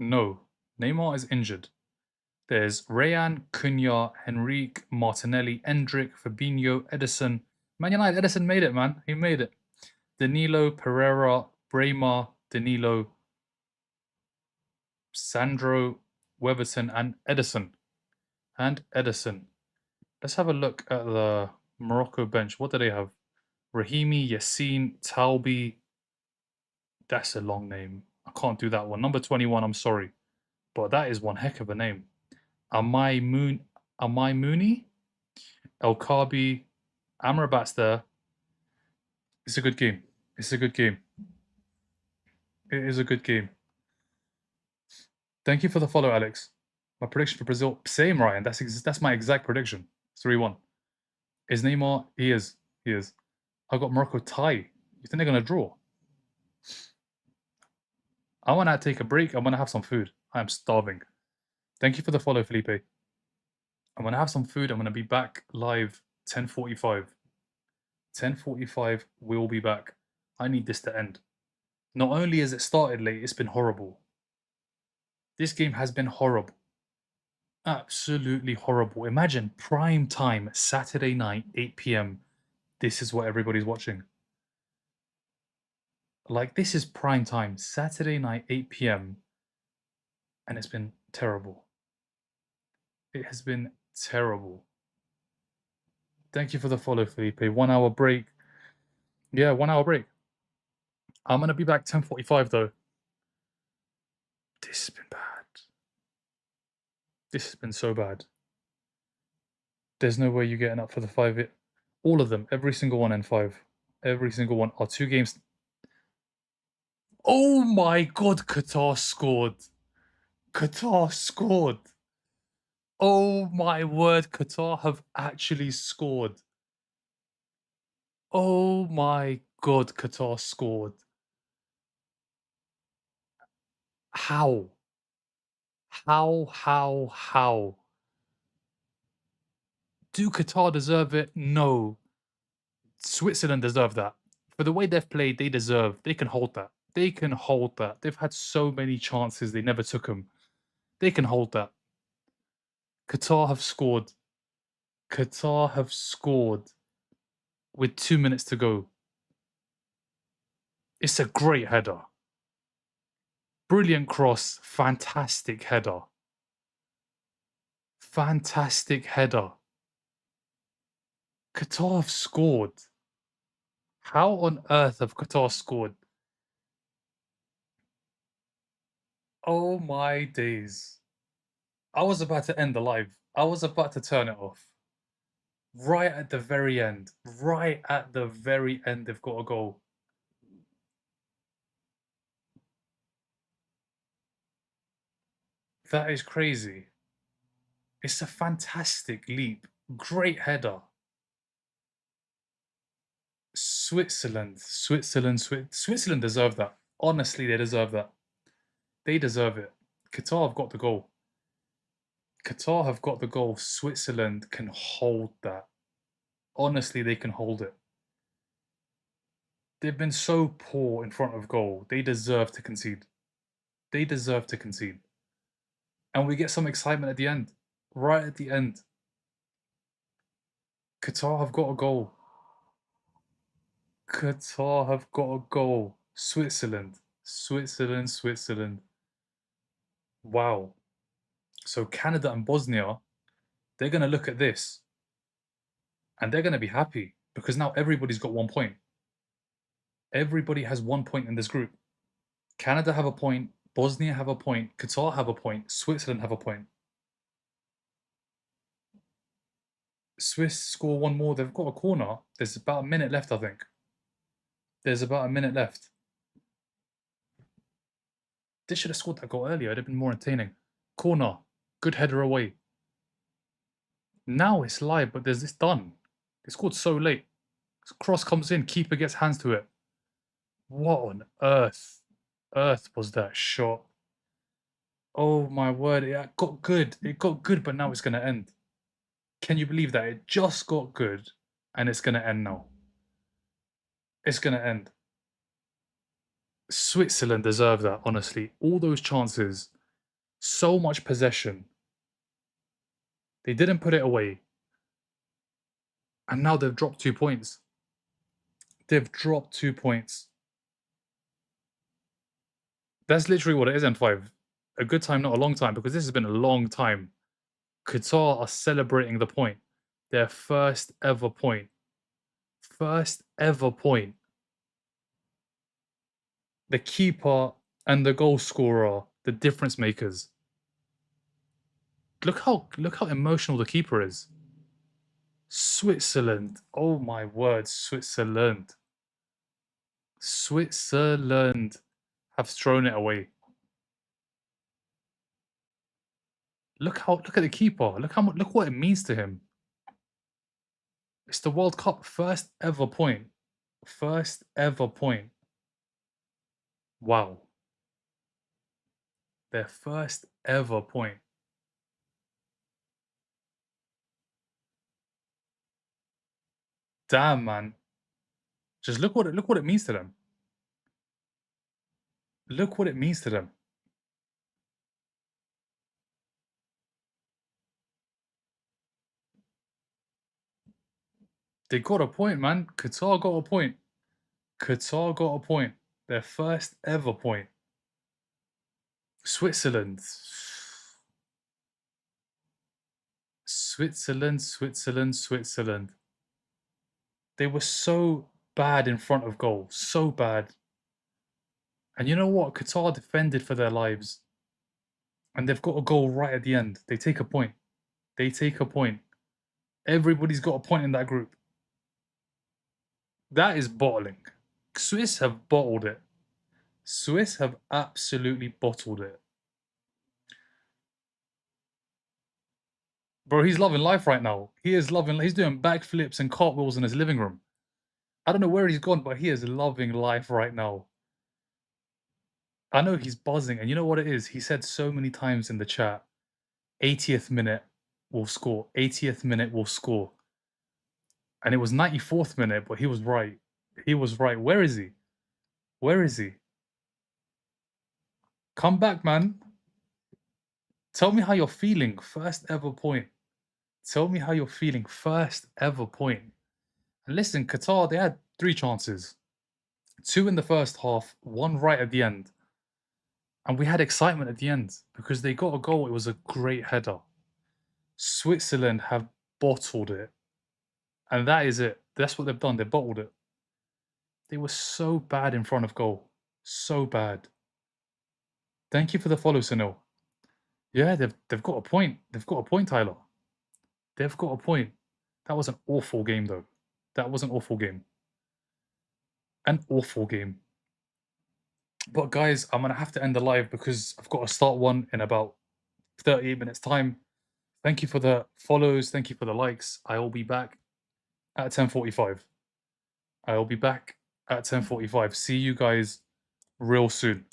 No. Neymar is injured. There's Rayan, Cunha, Henrique, Martinelli, Endrick, Fabinho, Edison. Man United, Edison made it, man. He made it. Danilo, Pereira, Bremer, Danilo, Sandro, Weverton, and Edison. Let's have a look at the Morocco bench. What do they have? Rahimi, Yassine, Talbi. That's a long name. I can't do that one. Number 21, I'm sorry. But that is one heck of a name. Amai Mooney, El Kabi, Amrabat's there. It's a good game. It's a good game. It is a good game. Thank you for the follow, Alex. My prediction for Brazil, same, Ryan. That's my exact prediction. 3-1. Is Neymar? He is. He is. I got Morocco tie. You think they're gonna draw? I want to take a break. I want to have some food. I am starving. Thank you for the follow, Felipe. I'm gonna have some food. I'm gonna be back live 10:45. 10:45. We'll be back. I need this to end. Not only has it started late, it's been horrible. This game has been horrible. Absolutely horrible. Imagine prime time, Saturday night, 8 p.m. This is what everybody's watching. Like, this is prime time, Saturday night, 8 p.m. And it's been terrible. It has been terrible. Thank you for the follow, Felipe. 1 hour break. Yeah, 1 hour break. I'm going to be back 10:45 though. This has been bad. This has been so bad. There's no way you're getting up for the 5. All of them, every single one, N5. Every single one are 2 games. Oh my God, Qatar scored. Qatar scored. Oh my word, Qatar have actually scored. Oh my God, Qatar scored. How? How? Do Qatar deserve it? No. Switzerland deserve that. For the way they've played, they can hold that. They can hold that. They've had so many chances, they never took them. They can hold that. Qatar have scored. Qatar have scored with 2 minutes to go. It's a great header. Brilliant cross, fantastic header. Fantastic header. Qatar have scored. How on earth have Qatar scored? Oh my days. I was about to end the live. I was about to turn it off. Right at the very end. Right at the very end, they've got a goal. That is crazy. It's a fantastic leap. Great header. Switzerland deserve that. Honestly, they deserve that. They deserve it. Qatar have got the goal. Qatar have got the goal. Switzerland can hold that. Honestly, they can hold it. They've been so poor in front of goal. They deserve to concede. They deserve to concede. And we get some excitement at the end. Right at the end. Qatar have got a goal. Qatar have got a goal. Switzerland. Switzerland, Switzerland. Wow. So Canada and Bosnia, they're going to look at this and they're going to be happy because now everybody's got 1 point. Everybody has 1 point in this group. Canada have a point, Bosnia have a point, Qatar have a point, Switzerland have a point. Swiss score one more. They've got a corner. There's about a minute left, I think. There's about a minute left. They should have scored that goal earlier. It'd have been more entertaining. Corner. Good header away. Now it's live, but there's this done. They scored so late. Cross comes in. Keeper gets hands to it. What on earth was that shot? Oh my word. It got good. It got good, but now it's going to end. Can you believe that? It just got good and it's going to end now. It's going to end. Switzerland deserve that, honestly. All those chances, so much possession. They didn't put it away. And now they've dropped 2 points. They've dropped 2 points. That's literally what it is, N5. A good time, not a long time, because this has been a long time. Qatar are celebrating the point. Their first ever point. First ever point. The keeper and the goal scorer, the difference makers. Look how emotional the keeper is. Switzerland. Oh my word, Switzerland. Switzerland have thrown it away. Look at the keeper. Look what it means to him. It's the World Cup first ever point. First ever point. Wow. Their first ever point. Damn, man. Just look what it means to them. Look what it means to them. They got a point, man. Qatar got a point. Qatar got a point. Their first ever point. Switzerland. Switzerland, Switzerland, Switzerland. They were so bad in front of goal. So bad. And you know what? Qatar defended for their lives. And they've got a goal right at the end. They take a point. They take a point. Everybody's got a point in that group. That is bottling. Swiss have bottled it. Swiss have absolutely bottled it. Bro, he's loving life right now. He's doing backflips and cartwheels in his living room. I don't know where he's gone, but he is loving life right now. I know he's buzzing, and you know what it is? He said so many times in the chat, 80th minute will score, 80th minute will score. And it was 94th minute, but he was right. He was right. Where is he? Where is he? Come back, man. Tell me how you're feeling. First ever point. Tell me how you're feeling. First ever point. And listen, Qatar, they had 3 chances. 2 in the first half, 1 right at the end. And we had excitement at the end because they got a goal. It was a great header. Switzerland have bottled it. And that is it. That's what they've done. They bottled it. They were so bad in front of goal. So bad. Thank you for the follow, Sunil. Yeah, they've got a point. They've got a point, Tyler. They've got a point. That was an awful game, though. That was an awful game. An awful game. But guys, I'm going to have to end the live because I've got to start one in about 38 minutes time. Thank you for the follows. Thank you for the likes. I will be back at 10:45. I will be back at 10:45. See you guys real soon.